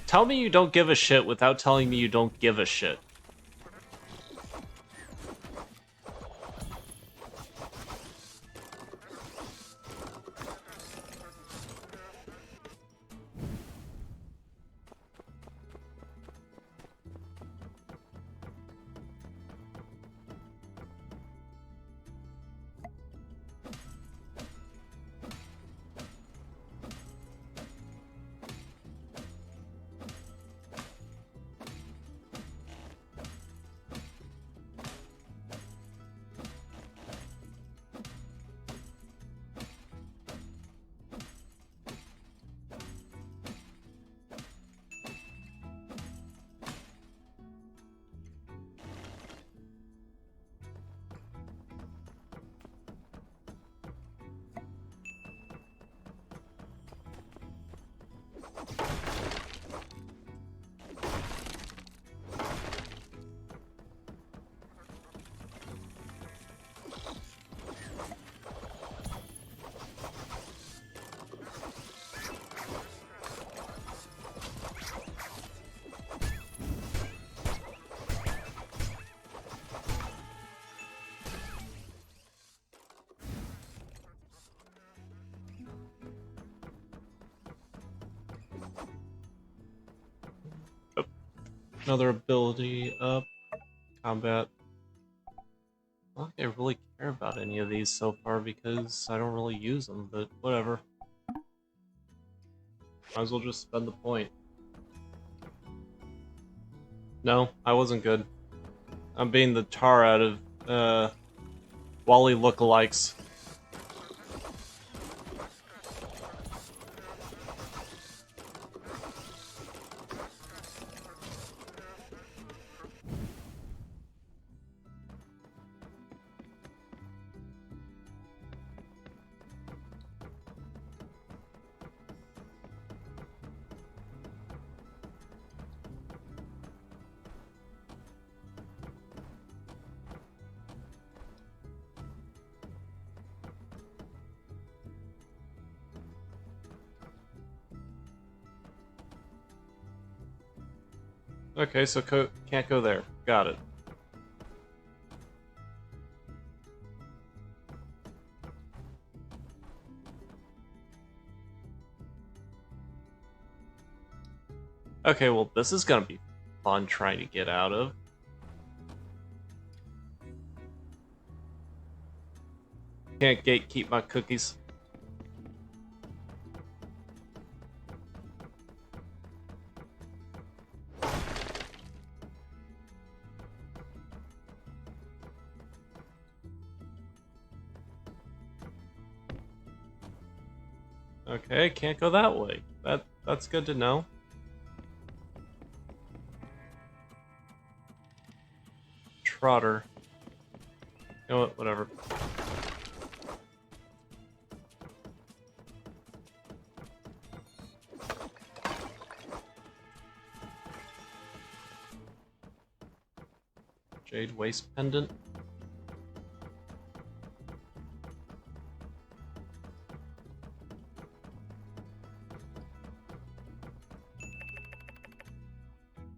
Tell me you don't give a shit without telling me you don't give a shit. Another ability up. Combat. I don't think I really care about any of these so far because I don't really use them, but whatever. Might as well just spend the point. No, I wasn't good. I'm being the tar out of, Wally lookalikes. Okay, so can't go there. Got it. Okay, well, this is gonna be fun trying to get out of. Can't gatekeep my cookies. Okay, can't go that way. That's good to know. Trotter. You know what? Whatever. Jade waist pendant.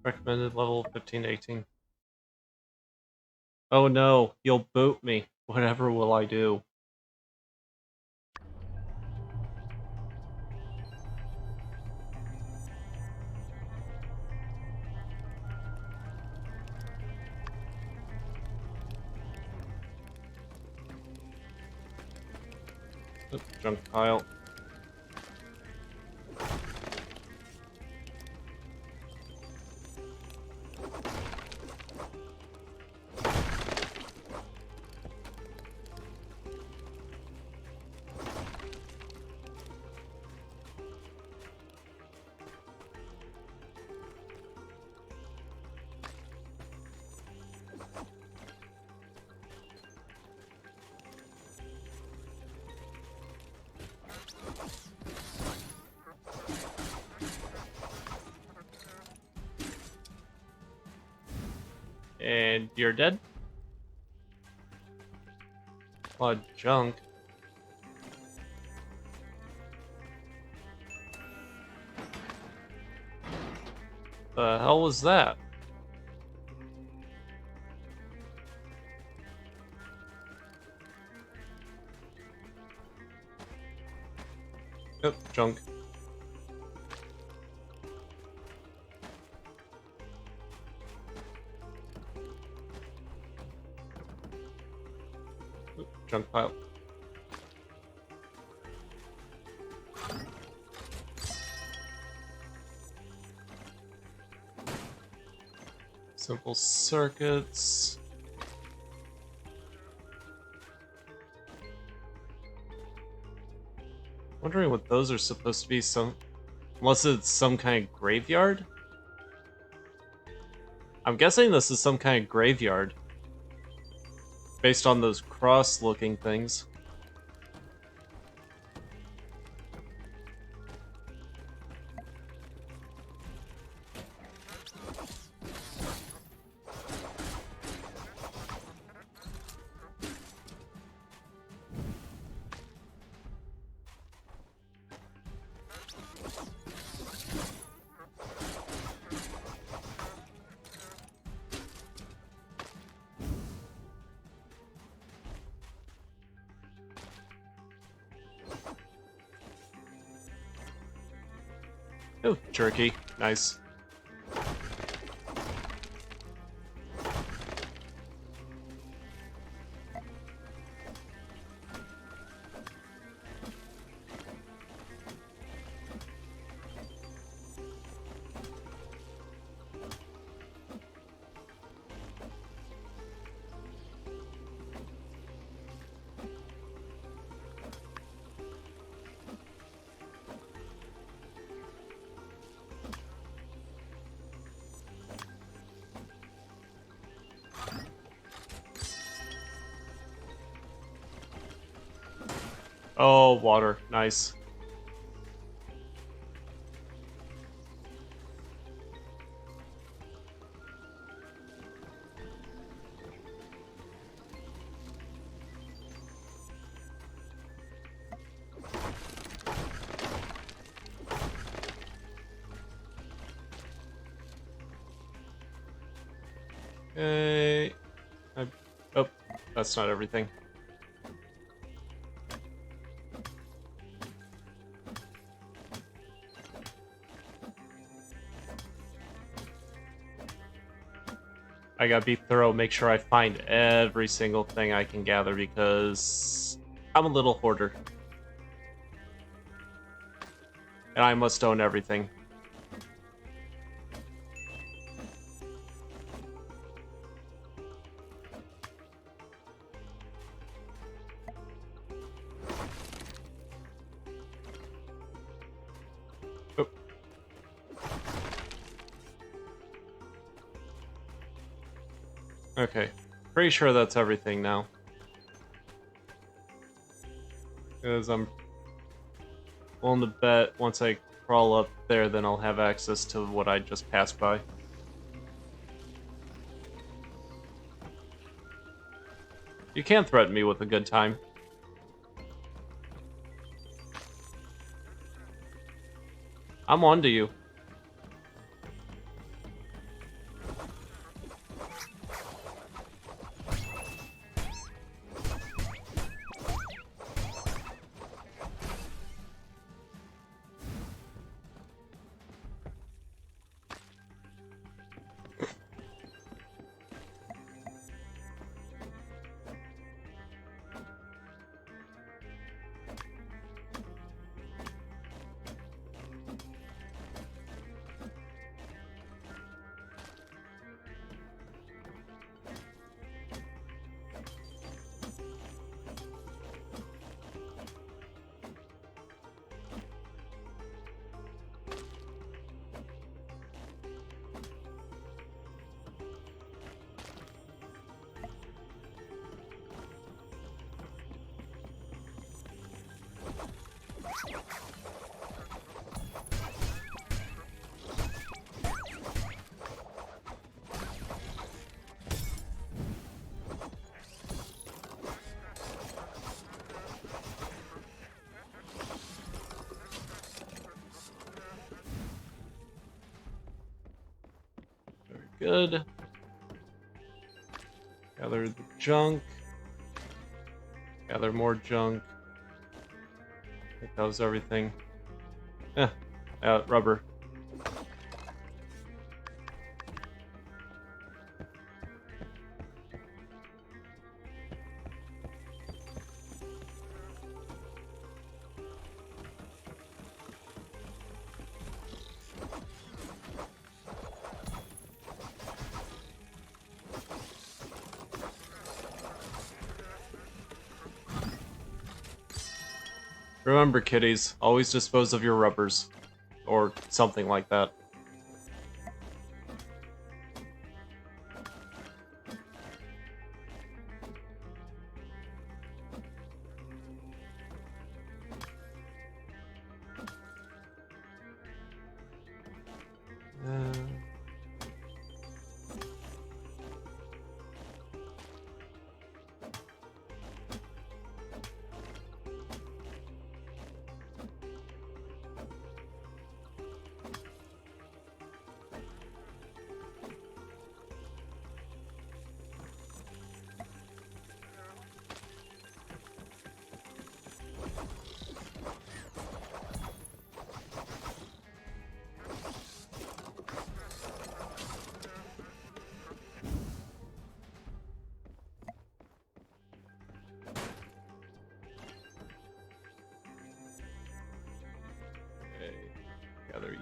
Recommended level 15 to 18. Oh no, you'll boot me. Whatever will I do? Oops, junk pile. And you're dead? Junk. The hell was that? Yep, junk. Oop, junk pile. Simple circuits. Wondering what those are supposed to be. Unless it's some kind of graveyard? I'm guessing this is some kind of graveyard. Based on those cross-looking things. Oh, jerky. Nice. Oh, water. Nice. Okay. Oh, that's not everything. I gotta be thorough, make sure I find every single thing I can gather because I'm a little hoarder. And I must own everything. Oh. Okay. Pretty sure that's everything now. Because I'm willing to bet once I crawl up there, then I'll have access to what I just passed by. You can't threaten me with a good time. I'm on to you. Good. Gather the junk. Gather more junk. I think that was everything. Rubber. Remember, kiddies, always dispose of your rubbers. Or something like that.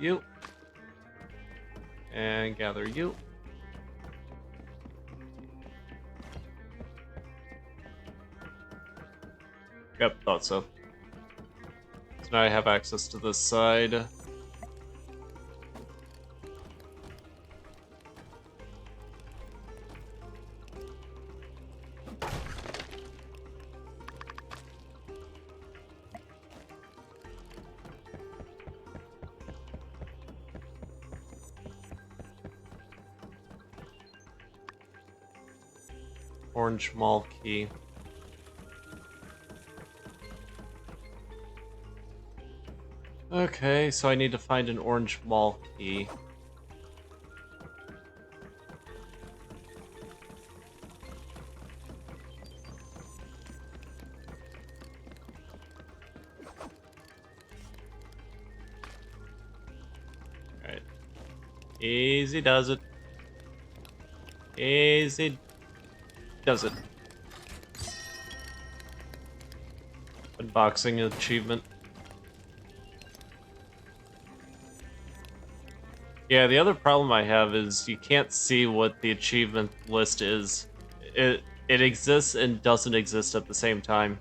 you. And gather you. Yep, thought so. So now I have access to this side. Orange mall key. Okay, so I need to find an orange mall key. Alright. Easy does it. Easy does it. Unboxing achievement. Yeah, the other problem I have is you can't see what the achievement list is. It exists and doesn't exist at the same time.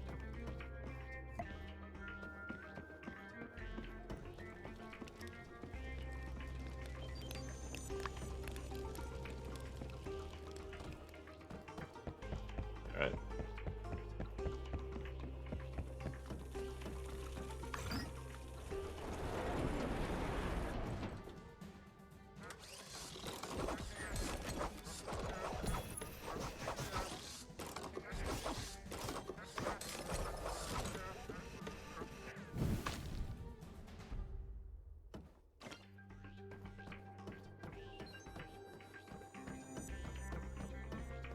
Alright.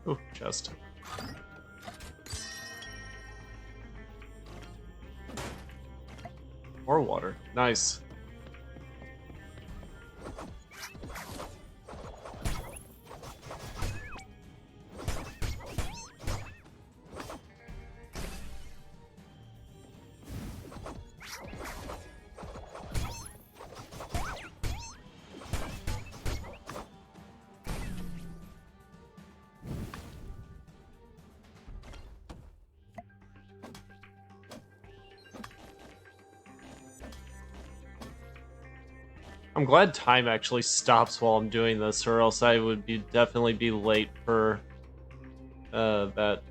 Ooh, chest. More water. Nice. I'm glad time actually stops while I'm doing this, or else I would definitely be late for that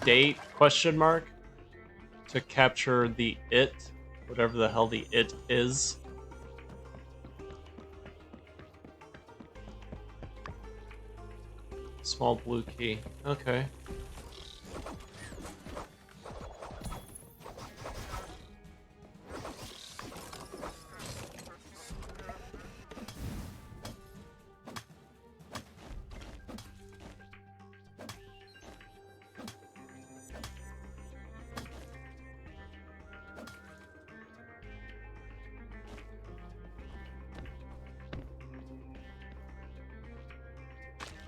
date question mark to capture the it, whatever the hell the it is. Small blue key. Okay.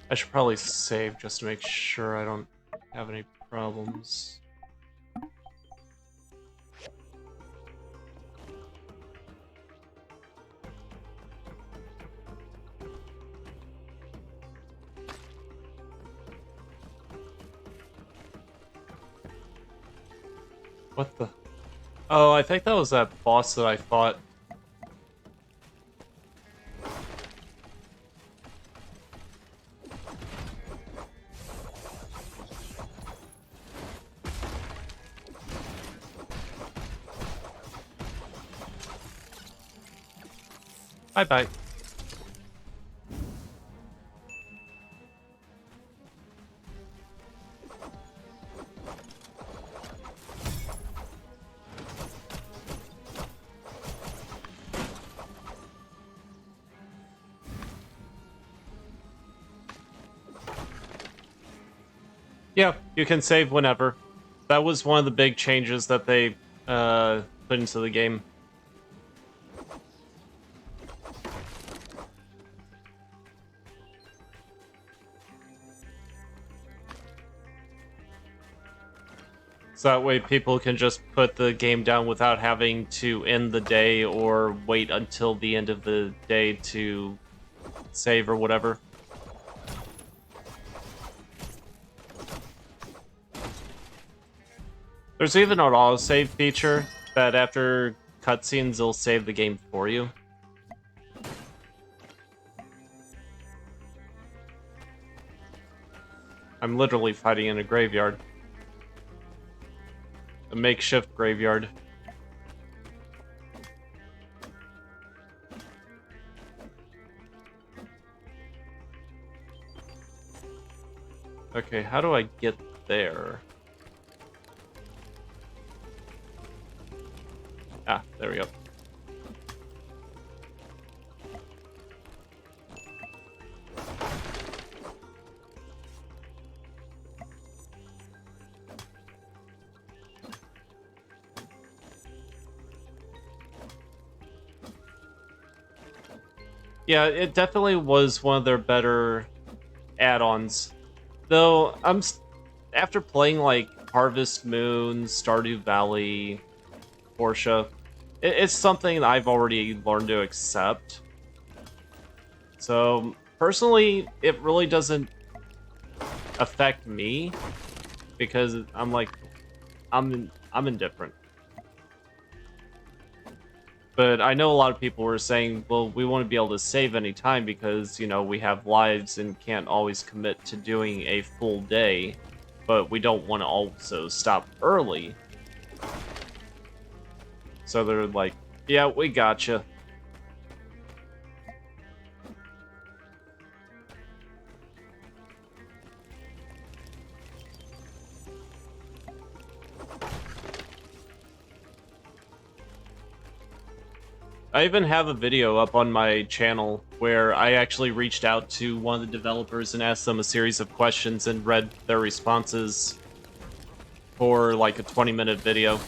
I should probably save just to make sure I don't have any problems. What the? Oh, I think that was that boss that I fought. Bye-bye. Yeah, you can save whenever. That was one of the big changes that they put into the game. So that way people can just put the game down without having to end the day or wait until the end of the day to save or whatever. There's even an autosave feature that after cutscenes, it'll save the game for you. I'm literally fighting in a graveyard. A makeshift graveyard. Okay, how do I get there? Ah, there we go. Yeah, it definitely was one of their better add-ons. Though, after playing like Harvest Moon, Stardew Valley, Portia, it's something I've already learned to accept. So, personally, it really doesn't affect me because I'm like, I'm indifferent. But I know a lot of people were saying, well, we want to be able to save any time because, you know, we have lives and can't always commit to doing a full day, but we don't want to also stop early. So they're like, yeah, we gotcha. I even have a video up on my channel where I actually reached out to one of the developers and asked them a series of questions and read their responses for like a 20-minute video.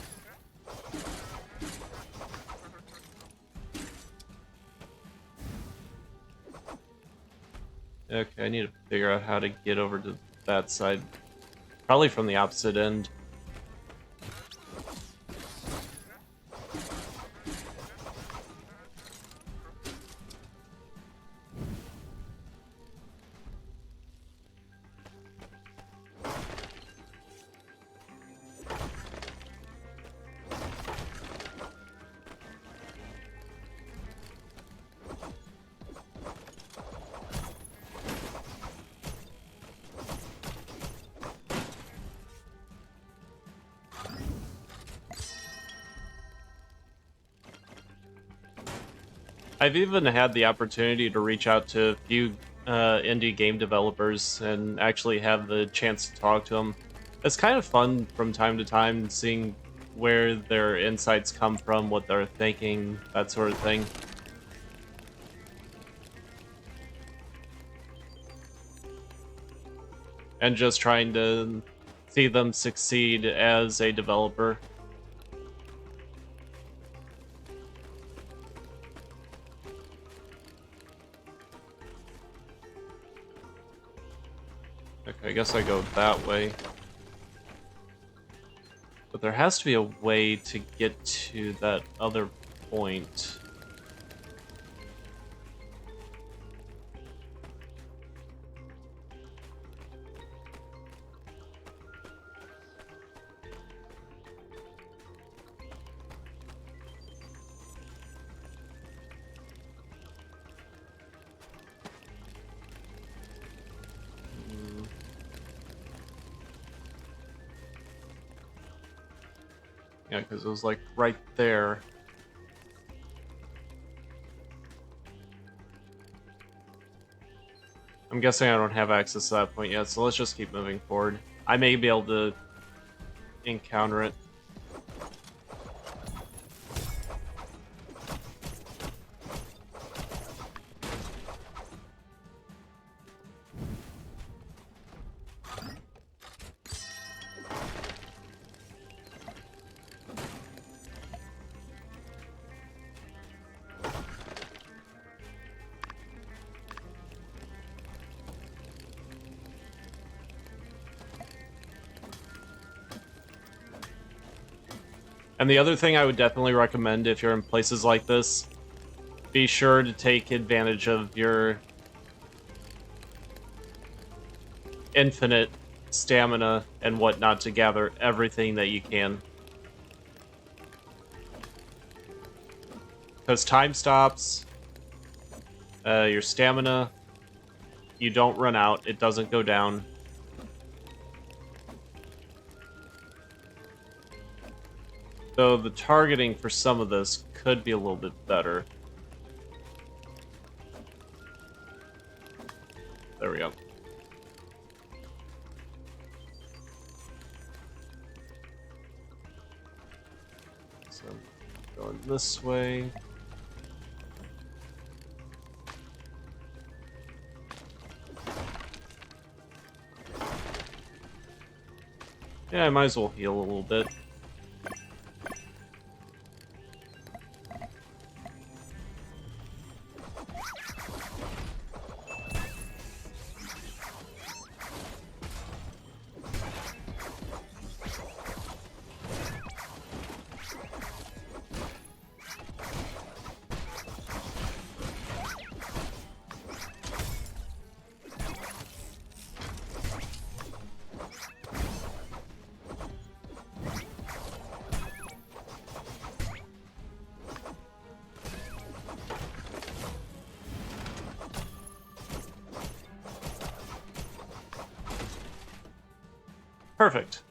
Okay, I need to figure out how to get over to that side. Probably from the opposite end. I've even had the opportunity to reach out to a few indie game developers and actually have the chance to talk to them. It's kind of fun from time to time seeing where their insights come from, what they're thinking, that sort of thing. And just trying to see them succeed as a developer. Okay, I guess I go that way. But there has to be a way to get to that other point. Yeah, because it was like right there. I'm guessing I don't have access to that point yet, so let's just keep moving forward. I may be able to encounter it. And the other thing I would definitely recommend if you're in places like this, be sure to take advantage of your infinite stamina and whatnot to gather everything that you can. Because time stops, your stamina, you don't run out, it doesn't go down. So the targeting for some of this could be a little bit better. There we go. So, going this way. Yeah, I might as well heal a little bit. Perfect.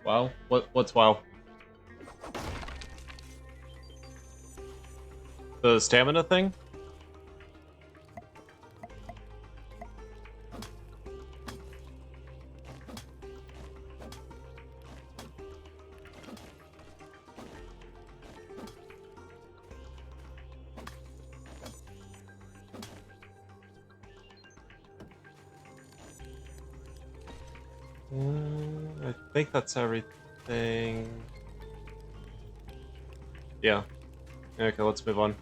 Wow. What's wow? The stamina thing? I think that's everything. Yeah. Okay, let's move on.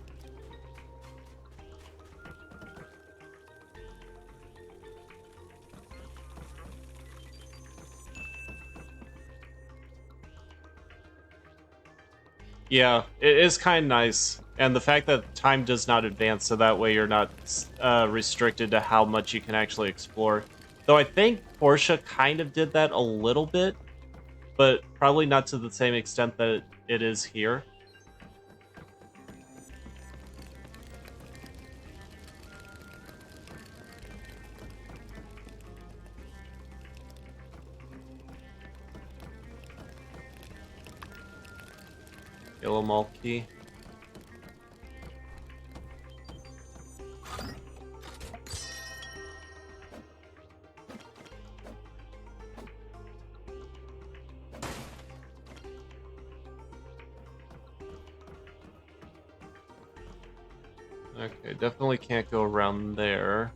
Yeah, it is kind of nice. And the fact that time does not advance, so that way you're not restricted to how much you can actually explore. Though I think Portia kind of did that a little bit, but probably not to the same extent that it is here. Yellow mall key. Okay, definitely can't go around there.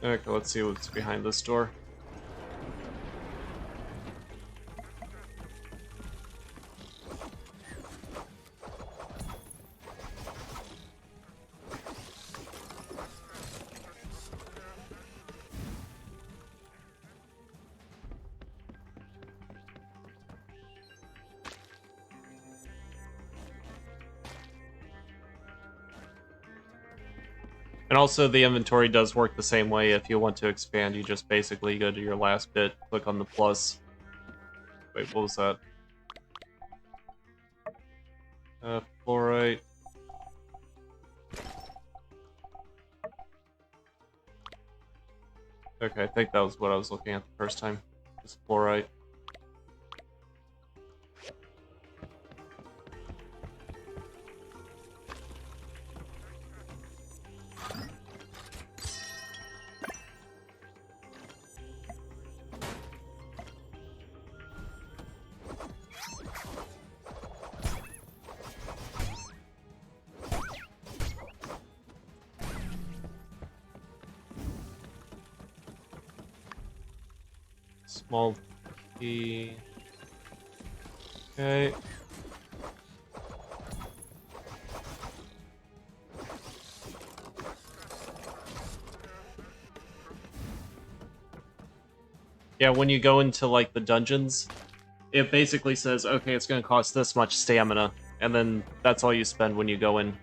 Okay, let's see what's behind this door. And also, the inventory does work the same way. If you want to expand, you just basically go to your last bit, click on the plus. Wait, what was that? Fluorite. Okay, I think that was what I was looking at the first time. Just fluorite. Small key. Okay. Yeah, when you go into, like, the dungeons, it basically says, okay, it's gonna cost this much stamina, and then that's all you spend when you go in.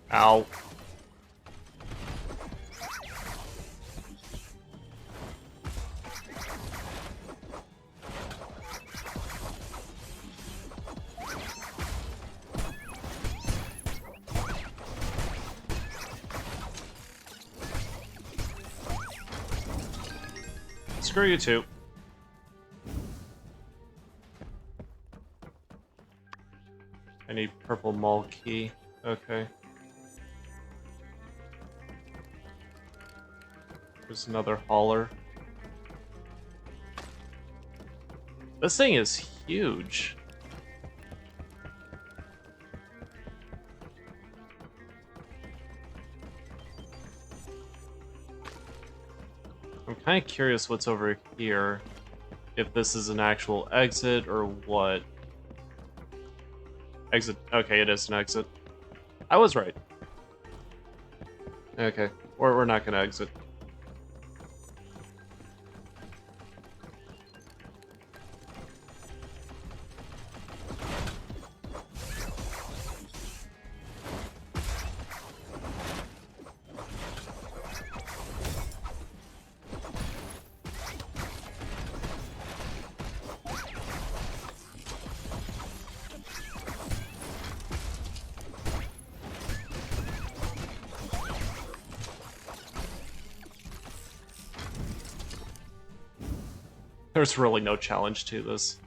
Ow. Screw you too. I need purple mall key. Okay. There's another hauler. This thing is huge. I'm kind of curious what's over here. If this is an actual exit or what. Exit. Okay, it is an exit. I was right. Okay. We're not gonna exit. There's really no challenge to this.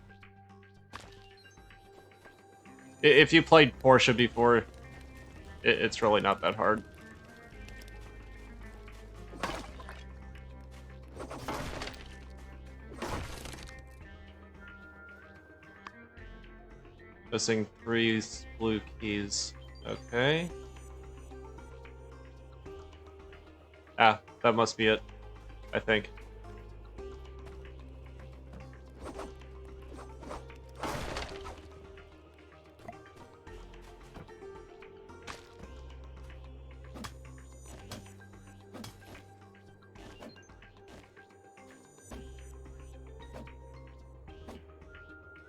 If you played Portia before, it's really not that hard. Missing 3 blue keys. Okay. Ah, that must be it, I think.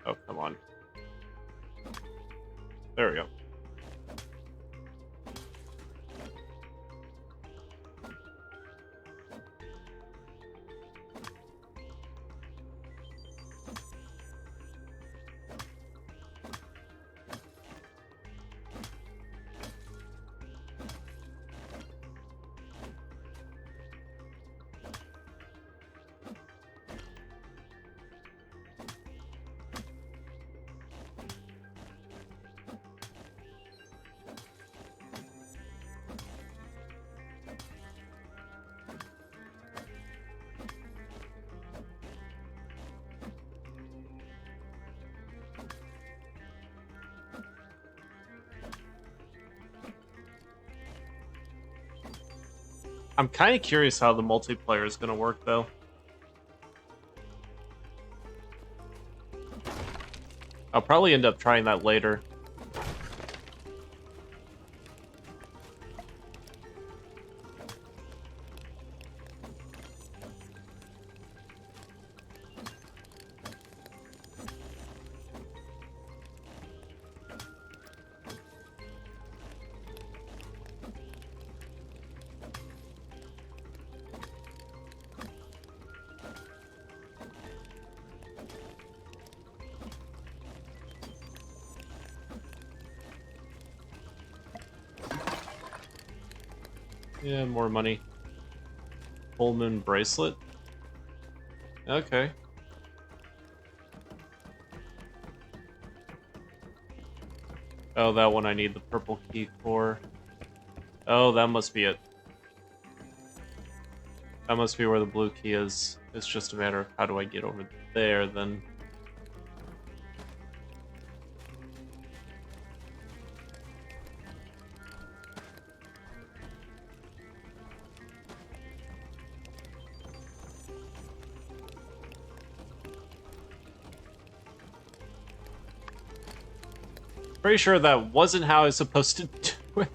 Oh, come on. There we go. I'm kind of curious how the multiplayer is going to work, though. I'll probably end up trying that later. Yeah, more money. Full moon bracelet? Okay. Oh, that one I need the purple key for. Oh, that must be it. That must be where the blue key is. It's just a matter of how do I get over there, then. Pretty sure that wasn't how I was supposed to do it.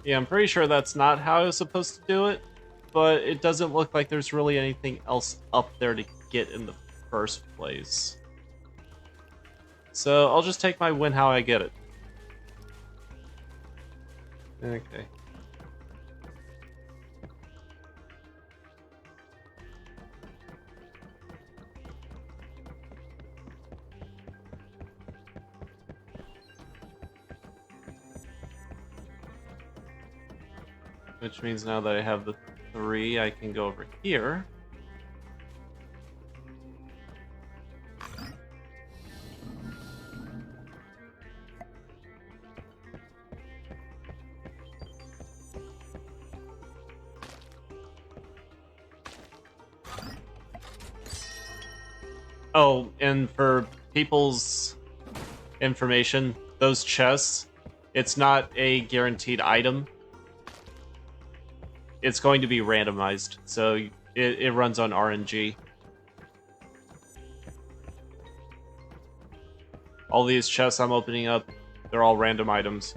Yeah, I'm pretty sure that's not how I was supposed to do it, but it doesn't look like there's really anything else up there to get in the first place. So I'll just take my win how I get it. Okay. Which means now that I have the 3, I can go over here. Oh, and for people's information, those chests, it's not a guaranteed item. It's going to be randomized, so it runs on RNG. All these chests I'm opening up, they're all random items.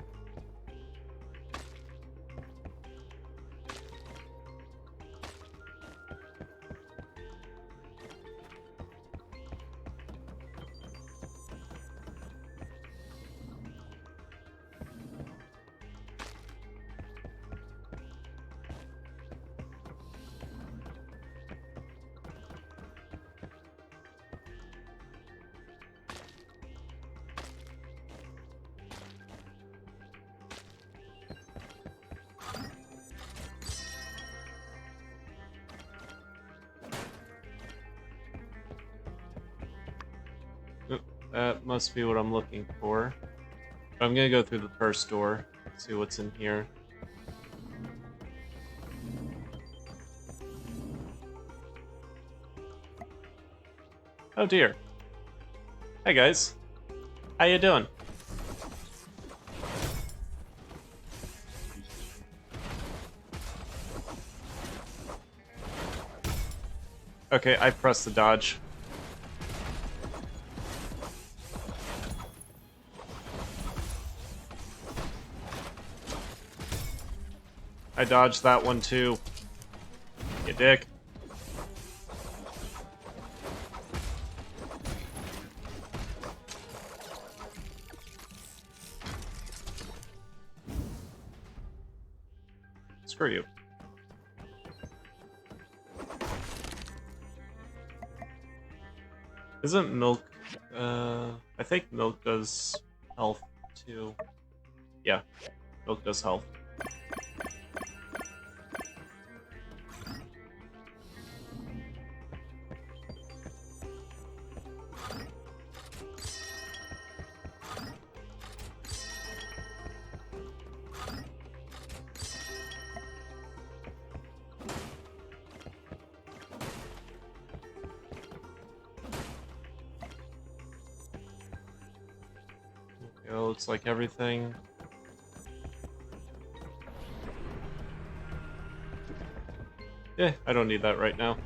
That must be what I'm looking for. I'm gonna go through the first door, see what's in here. Oh dear. Hey guys. How you doing? Okay, I pressed the dodge. I dodged that one too. You dick. Screw you. Isn't milk... I think milk does health too. Yeah, milk does health. Okay, well, looks like everything. Yeah, I don't need that right now.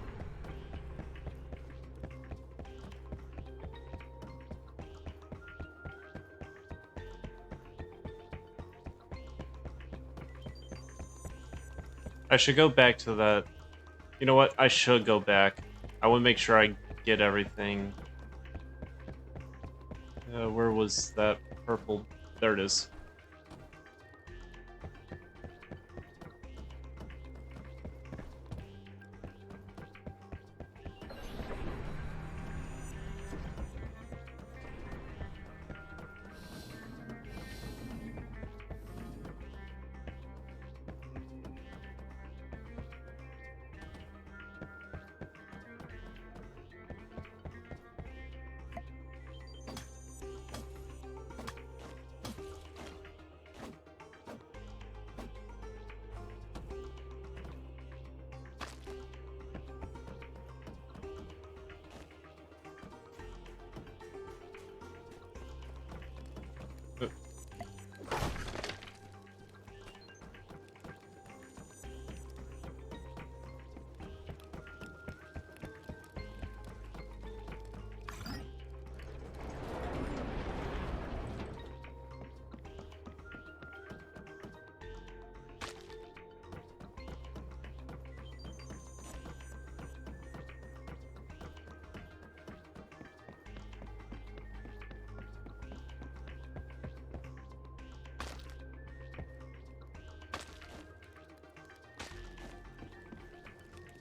I should go back to that. You know what? I should go back. I want to make sure I get everything. Where was that purple? There it is.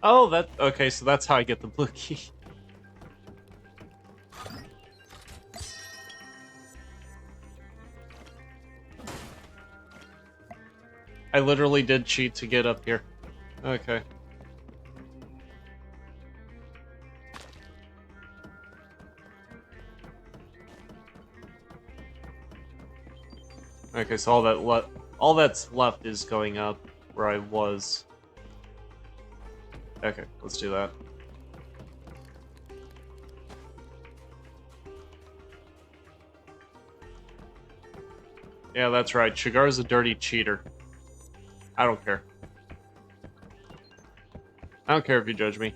Oh, okay, so that's how I get the blue key. I literally did cheat to get up here. Okay. Okay, so all that's left is going up where I was. Okay, let's do that. Yeah, that's right. Shagar's a dirty cheater. I don't care. I don't care if you judge me.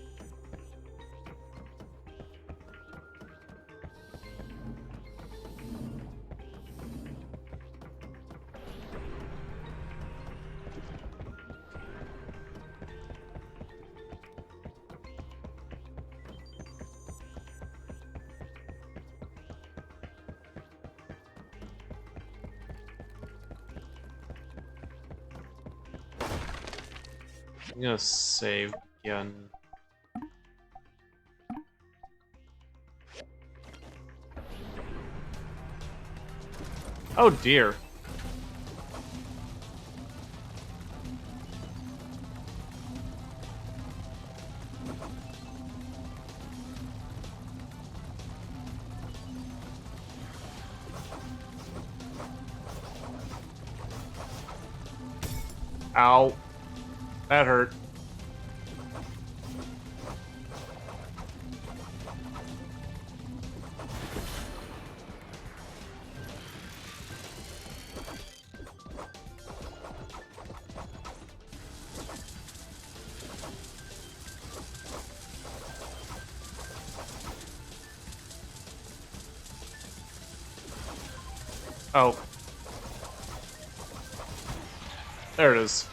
I'm gonna save again. Oh dear. Ow. That hurt. Oh. There it is.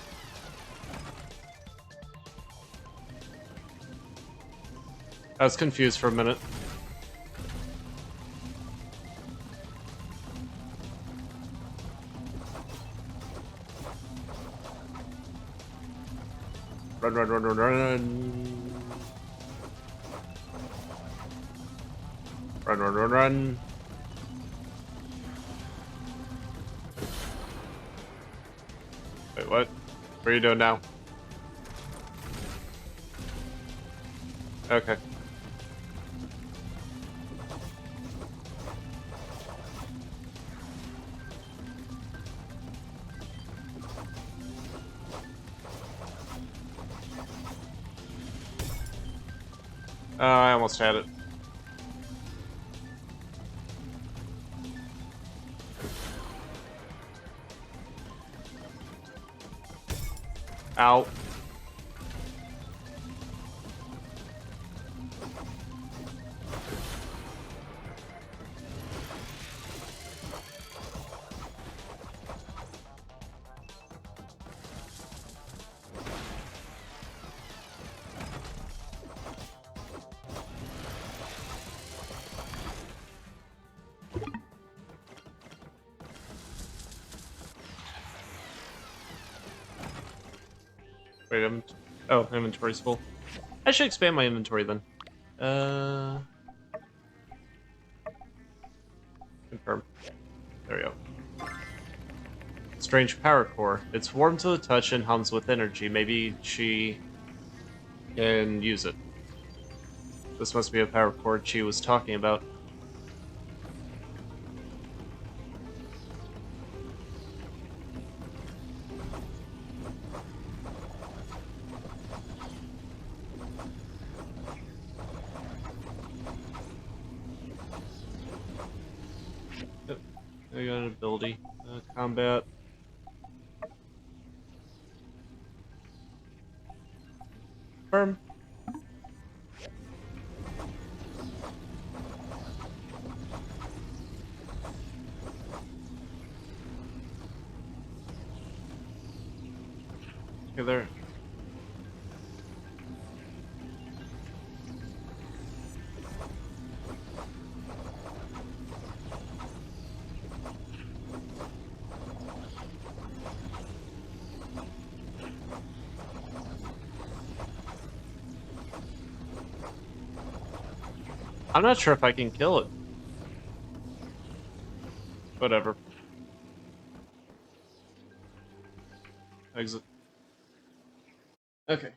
I was confused for a minute. Run, run, run, run, run. Run, run, run, run. Wait, what? What are you doing now? Okay. I almost had it. Ow. Wait, oh, inventory's full. I should expand my inventory then. Confirm. There we go. Strange power core. It's warm to the touch and hums with energy. Maybe she can use it. This must be a power core she was talking about. I got an ability. Combat. Firm. Okay, there. I'm not sure if I can kill it. Whatever. Exit. Okay.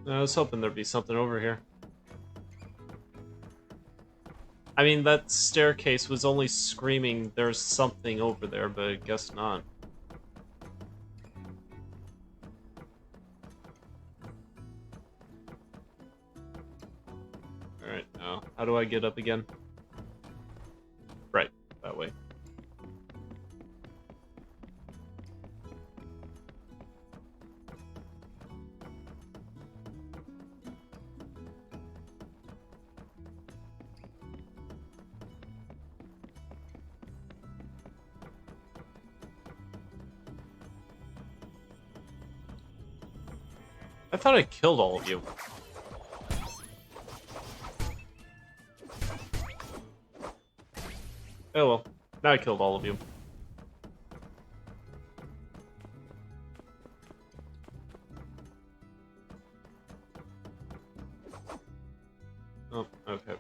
I was hoping there'd be something over here. I mean, that staircase was only screaming there's something over there, but I guess not. Alright, now, how do I get up again? Right, that way. I thought I killed all of you. Oh well, now I killed all of you. Oh, okay.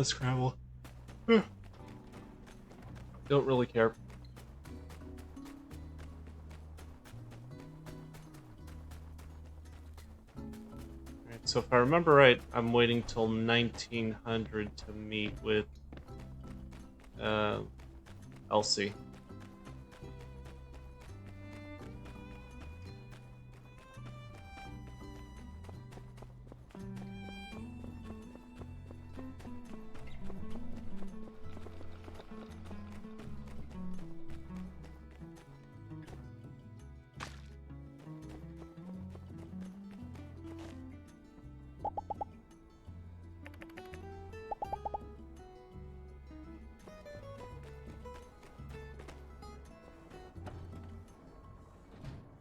Scramble. Don't really care. Alright, so if I remember right, I'm waiting till 1900 to meet with Elsie.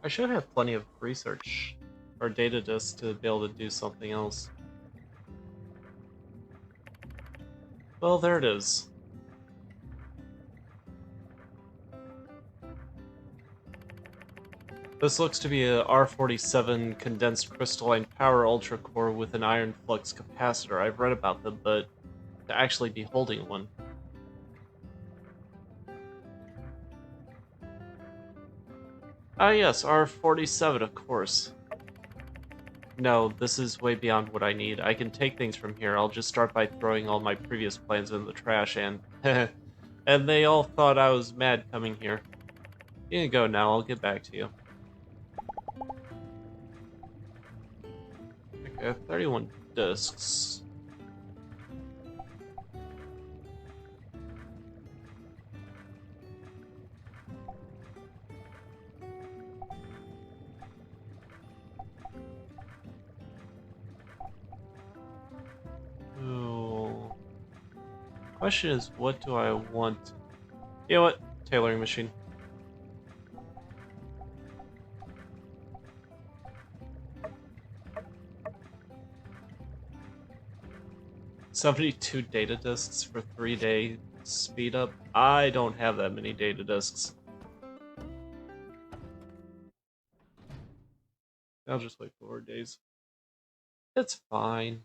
I should have plenty of research or data disks to be able to do something else. Well, there it is. This looks to be a R47 condensed crystalline power ultra core with an iron flux capacitor. I've read about them, but to actually be holding one. Ah yes, R47, of course. No, this is way beyond what I need. I can take things from here. I'll just start by throwing all my previous plans in the trash and... and they all thought I was mad coming here. You can go now, I'll get back to you. Okay, 31 discs. Ooh. Question is, what do I want? You know what? Tailoring machine. 72 data disks for 3-day speed up. I don't have that many data disks. I'll just wait 4 days. It's fine.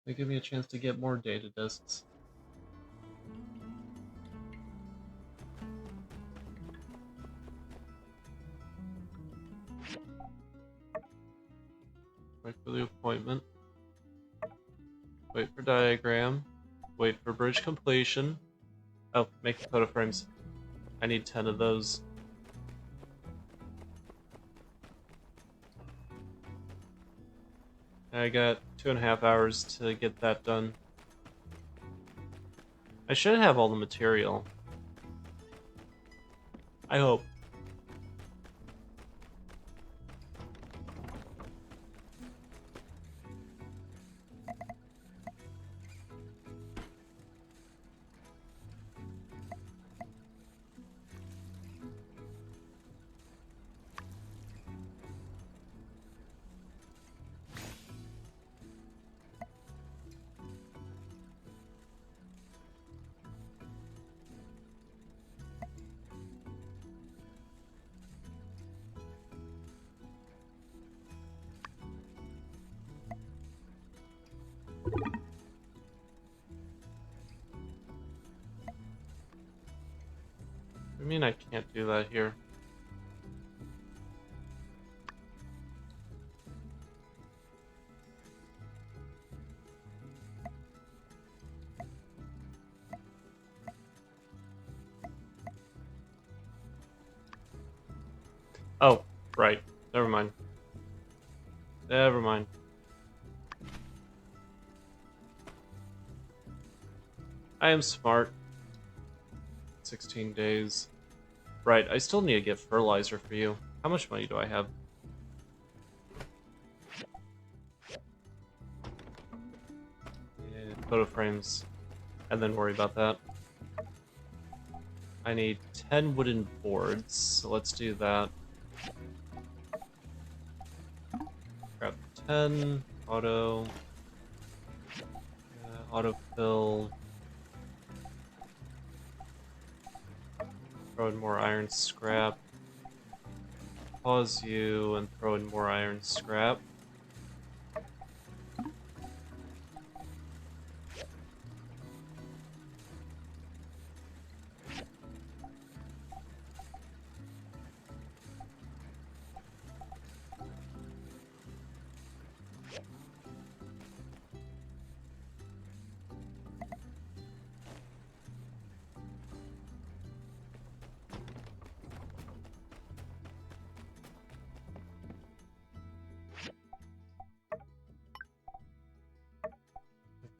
They give me a chance to get more data disks. Wait for the appointment. Wait for diagram. Wait for bridge completion. Oh, make the photo frames. I need 10 of those. I got 2.5 hours to get that done. I should have all the material. I hope. I mean, I can't do that here. Oh, right. Never mind. Never mind. I am smart. 16 days. Right, I still need to get fertilizer for you. How much money do I have? Yeah, photo frames. And then worry about that. I need 10 wooden boards, so let's do that. Grab 10, auto, autofill, throw in more iron scrap, pause you, and throw in more iron scrap.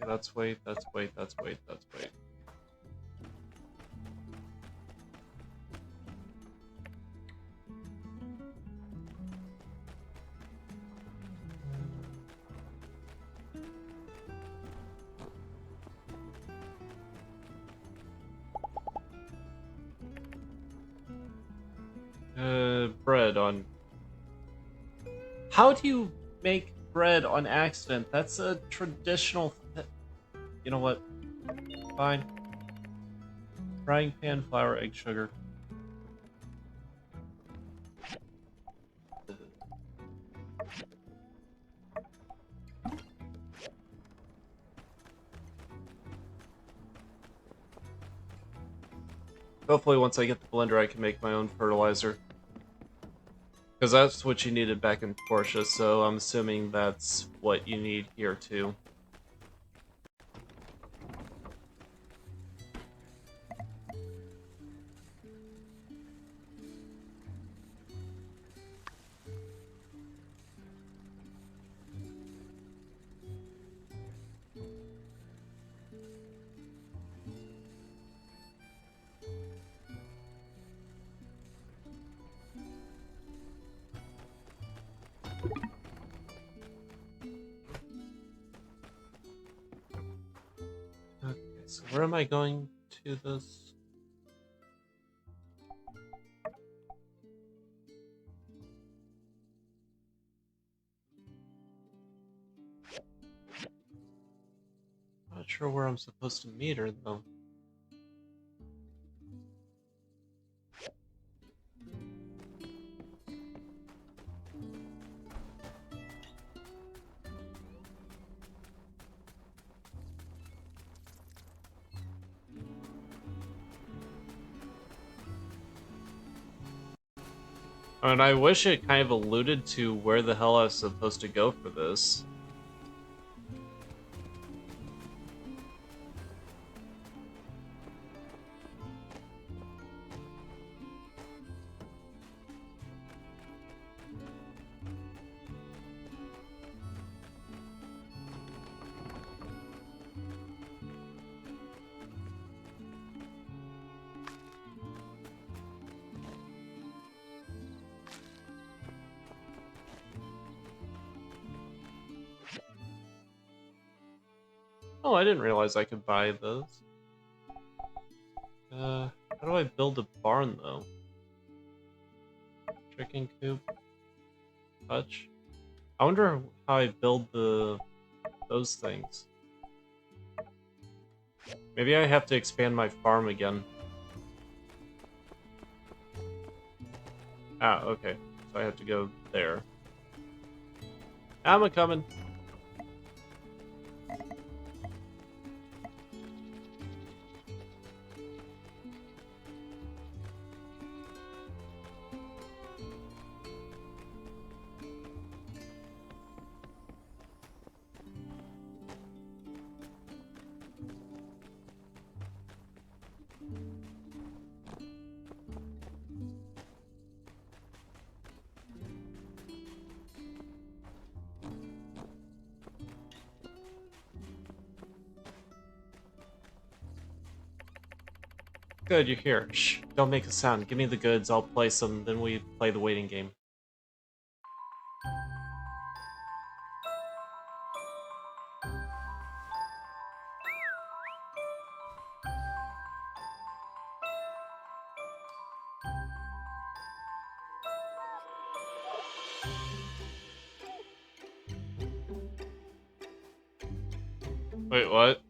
Okay, that's weight, that's weight, that's weight, that's weight. Bread on... How do you make bread on accident? That's a traditional... You know what? Fine. Frying pan, flour, egg, sugar. Hopefully once I get the blender I can make my own fertilizer. Because that's what you needed back in Porsche, so I'm assuming that's what you need here too. Okay, so where am I going to this? sure where I'm supposed to meet her, though. And I wish it kind of alluded to where the hell I was supposed to go for this. Oh, I didn't realize I could buy those. How do I build a barn, though? Chicken coop? Hutch? I wonder how I build those things. Maybe I have to expand my farm again. Ah, okay. So I have to go there. I'm a-coming! Good, you're here. Shh, don't make a sound. Give me the goods, I'll place them, then we play the waiting game. Wait, what?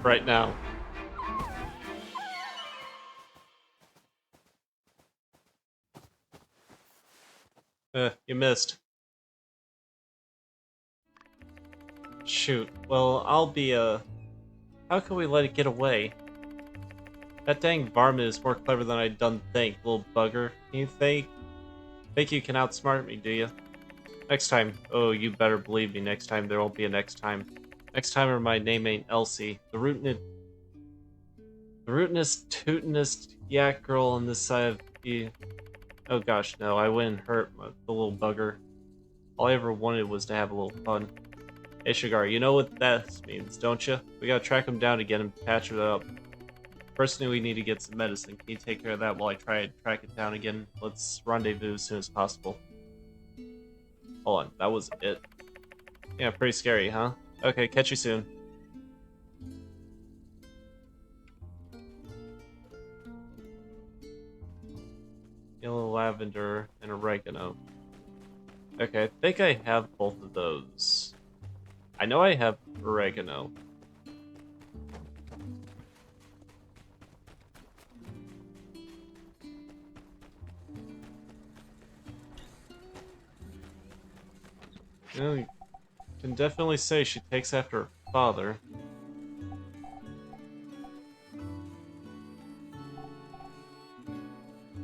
Right now. You missed. Shoot. Well, I'll be, how can we let it get away? That dang varmint is more clever than I done think, little bugger. Can you think you can outsmart me, do you? Next time. Oh, you better believe me, next time there won't be a next time. Next time or my name ain't Elsie. The rootinest, tootinest yak girl on this side of the... Oh gosh, no, I wouldn't hurt the little bugger. All I ever wanted was to have a little fun. Hey Shagar, you know what that means, don't you? We gotta track him down again and patch it up. First thing we need to get some medicine. Can you take care of that while I try and track it down again? Let's rendezvous as soon as possible. Hold on, that was it. Yeah, pretty scary, huh? Okay, catch you soon. Yellow lavender and oregano. Okay, I think I have both of those. I know I have oregano. You know, you can definitely say she takes after her father.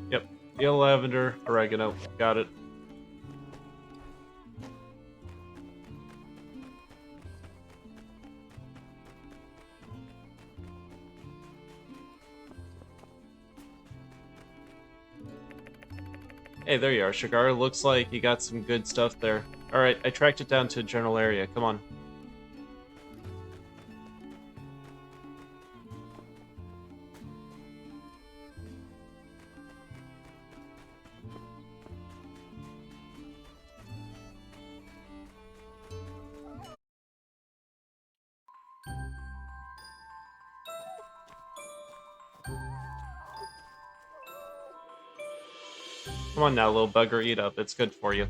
Yep, yellow lavender, oregano, got it. Hey, there you are, Shagar. Looks like you got some good stuff there. Alright, I tracked it down to a general area. Come on. Come on now, little bugger, eat up. It's good for you.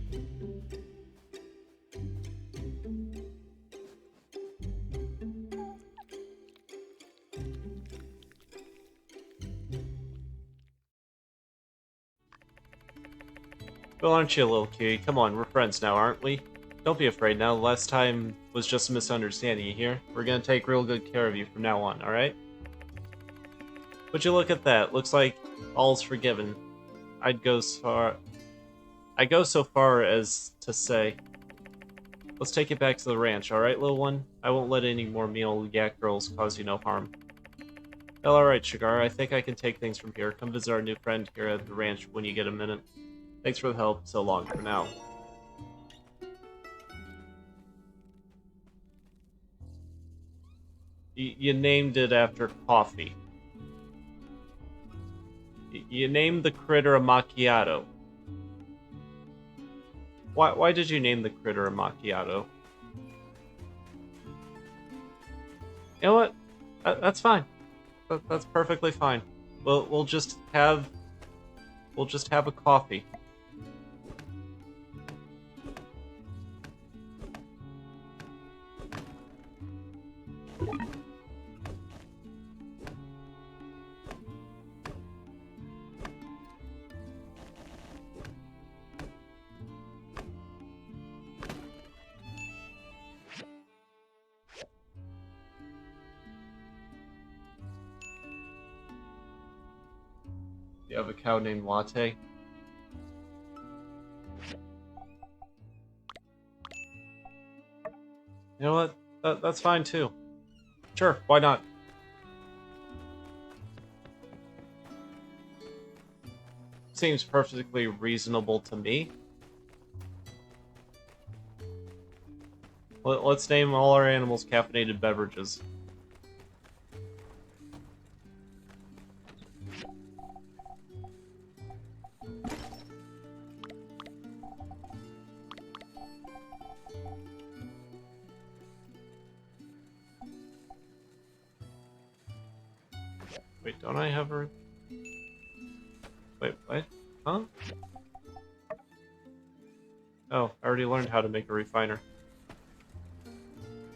Well, aren't you a little cutie? Come on, we're friends now, aren't we? Don't be afraid now. Last time was just a misunderstanding, you hear? We're gonna take real good care of you from now on, alright? Would you look at that? Looks like all's forgiven. I'd go so far as to say, let's take it back to the ranch, alright, little one? I won't let any more mean yak girls cause you no harm. Well, alright, Shagar, I think I can take things from here. Come visit our new friend here at the ranch when you get a minute. Thanks for the help, so long for now. You named it after coffee. You named the critter a macchiato. Why did you name the critter a macchiato? You know what? That's fine. That's perfectly fine. We'll just have a coffee. You have a cow named Latte? You know what? That's fine too. Sure, why not? Seems perfectly reasonable to me. Let's name all our animals caffeinated beverages. Wait, don't I have a... Wait, what? Huh? Oh, I already learned how to make a refiner.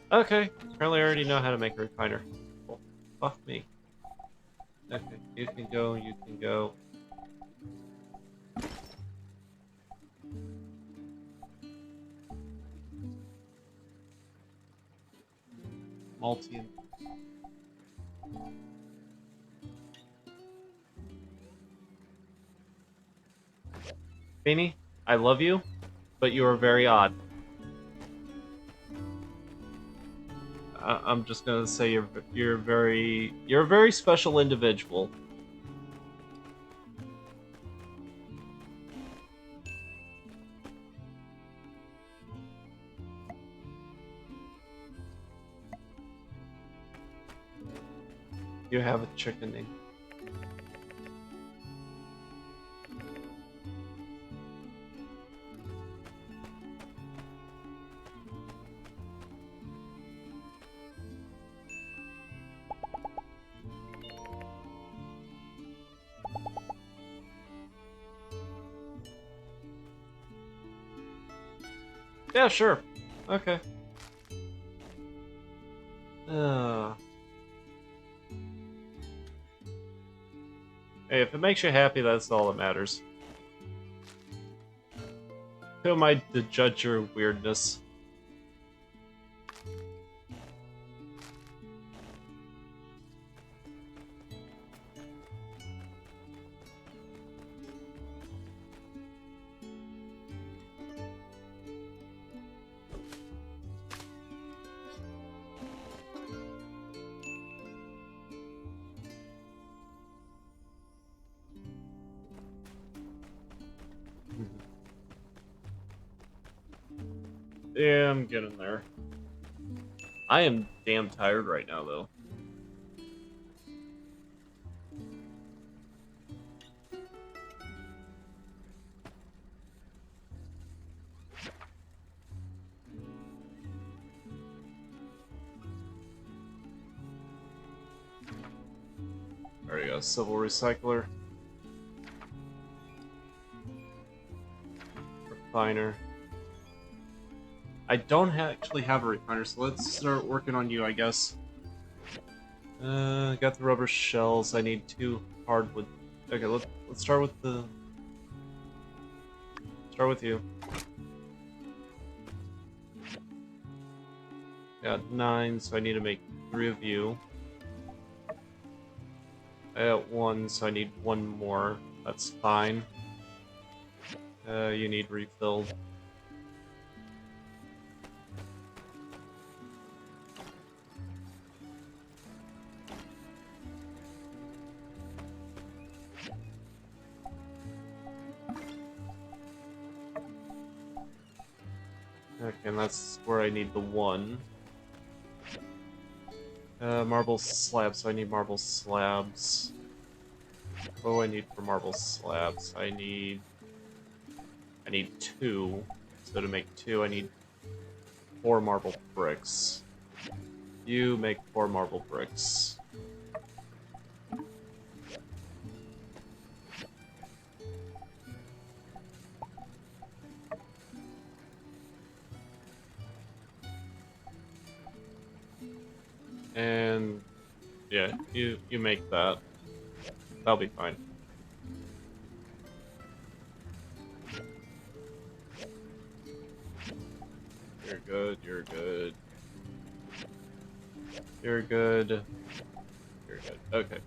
Okay, apparently I already know how to make a refiner. Well, fuck me. Okay, you can go, you can go. Multi... Beanie, I love you, but you are very odd. I'm just gonna say you're a very special individual. You have a chicken name. Yeah, sure. Okay. Hey, if it makes you happy, that's all that matters. Who am I to judge your weirdness? Yeah, I'm getting there. I am damn tired right now, though. There we go, civil recycler. refiner. I don't actually have a refiner, so let's start working on you, I guess. Got the rubber shells. I need 2 hardwood. Okay, let's start with the... Start with you. Got 9, so I need to make 3 of you. I got 1, so I need 1 more. That's fine. You need refilled. Okay, and that's where I need the 1. Marble slabs, so I need marble slabs. What do I need for marble slabs? I need 2. So to make 2, I need 4 marble bricks. You make 4 marble bricks. And yeah, you make that. That'll be fine. You're good, you're good. You're good. You're good. Okay.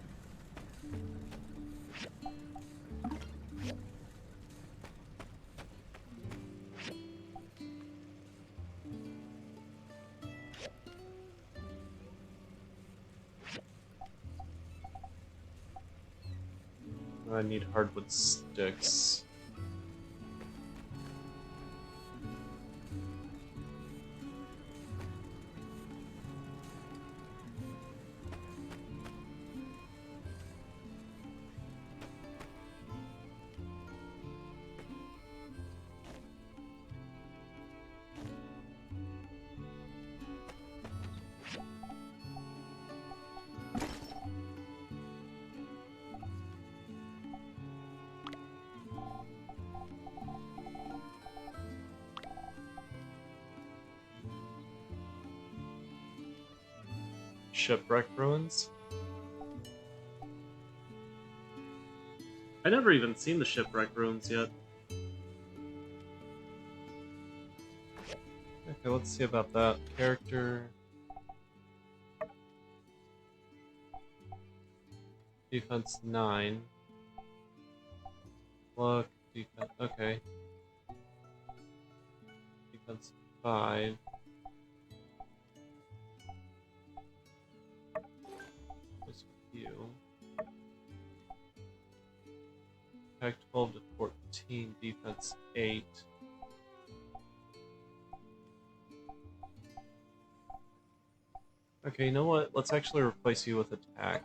I need hardwood sticks. Shipwreck ruins? I never even seen the shipwreck ruins yet. Okay, let's see about that. Character... Defense 9. Luck, defense... Okay. Defense 5. What's with you? Attack 12 to 14, defense 8. Okay, you know what? Let's actually replace you with attack.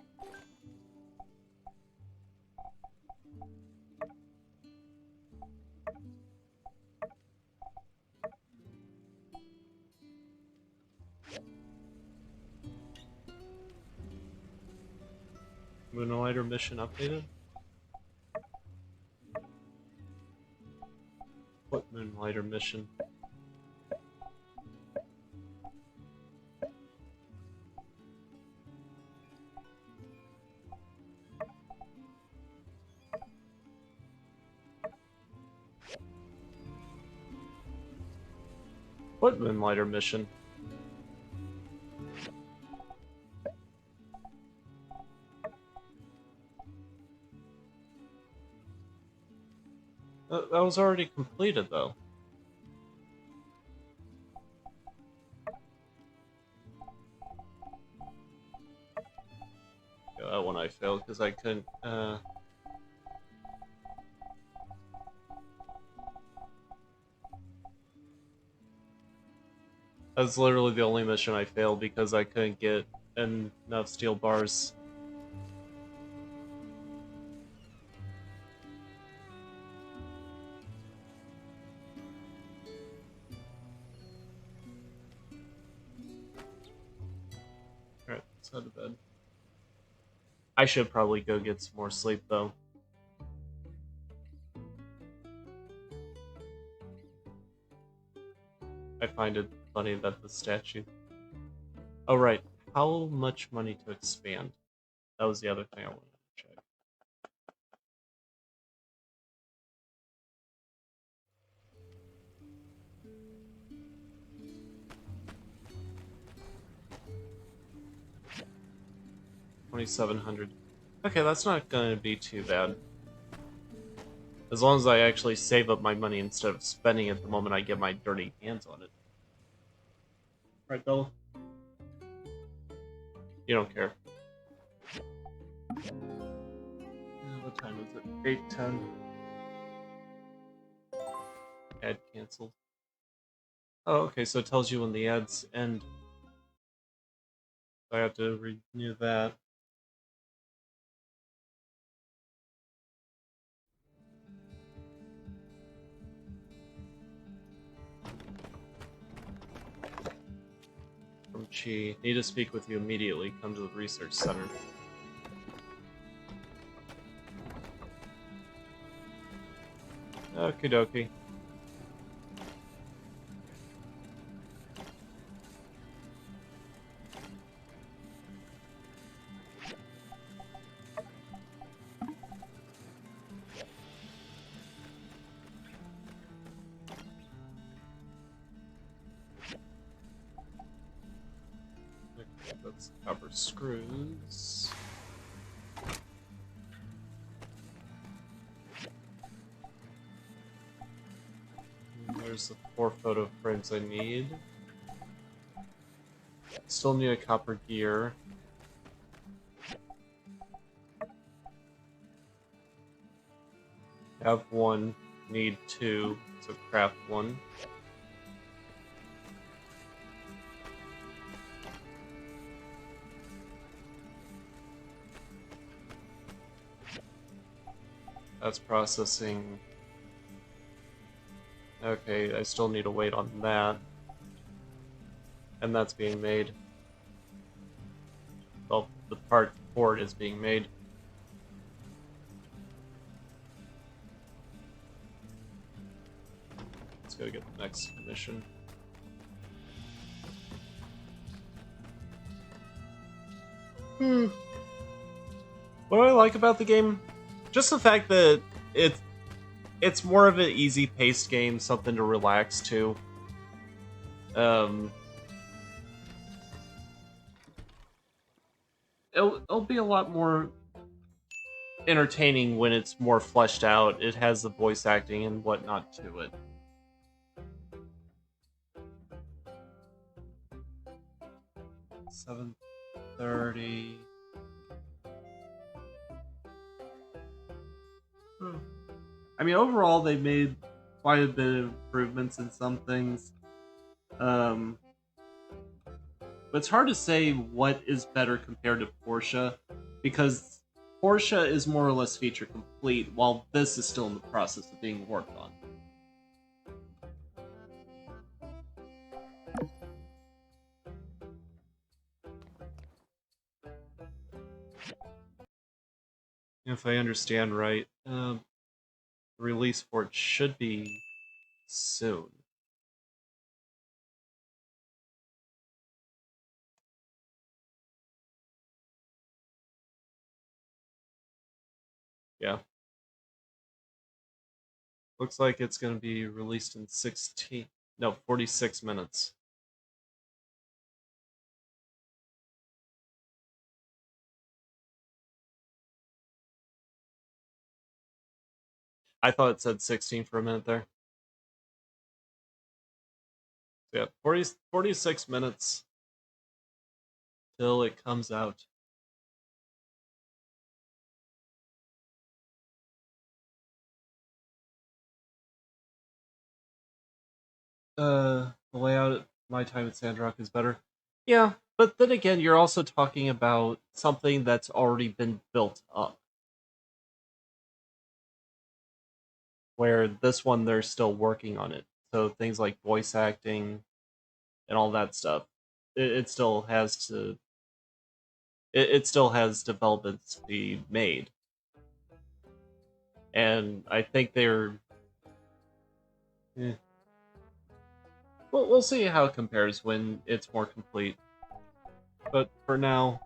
Moonlighter mission updated? What Moonlighter mission? What Moonlighter mission? That was already completed, though. Yeah, that one I failed because I couldn't, That's literally the only mission I failed because I couldn't get enough steel bars. Alright, let's head to bed. I should probably go get some more sleep, though. I find it funny that the statue... Oh, right. How much money to expand? That was the other thing I wanted to check. $2,700. Okay, that's not going to be too bad. As long as I actually save up my money instead of spending it the moment I get my dirty hands on it. Right, Bella? You don't care. What time is it? 8:10. Ad canceled. Oh, okay, so it tells you when the ads end. So I have to renew that. From Chi. Need to speak with you immediately. Come to the research center. Okie dokie. Okay, let's cover screws. There's the 4 photo frames I need. Still need a copper gear. Have 1, need 2, so craft 1. That's processing. Okay, I still need to wait on that. And that's being made. Well, the part for it is being made. Let's go get the next mission. What I like about the game, just the fact that it's more of an easy-paced game, something to relax to. It'll be a lot more entertaining when it's more fleshed out. It has the voice acting and whatnot to it. $7:30. I mean, overall, they made quite a bit of improvements in some things. But it's hard to say what is better compared to Porsche, because Porsche is more or less feature complete, while this is still in the process of being worked on. If I understand right, release for it should be soon. Yeah. Looks like it's going to be released in 46 minutes. I thought it said 16 for a minute there. So yeah, 46 minutes till it comes out. The layout at my time at Sandrock is better. Yeah, but then again, you're also talking about something that's already been built up. Where this one, they're still working on it. So things like voice acting and all that stuff, it still has to. It still has developments to be made, and I think they're. Eh. we'll see how it compares when it's more complete. But for now,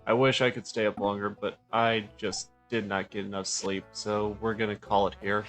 I wish I could stay up longer, but I just did not get enough sleep, so we're gonna call it here.